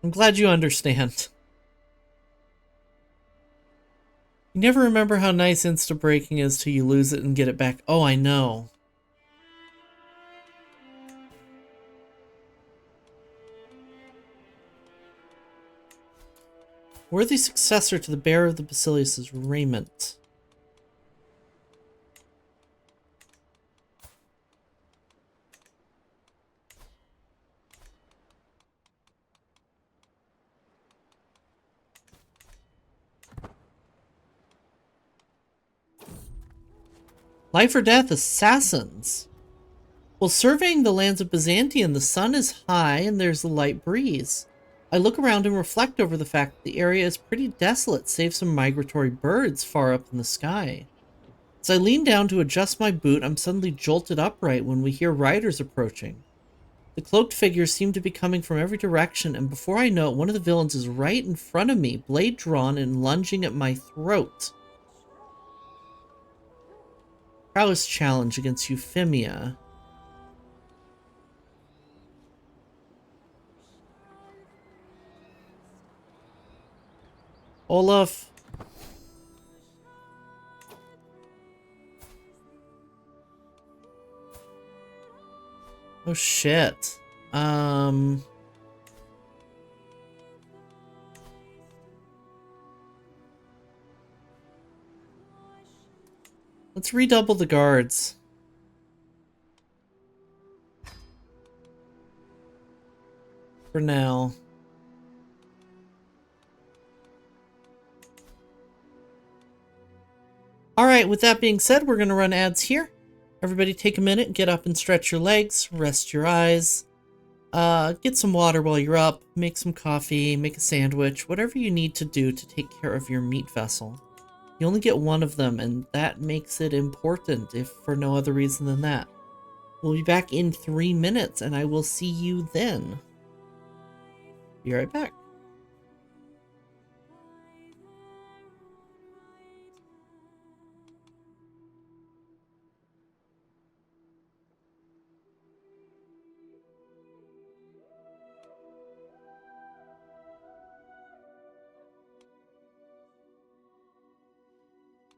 I'm glad you understand. You never remember how nice insta breaking is till you lose it and get it back. Oh, I know. Worthy successor to the bearer of the Basilius' raiment. Life or death, assassins. While surveying the lands of Byzantium, the sun is high and there's a light breeze. I look around and reflect over the fact that the area is pretty desolate, save some migratory birds far up in the sky. As I lean down to adjust my boot, I'm suddenly jolted upright when we hear riders approaching. The cloaked figures seem to be coming from every direction, and before I know it, one of the villains is right in front of me, blade drawn and lunging at my throat. Prowess challenge against Euphemia. Olaf. Oh shit. Let's redouble the guards. For now. Alright, with that being said, we're going to run ads here. Everybody take a minute, get up and stretch your legs, rest your eyes. Get some water while you're up, make some coffee, make a sandwich, whatever you need to do to take care of your meat vessel. You only get one of them, and that makes it important, if for no other reason than that. We'll be back in 3 minutes, and I will see you then. Be right back.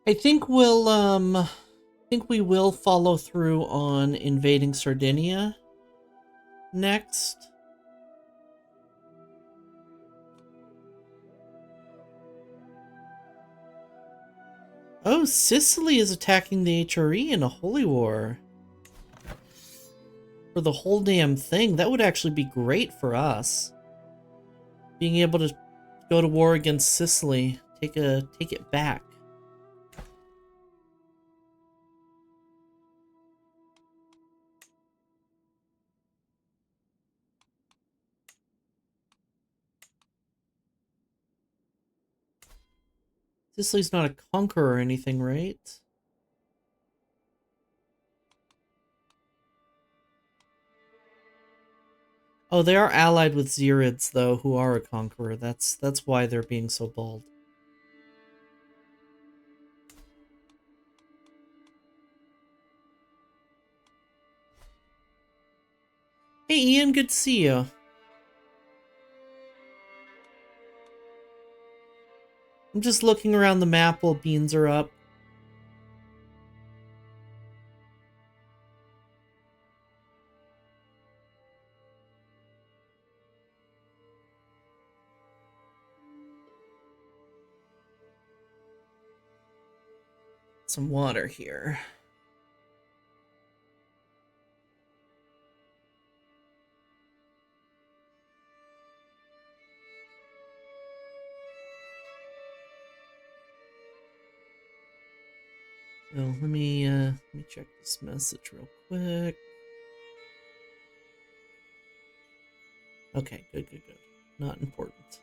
I think we will follow through on invading Sardinia next. Oh, Sicily is attacking the HRE in a holy war. For the whole damn thing. That would actually be great for us. Being able to go to war against Sicily. Take it back. Sicily's not a conqueror or anything, right? Oh, they are allied with Zirids, though, who are a conqueror. That's why they're being so bold. Hey, Ian, good to see you. I'm just looking around the map while beans are up. some water here. Oh, let me check this message real quick. Okay, good. Not important.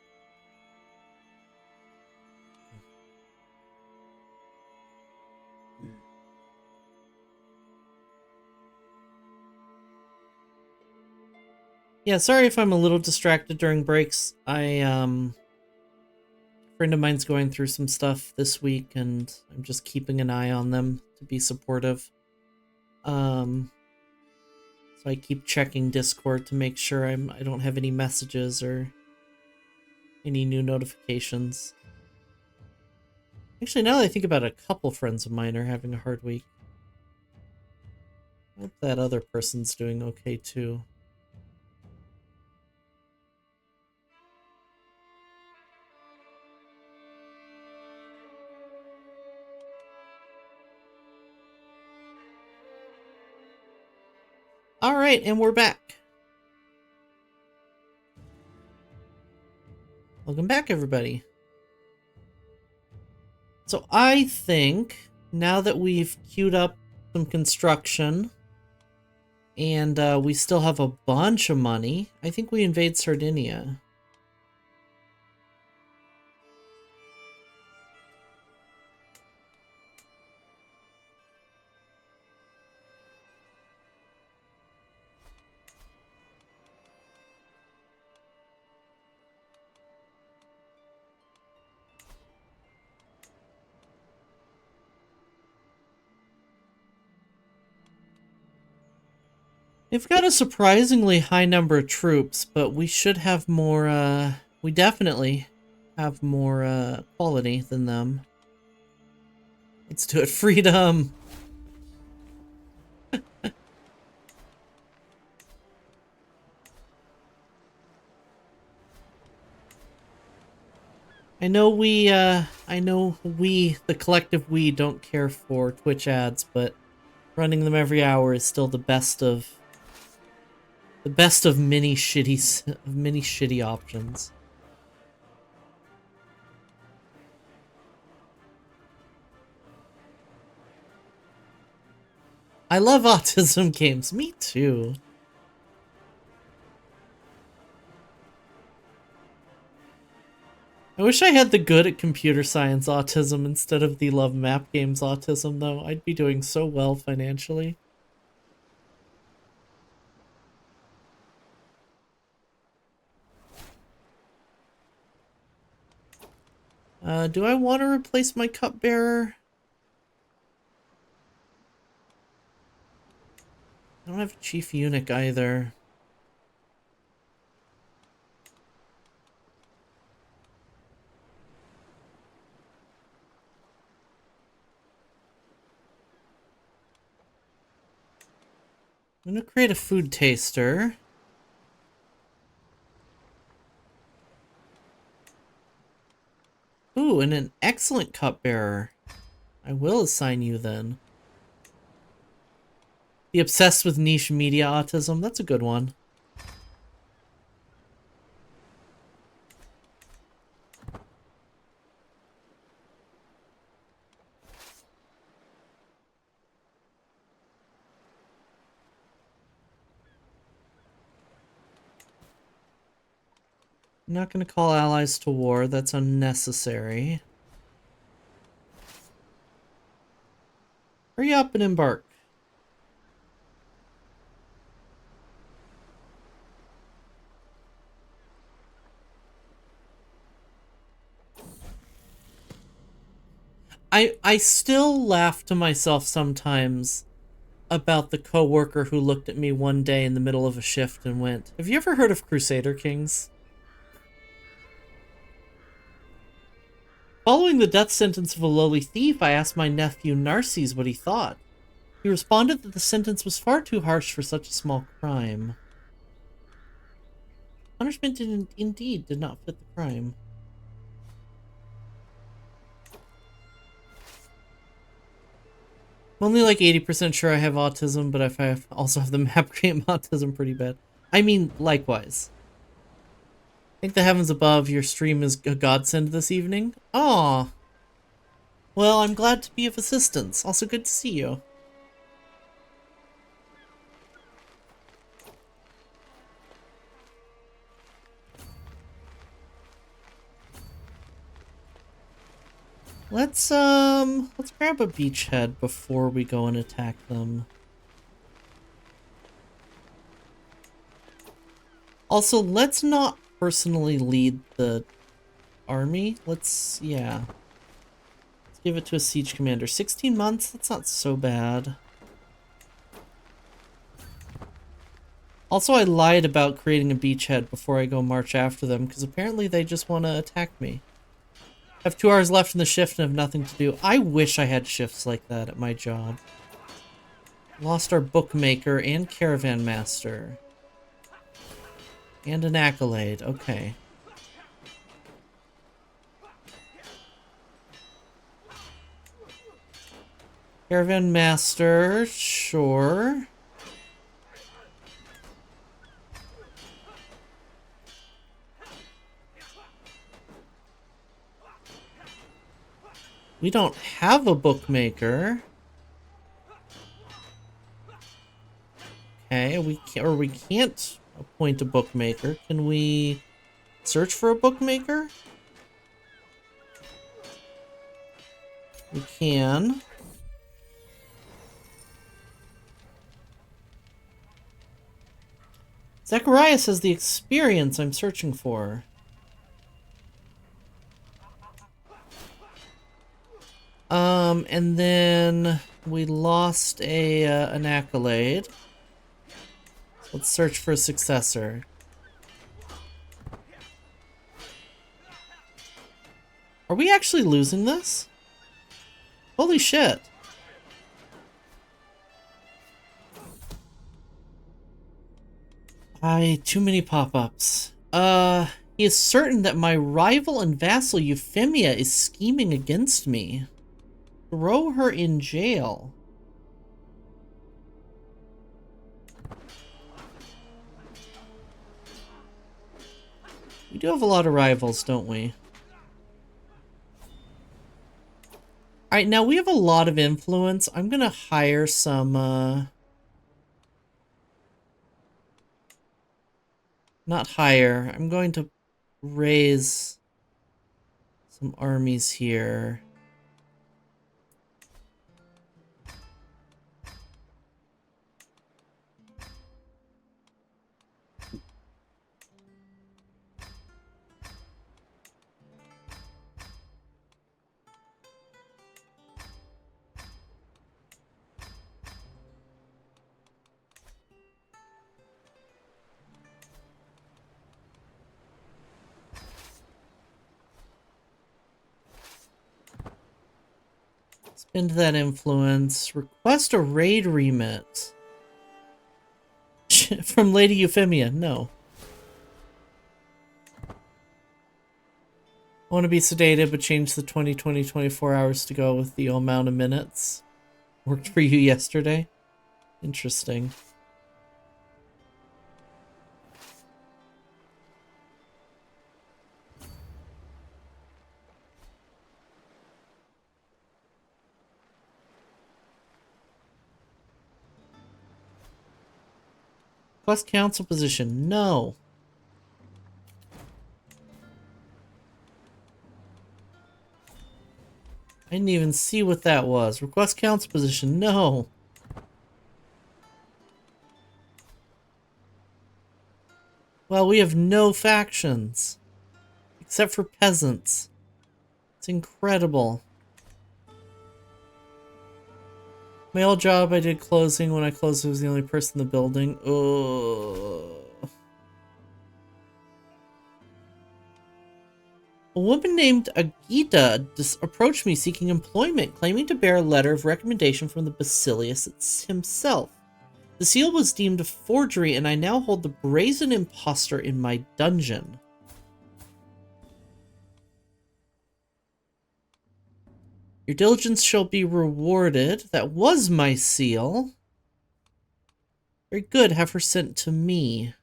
Yeah, sorry if I'm a little distracted during breaks. A friend of mine's going through some stuff this week, and I'm just keeping an eye on them to be supportive. So I keep checking Discord to make sure I don't have any messages or any new notifications. Actually, now that I think about it, a couple friends of mine are having a hard week. I hope that other person's doing okay too. All right, and we're back. Welcome back, everybody. So I think now that we've queued up some construction and we still have a bunch of money, I think we invade Sardinia. They've got a surprisingly high number of troops, but we should have more, we definitely have more, quality than them. Let's do it. Freedom! I know we, the collective we, don't care for Twitch ads, but running them every hour is still the best of many shitty options. I love autism games. Me too. I wish I had the good at computer science autism instead of the love map games autism, though. I'd be doing so well financially. Do I want to replace my cupbearer? I don't have a chief eunuch either. I'm gonna create a food taster. Ooh, and an excellent cupbearer. I will assign you then. The obsessed with niche media autism. That's a good one. I'm not going to call allies to war. That's unnecessary. Hurry up and embark. I still laugh to myself sometimes about the coworker who looked at me one day in the middle of a shift and went, "Have you ever heard of Crusader Kings?" Following the death sentence of a lowly thief, I asked my nephew Narses what he thought. He responded that the sentence was far too harsh for such a small crime. Punishment indeed did not fit the crime. I'm only like 80% sure I have autism, but if I also have the map game autism pretty bad. I mean, likewise. I think the heavens above, your stream is a godsend this evening. Aw. Well, I'm glad to be of assistance. Also good to see you. Let's grab a beachhead before we go and attack them. Also, let's not personally lead the army. Let's give it to a siege commander. 16 months? That's not so bad. Also, I lied about creating a beachhead before I go march after them, because apparently they just want to attack me. I have 2 hours left in the shift and have nothing to do. I wish I had shifts like that at my job. Lost our bookmaker and caravan master. And an accolade. Okay. Caravan master, sure. We don't have a bookmaker. Okay, we can't appoint a bookmaker. Can we search for a bookmaker? We can. Zacharias has the experience I'm searching for. And then we lost an accolade. Let's search for a successor. Are we actually losing this? Holy shit. Too many pop-ups. He is certain that my rival and vassal Euphemia is scheming against me. Throw her in jail. We do have a lot of rivals, don't we? Alright, now we have a lot of influence. I'm gonna hire some, not hire. I'm going to raise some armies here. Spend that influence. Request a raid remit. From Lady Euphemia. No. I want to be sedated, but change the 24 hours to go with the amount of minutes. Worked for you yesterday? Interesting. Request council position. No. I didn't even see what that was. Request council position. No. Well, we have no factions. Except for peasants. It's incredible. My old job, I did closing. When I closed, I was the only person in the building. Ugh. A woman named Agita approached me seeking employment, claiming to bear a letter of recommendation from the Basilius himself. The seal was deemed a forgery, and I now hold the brazen impostor in my dungeon. Your diligence shall be rewarded. That was my seal. Very good. Have her sent to me.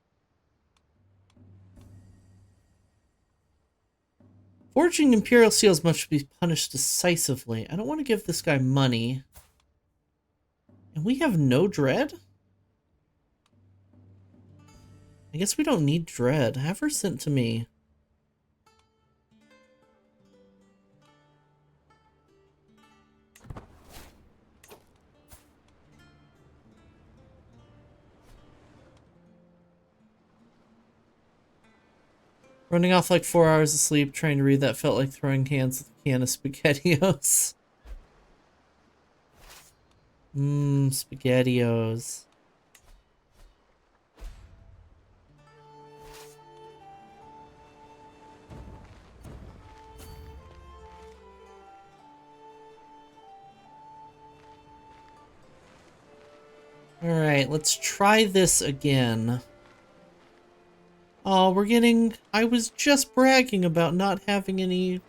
Forging imperial seals must be punished decisively. I don't want to give this guy money. And we have no dread? I guess we don't need dread. Have her sent to me. Running off like 4 hours of sleep, trying to read that felt like throwing hands with a can of SpaghettiOs. SpaghettiOs. Alright, let's try this again. Oh, we're getting... I was just bragging about not having any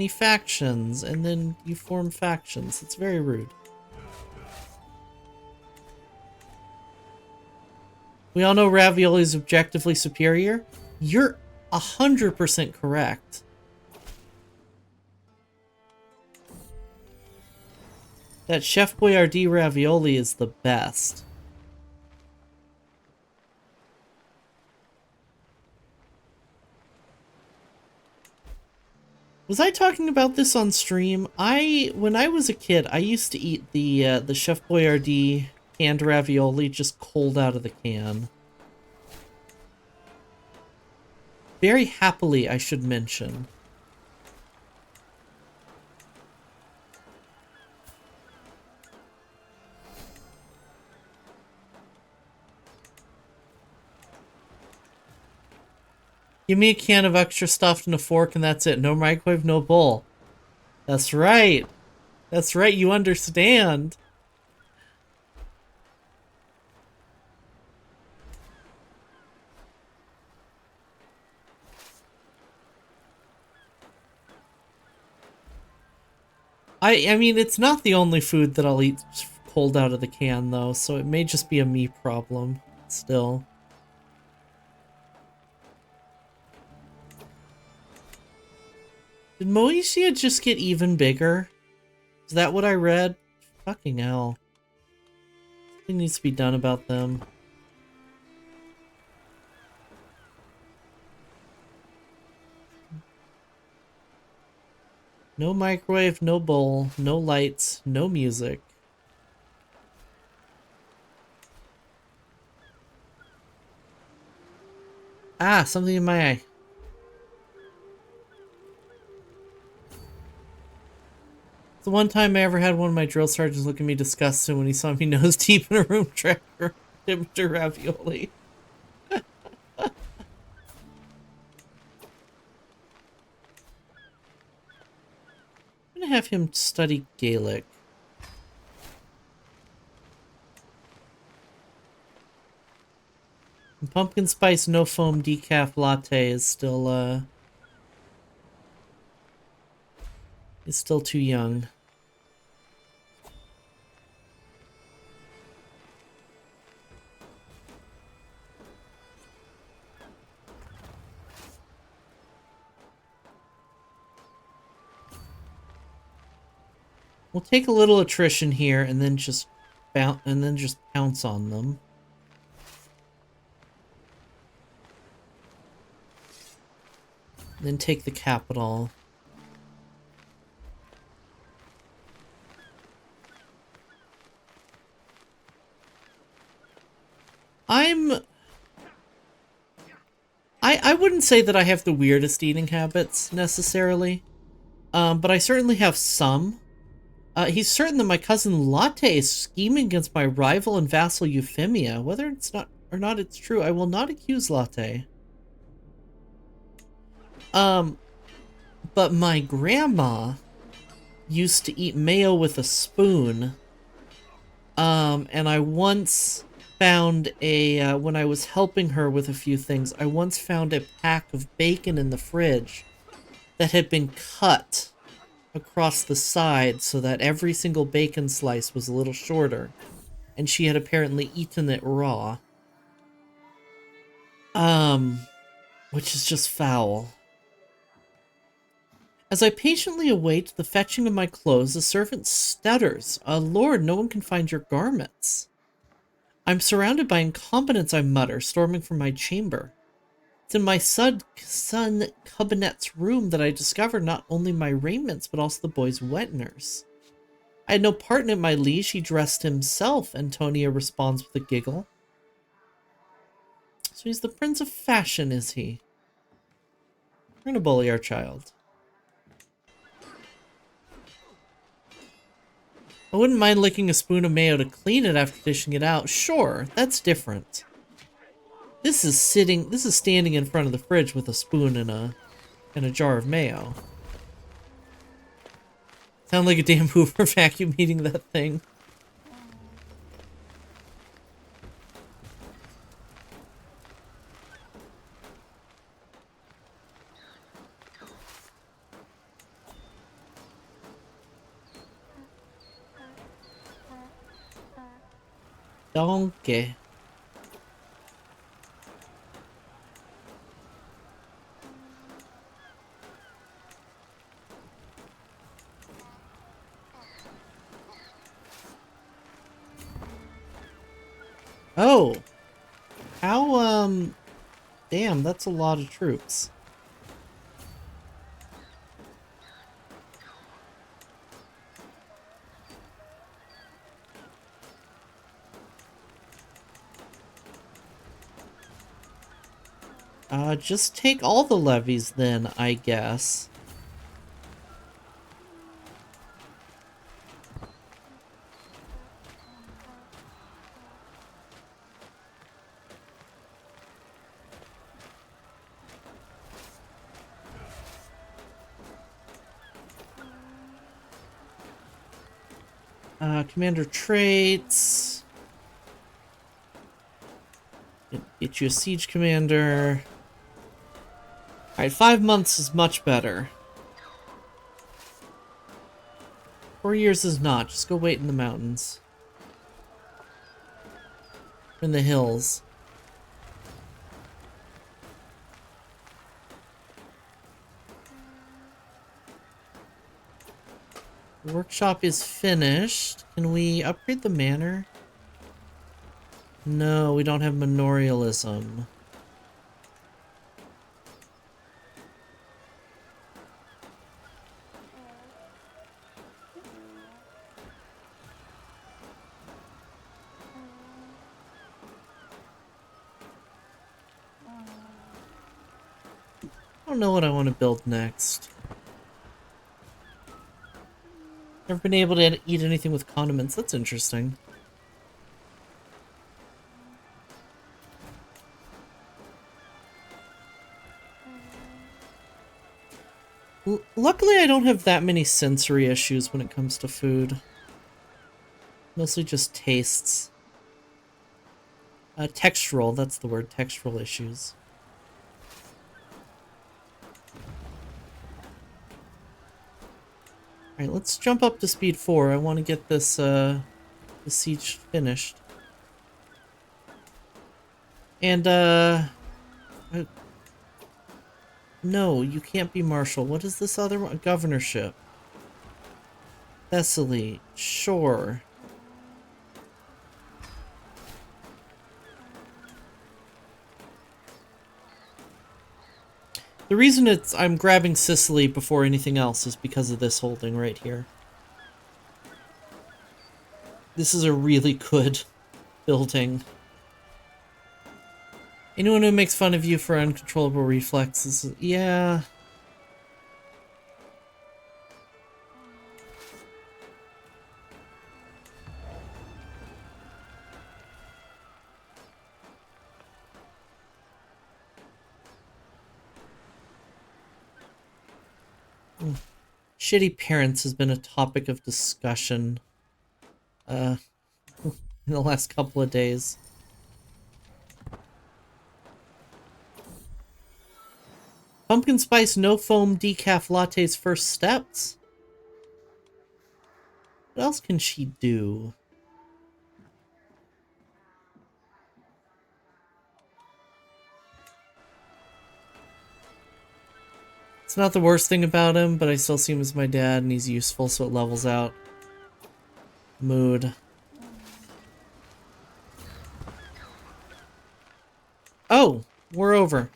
factions, and then you form factions. It's very rude. We all know ravioli is objectively superior. You're 100% correct. That Chef Boyardee ravioli is the best. Was I talking about this on stream? When I was a kid, I used to eat the Chef Boyardee canned ravioli just cold out of the can. Very happily, I should mention. Give me a can of extra stuffed and a fork and that's it. No microwave, no bowl. That's right. That's right, you understand. I mean, it's not the only food that I'll eat cold out of the can, though, so it may just be a me problem. Still. Did Moesia just get even bigger? Is that what I read? Fucking hell. Something needs to be done about them. No microwave, no bowl, no lights, no music. Ah, something in my eye. It's the one time I ever had one of my drill sergeants look at me disgusted when he saw me nose deep in a room temperature ravioli. I'm gonna have him study Gaelic. And pumpkin spice no foam decaf latte is still too young. We'll take a little attrition here and then just pounce on them. Then take the capital. I wouldn't say that I have the weirdest eating habits, necessarily. But I certainly have some. He's certain that my cousin Latte is scheming against my rival and vassal Euphemia. Whether it's not or not it's true, I will not accuse Latte. But my grandma used to eat mayo with a spoon. And I once found when I was helping her with a few things, I once found a pack of bacon in the fridge that had been cut across the side so that every single bacon slice was a little shorter, and she had apparently eaten it raw. Which is just foul. As I patiently await the fetching of my clothes, the servant stutters. Lord, no one can find your garments. I'm surrounded by incompetence, I mutter, storming from my chamber. It's in my son Cabinet's room that I discovered not only my raiments, but also the boy's wet nurse. I had no part in it, my liege. He dressed himself, Antonia responds with a giggle. So he's the prince of fashion, is he? We're gonna bully our child. I wouldn't mind licking a spoon of mayo to clean it after dishing it out. Sure, that's different. This is standing in front of the fridge with a spoon and a jar of mayo. Sound like a damn Hoover vacuum eating that thing. Donkey. Oh. How, damn, that's a lot of troops. Just take all the levies then, I guess. Commander traits. Get you a siege commander. Alright, 5 months is much better. 4 years is not. Just go wait in the mountains. In the hills. The workshop is finished. Can we upgrade the manor? No, we don't have manorialism. I don't know what I want to build next. Never been able to eat anything with condiments. That's interesting. Luckily, I don't have that many sensory issues when it comes to food. Mostly just tastes. Textural, that's the word. Textural issues. Alright, let's jump up to speed 4. I want to get this, the siege finished. And, no, you can't be marshal. What is this other one? Governorship. Thessaly. Sure. The reason I'm grabbing Sicily before anything else is because of this holding right here. This is a really good building. Anyone who makes fun of you for uncontrollable reflexes, yeah. Shitty parents has been a topic of discussion in the last couple of days. Pumpkin spice no foam decaf latte's first steps. What else can she do? It's not the worst thing about him, but I still see him as my dad, and he's useful, so it levels out. Mood. Oh, we're over.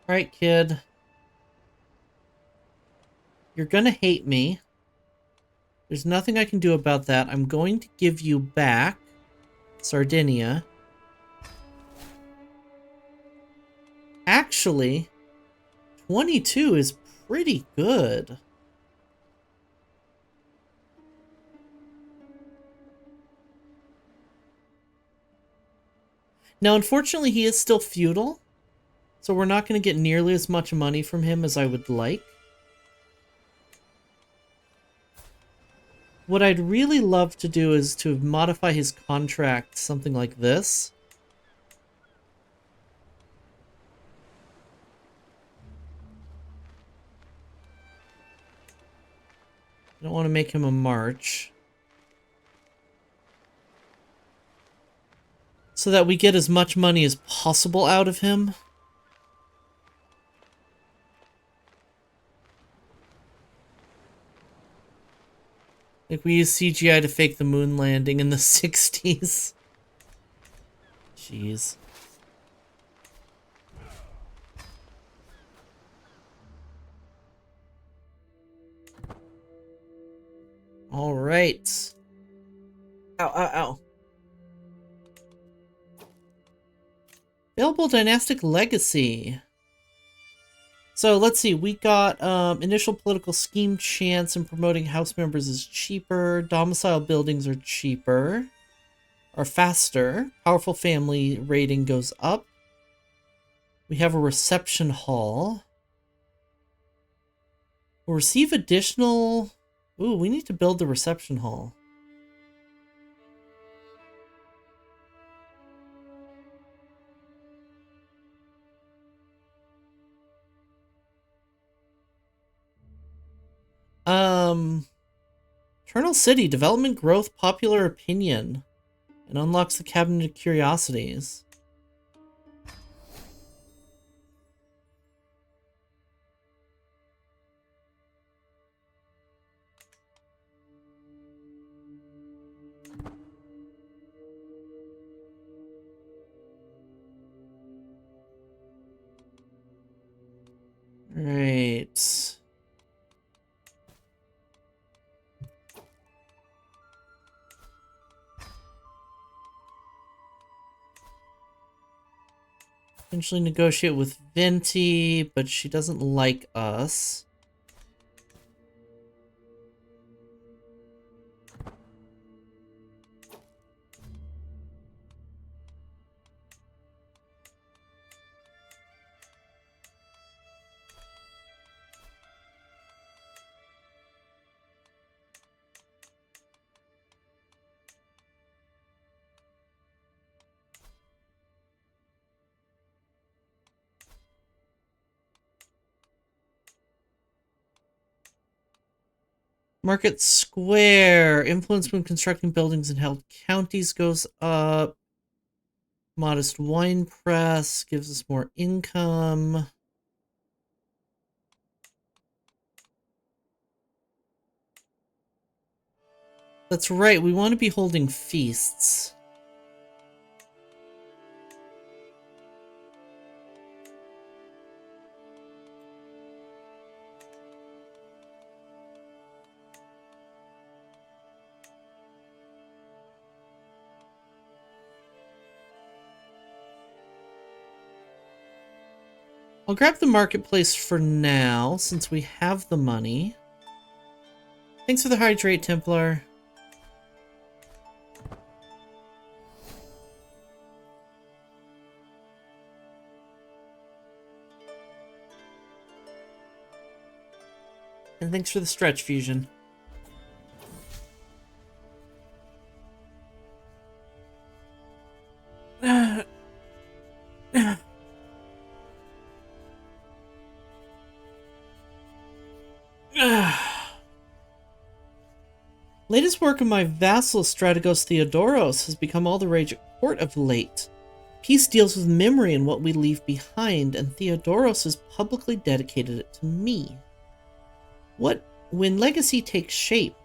Alright, kid. You're gonna hate me. There's nothing I can do about that. I'm going to give you back Sardinia. Actually, 22 is pretty good. Now, unfortunately, he is still feudal, so we're not going to get nearly as much money from him as I would like. What I'd really love to do is to modify his contract something like this. I don't want to make him a march. So that we get as much money as possible out of him. Like, we use CGI to fake the moon landing in the 60s. Jeez. Alright. Ow, ow, ow. Available dynastic legacy. So let's see, we got initial political scheme chance and promoting house members is cheaper. Domicile buildings are cheaper. Are faster. Powerful family rating goes up. We have a reception hall. We'll receive additional... Ooh, we need to build the reception hall. Eternal City, development growth, popular opinion. And unlocks the Cabinet of Curiosities. Right. Potentially negotiate with Venti, but she doesn't like us. Market Square. Influence when constructing buildings in held counties goes up. Modest wine press gives us more income. That's right, we want to be holding feasts. I'll grab the marketplace for now, since we have the money. Thanks for the hydrate, Templar. And thanks for the stretch fusion. Latest work of my vassal Strategos Theodoros has become all the rage at court of late. Peace deals with memory and what we leave behind, and Theodoros has publicly dedicated it to me. When legacy takes shape,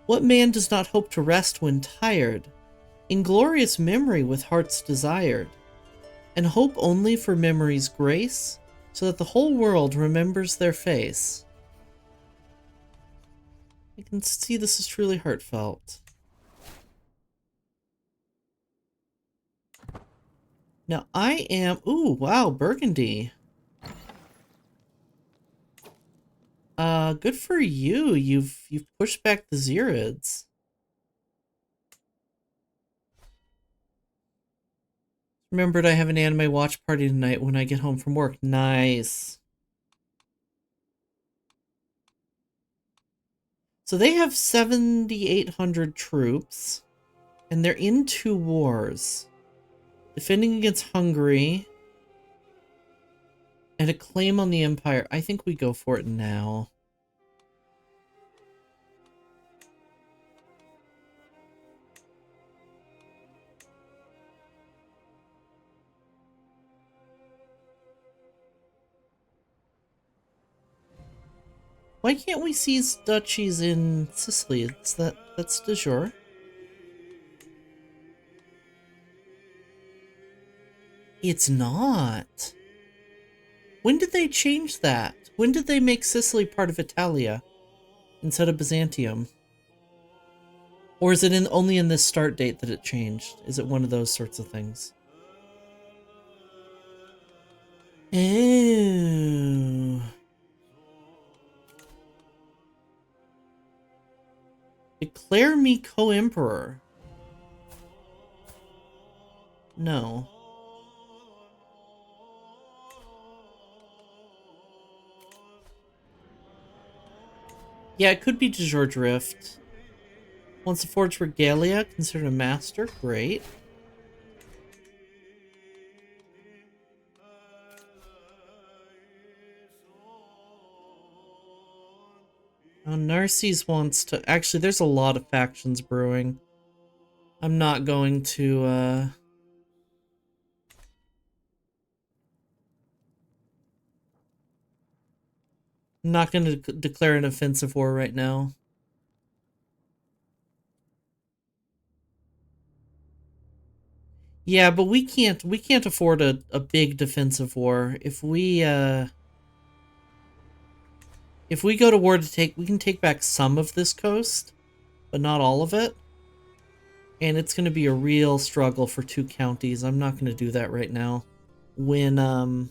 what man does not hope to rest when tired, in glorious memory with hearts desired, and hope only for memory's grace, so that the whole world remembers their face? I can see this is truly heartfelt. Now I am... Ooh, wow, Burgundy. Good for you. You've pushed back the Zirids. Remembered I have an anime watch party tonight when I get home from work. Nice. So they have 7,800 troops, and they're in 2 wars. Defending against Hungary, and a claim on the Empire. I think we go for it now. Why can't we seize duchies in Sicily? That's de jure. It's not. When did they change that? When did they make Sicily part of Italia instead of Byzantium? Or is it only in this start date that it changed? Is it one of those sorts of things? Oh. Declare me co-emperor. No. Yeah, it could be de jure drift. Wants to forge regalia, considered a master. Great. Oh, Narcisse wants to... Actually, there's a lot of factions brewing. I'm not going to, I'm not going to declare an offensive war right now. Yeah, but we can't afford a big defensive war. If we go to war we can take back some of this coast, but not all of it. And it's going to be a real struggle for 2 counties. I'm not going to do that right now. When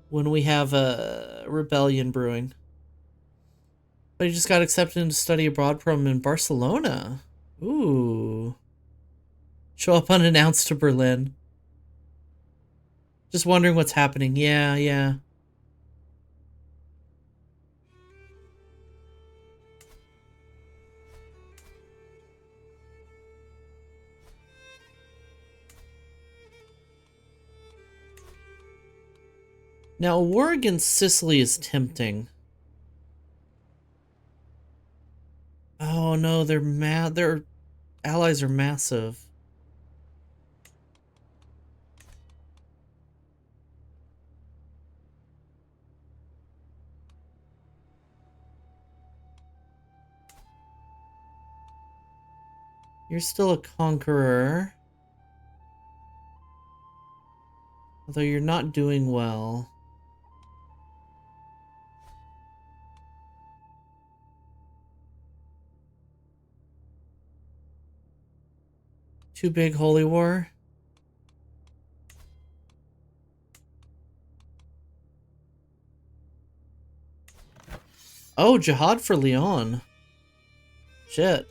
we have a rebellion brewing. But he just got accepted into study abroad program in Barcelona. Ooh. Show up unannounced to Berlin. Just wondering what's happening. Yeah. Now, a war against Sicily is tempting. Oh no, they're mad. Their allies are massive. You're still a conqueror. Although you're not doing well. Too big holy war. Oh, jihad for Leon. Shit.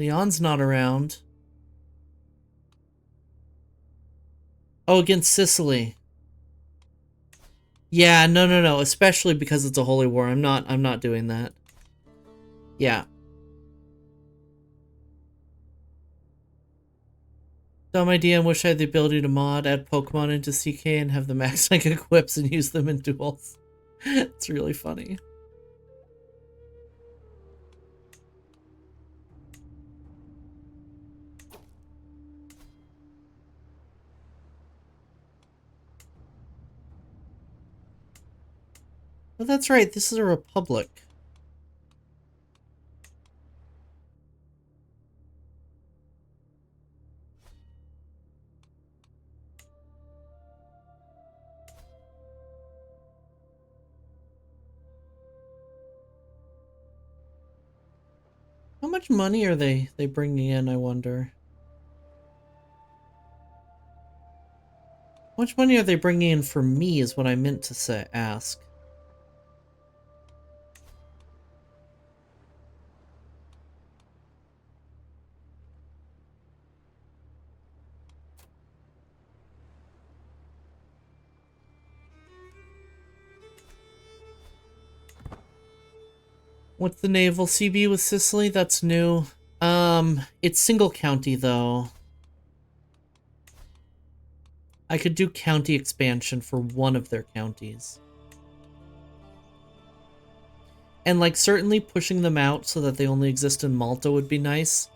Leon's not around. Oh, against Sicily. Yeah, no. Especially because it's a holy war. I'm not doing that. Yeah. Dumb idea and wish I had the ability to mod, add Pokemon into CK and have the max psychic equips and use them in duels. It's really funny. Oh, that's right. This is a republic. How much money are they bringing in, I wonder? How much money are they bringing in for me is what I meant to ask. What's the naval CB with Sicily? That's new. It's single county though. I could do county expansion for one of their counties. And like certainly pushing them out so that they only exist in Malta would be nice,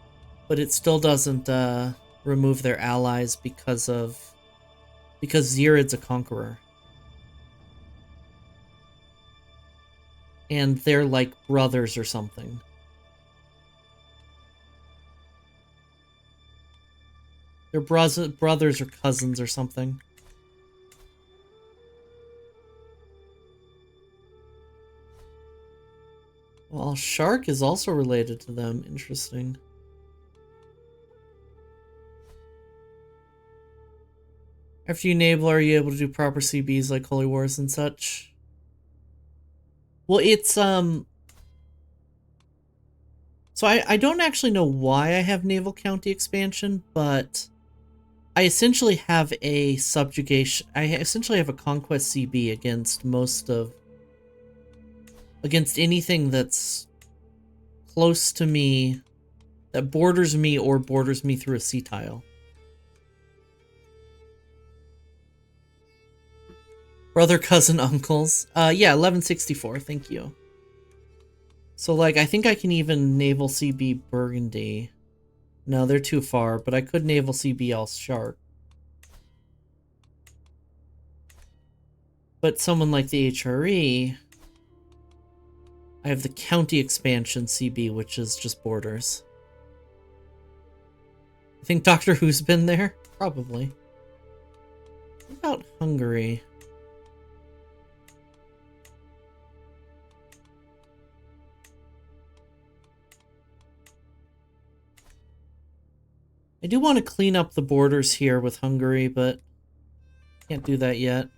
but it still doesn't remove their allies because Zirid's a conqueror. And they're like brothers or something. They're brothers or cousins or something. Well, Shark is also related to them. Interesting. After you enable, are you able to do proper CBs like Holy Wars and such? Well, it's, So I don't actually know why I have Naval County expansion, but I essentially have a subjugation... I essentially have a conquest CB against against anything that's close to me, that borders me or borders me through a sea tile. Brother, cousin, uncles. Yeah, 1164, thank you. So, like, I think I can even naval CB Burgundy. No, they're too far, but I could naval CB all Shark. But someone like the HRE, I have the county expansion CB, which is just borders. I think Doctor Who's been there? Probably. What about Hungary? I do want to clean up the borders here with Hungary, but can't do that yet.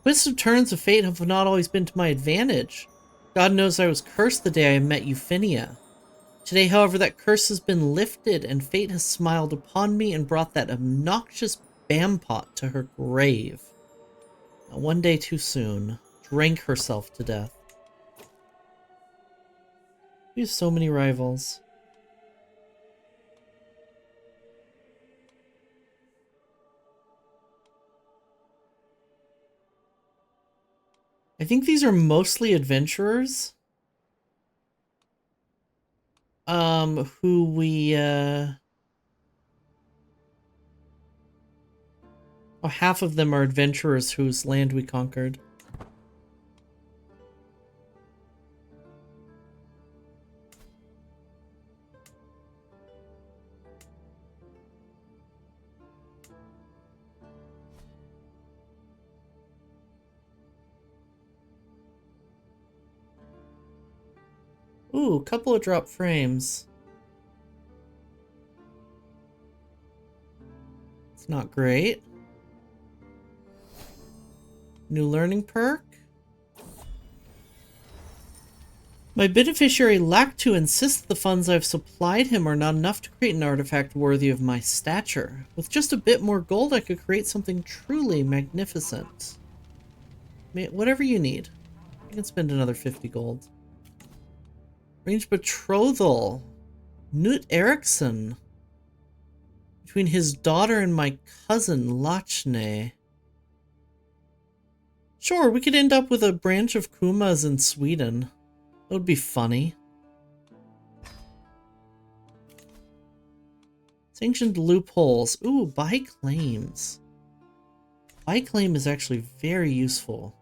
Twists and turns of fate have not always been to my advantage. God knows I was cursed the day I met Euphemia. Today, however, that curse has been lifted, and fate has smiled upon me and brought that obnoxious Bampot to her grave. Now, one day too soon, drank herself to death. We have so many rivals. I think these are mostly adventurers. Who we, Oh, half of them are adventurers whose land we conquered. Ooh, couple of drop frames. It's not great. New learning perk. My beneficiary lacked to insist the funds I've supplied him are not enough to create an artifact worthy of my stature. With just a bit more gold, I could create something truly magnificent. Whatever you need. You can spend another 50 gold. Arrange betrothal. Knut Eriksson. Between his daughter and my cousin, Lachne. Sure, we could end up with a branch of Kumas in Sweden. That would be funny. Sanctioned loopholes. Ooh, buy claims. Buy claim is actually very useful.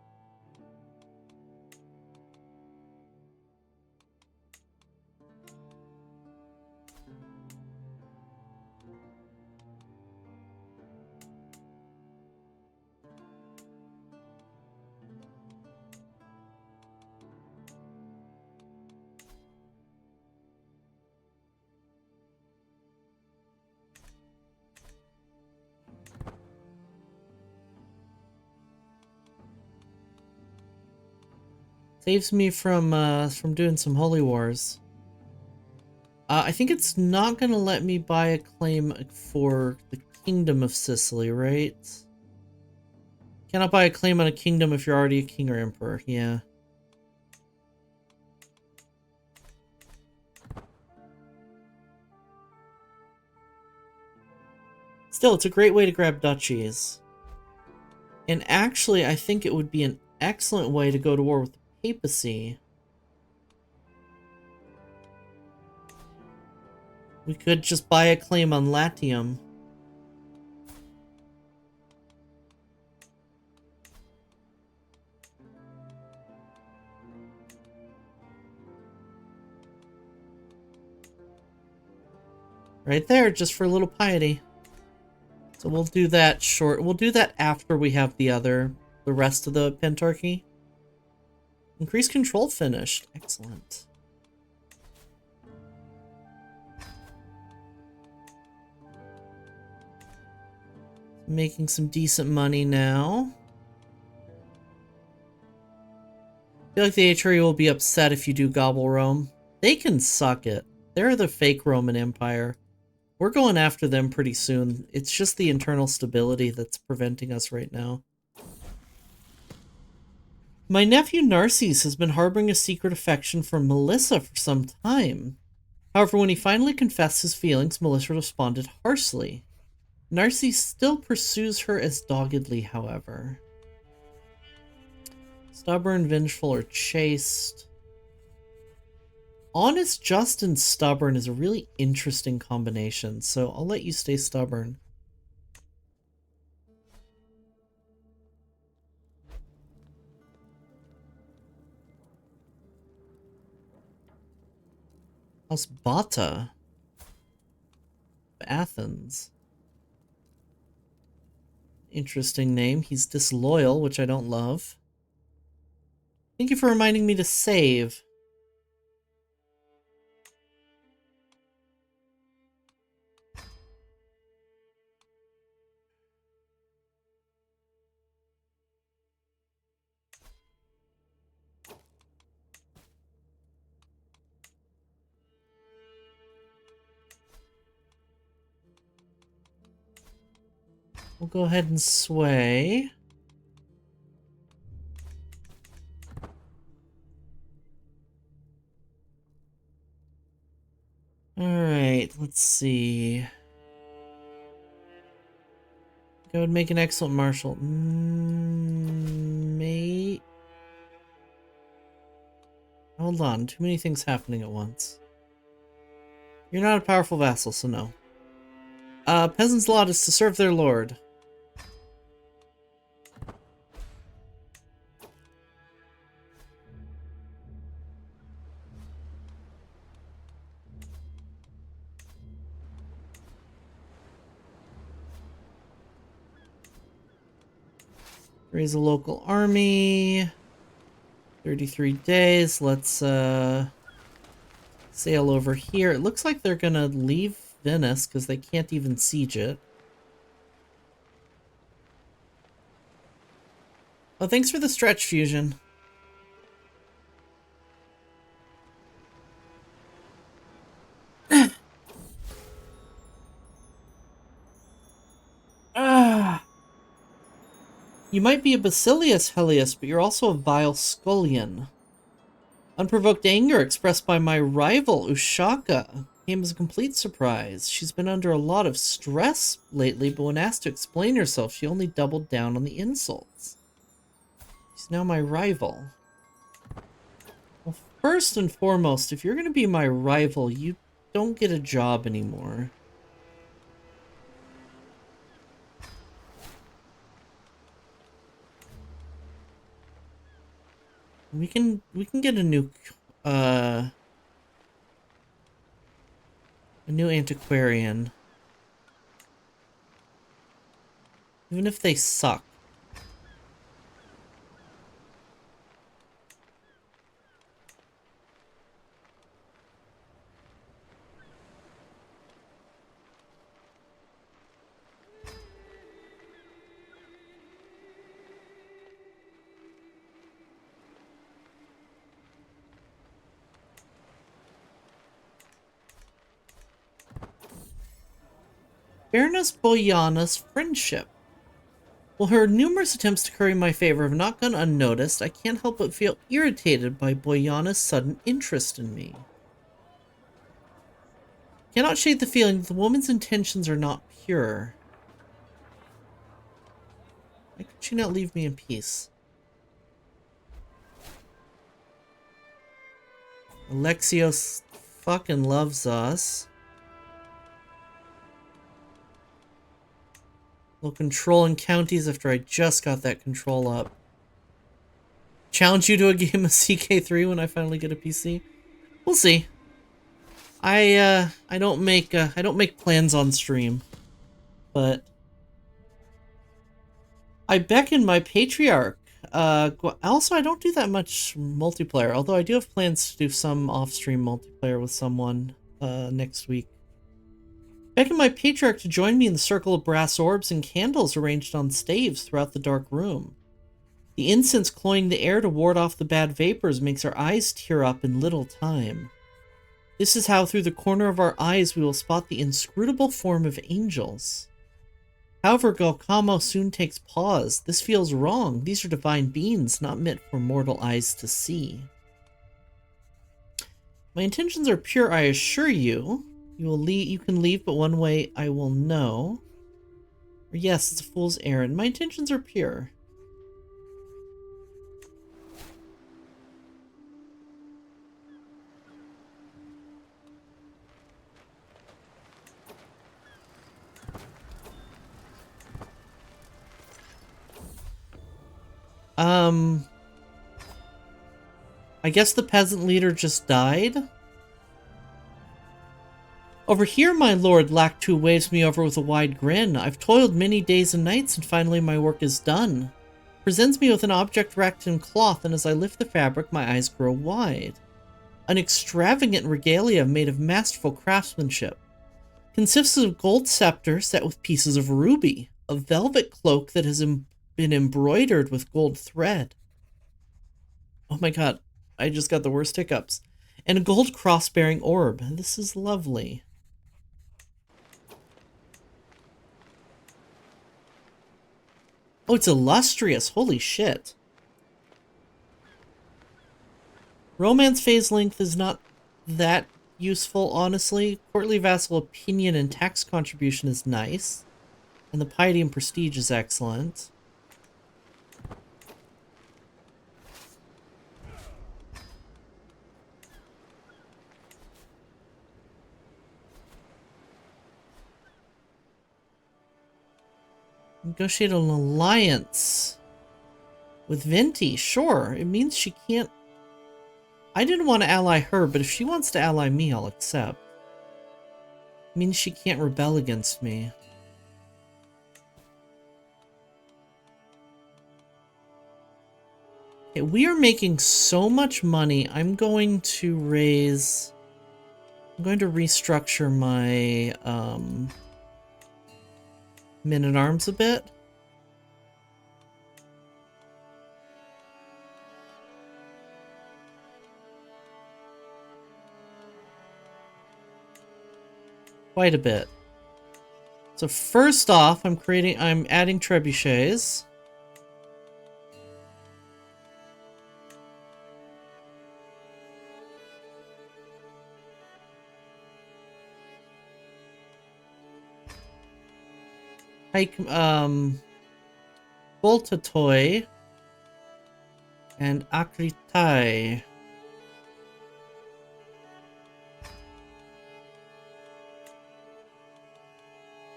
Saves me from doing some holy wars. I think it's not gonna let me buy a claim for the Kingdom of Sicily, right? Cannot buy a claim on a kingdom if you're already a king or emperor. Yeah. Still, it's a great way to grab duchies. And actually, I think it would be an excellent way to go to war with the papacy. We could just buy a claim on Latium. Right there, just for a little piety. So we'll do that we'll do that after we have the rest of the Pentarchy. Increase control finished. Excellent. Making some decent money now. I feel like the HRE will be upset if you do gobble Rome. They can suck it. They're the fake Roman Empire. We're going after them pretty soon. It's just the internal stability that's preventing us right now. My nephew Narcisse has been harboring a secret affection for Melissa for some time. However, when he finally confessed his feelings, Melissa responded harshly. Narcisse still pursues her as doggedly, however. Stubborn, vengeful, or chaste. Honest, just, and stubborn is a really interesting combination, so I'll let you stay stubborn. House Bata of Athens. Interesting name. He's disloyal, which I don't love. Thank you for reminding me to save. We'll go ahead and sway. Alright, let's see. Go and make an excellent marshal. Mate. Hold on, too many things happening at once. You're not a powerful vassal, so no. Peasant's lot is to serve their lord. Raise a local army. 33 days. Let's Sail over here. It looks like they're gonna leave Venice because they can't even siege it. Oh, thanks for the stretch, Fusion. Ah. You might be a Basilius, Helios, but you're also a vile scullion. Unprovoked anger expressed by my rival, Ushaka, came as a complete surprise. She's been under a lot of stress lately, but when asked to explain herself, she only doubled down on the insults. She's now my rival. Well, first and foremost, if you're going to be my rival, you don't get a job anymore. We can get a new antiquarian. Even if they suck. Baroness Boyana's friendship. While her numerous attempts to curry my favor have not gone unnoticed, I can't help but feel irritated by Boyana's sudden interest in me. Cannot shade the feeling that the woman's intentions are not pure. Why could she not leave me in peace? Alexios fucking loves us. Low control in counties after I just got that control up. Challenge you to a game of CK3 when I finally get a PC? We'll see. I don't make plans on stream, but I beckon my patriarch. Also, I don't do that much multiplayer, although I do have plans to do some off-stream multiplayer with someone next week. Beckon my patriarch to join me in the circle of brass orbs and candles arranged on staves throughout the dark room. The incense cloying the air to ward off the bad vapors makes our eyes tear up in little time. This is how through the corner of our eyes we will spot the inscrutable form of angels. However, Galcamo soon takes pause. This feels wrong. These are divine beings, not meant for mortal eyes to see. My intentions are pure, I assure you. You can leave, but one way I will know. Or yes, it's a fool's errand. My intentions are pure. I guess the peasant leader just died? Over here, my lord, Lactu waves me over with a wide grin. I've toiled many days and nights, and finally my work is done. Presents me with an object wrapped in cloth, and as I lift the fabric, my eyes grow wide. An extravagant regalia made of masterful craftsmanship. Consists of gold scepter set with pieces of ruby, a velvet cloak that has been embroidered with gold thread. Oh my god, I just got the worst hiccups. And a gold cross-bearing orb. This is lovely. Oh, it's illustrious. Holy shit. Romance phase length is not that useful, honestly. Courtly vassal opinion and tax contribution is nice. And the piety and prestige is excellent. Negotiate an alliance with Venti. Sure, it means she can't... I didn't want to ally her, but if she wants to ally me, I'll accept. It means she can't rebel against me. Okay, we are making so much money. I'm going to raise I'm going to restructure my men-at-arms a bit. Quite a bit. So first off, I'm adding trebuchets. Voltatoi and Akritai.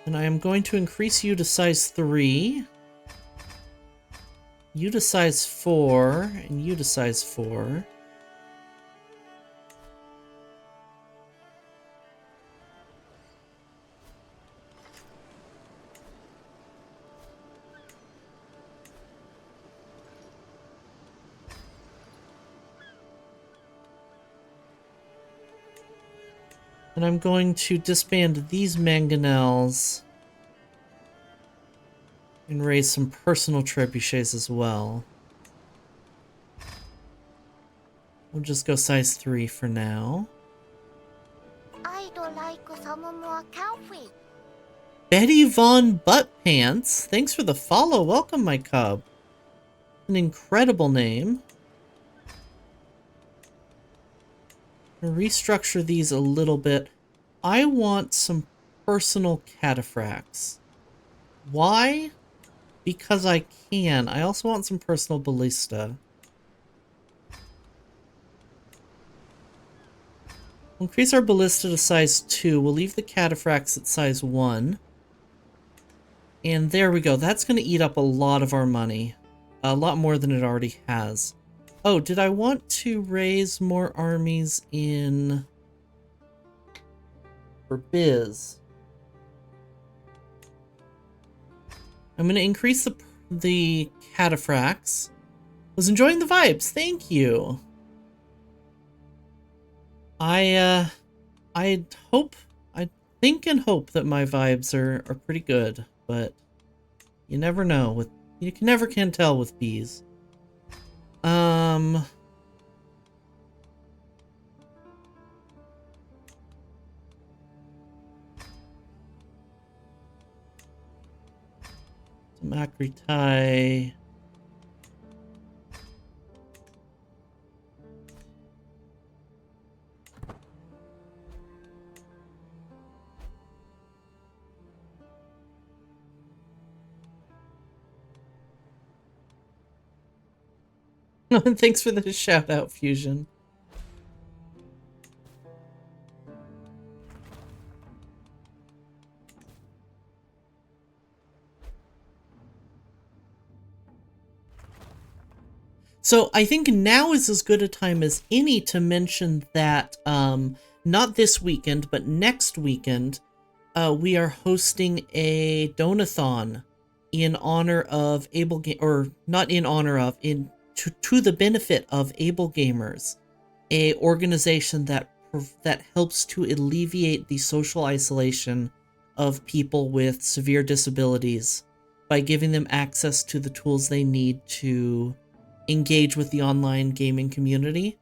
And I am going to increase you to size 3, you to size 4, and you to size 4. And I'm going to disband these mangonels and raise some personal trebuchets as well. We'll just go size 3 for now. I'd like some more coffee. Betty Von Butt Pants, thanks for the follow. Welcome, my cub. An incredible name. Restructure these a little bit. I want some personal cataphracts. Why? Because I can. I also want some personal ballista. We'll increase our ballista to size 2. We'll leave the cataphracts at size 1. And there we go. That's going to eat up a lot of our money. A lot more than it already has. Oh, did I want to raise more armies in... for Biz? I'm going to increase the cataphracts. Was enjoying the vibes. Thank you. I think and hope that my vibes are pretty good, but you never know. You never can tell with bees. Some Akritai. Thanks for the shout out, Fusion. So I think now is as good a time as any to mention that not this weekend, but next weekend, we are hosting a donathon in honor of or not in honor of, to the benefit of Able Gamers, a organization that helps to alleviate the social isolation of people with severe disabilities by giving them access to the tools they need to engage with the online gaming community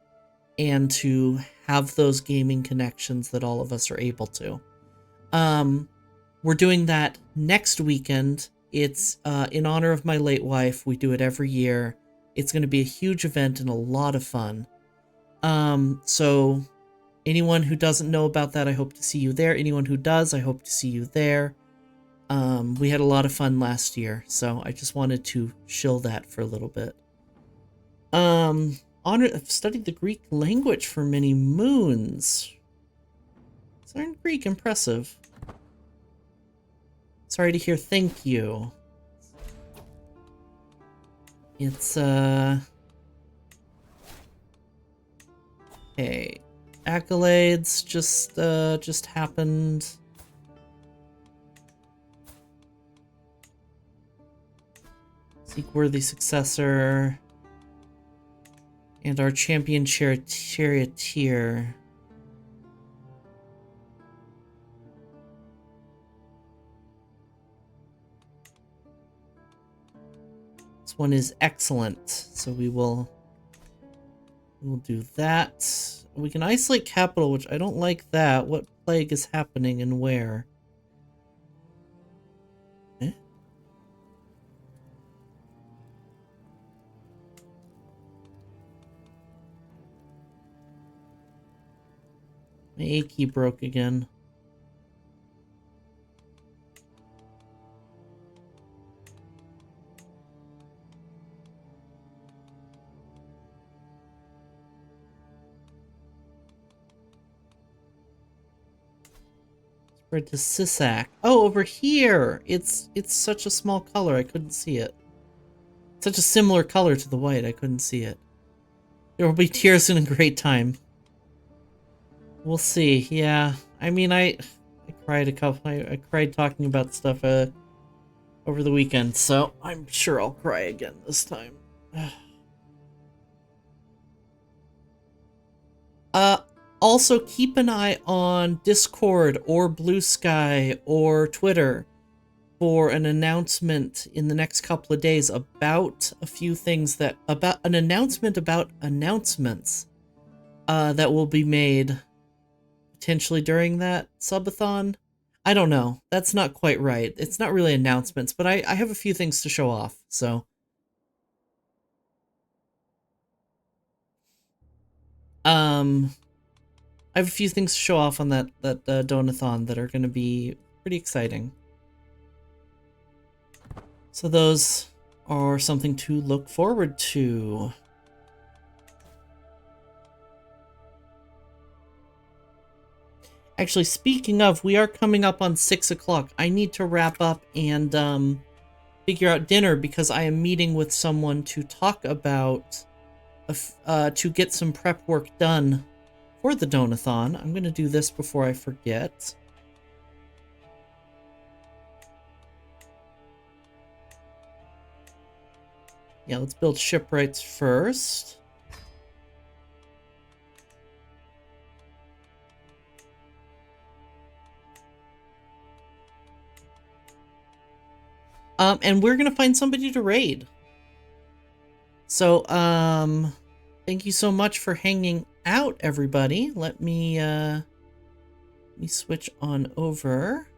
and to have those gaming connections that all of us are able to. We're doing that next weekend. It's in honor of my late wife. We do it every year. It's going to be a huge event and a lot of fun. So anyone who doesn't know about that, I hope to see you there. Anyone who does, I hope to see you there. We had a lot of fun last year, so I just wanted to shill that for a little bit. I've studied the Greek language for many moons. Is learned Greek, impressive. Sorry to hear, thank you. It's, okay. Accolades just happened. Seek worthy successor. And our champion charioteer. This one is excellent, so we'll do that. We can isolate capital, which I don't like that. What plague is happening and where? Eh? My A key broke again. Spread to Sisak. Oh, over here! It's such a small color, I couldn't see it. Such a similar color to the white, I couldn't see it. There will be tears in a great time. We'll see. Yeah, I mean, I cried I cried talking about stuff over the weekend, so I'm sure I'll cry again this time. Also keep an eye on Discord or Blue Sky or Twitter for an announcement in the next couple of days about a few things about announcements that will be made potentially during that subathon. I don't know. That's not quite right. It's not really announcements, but I have a few things to show off, so. I have a few things to show off on that donathon that are going to be pretty exciting. So those are something to look forward to. Actually, speaking of, we are coming up on 6 o'clock. I need to wrap up and figure out dinner because I am meeting with someone to talk about, to get some prep work done for the donathon. I'm going to do this before I forget. Yeah, let's build shipwrights first. And we're going to find somebody to raid. So, thank you so much for hanging out, everybody. Let me switch on over.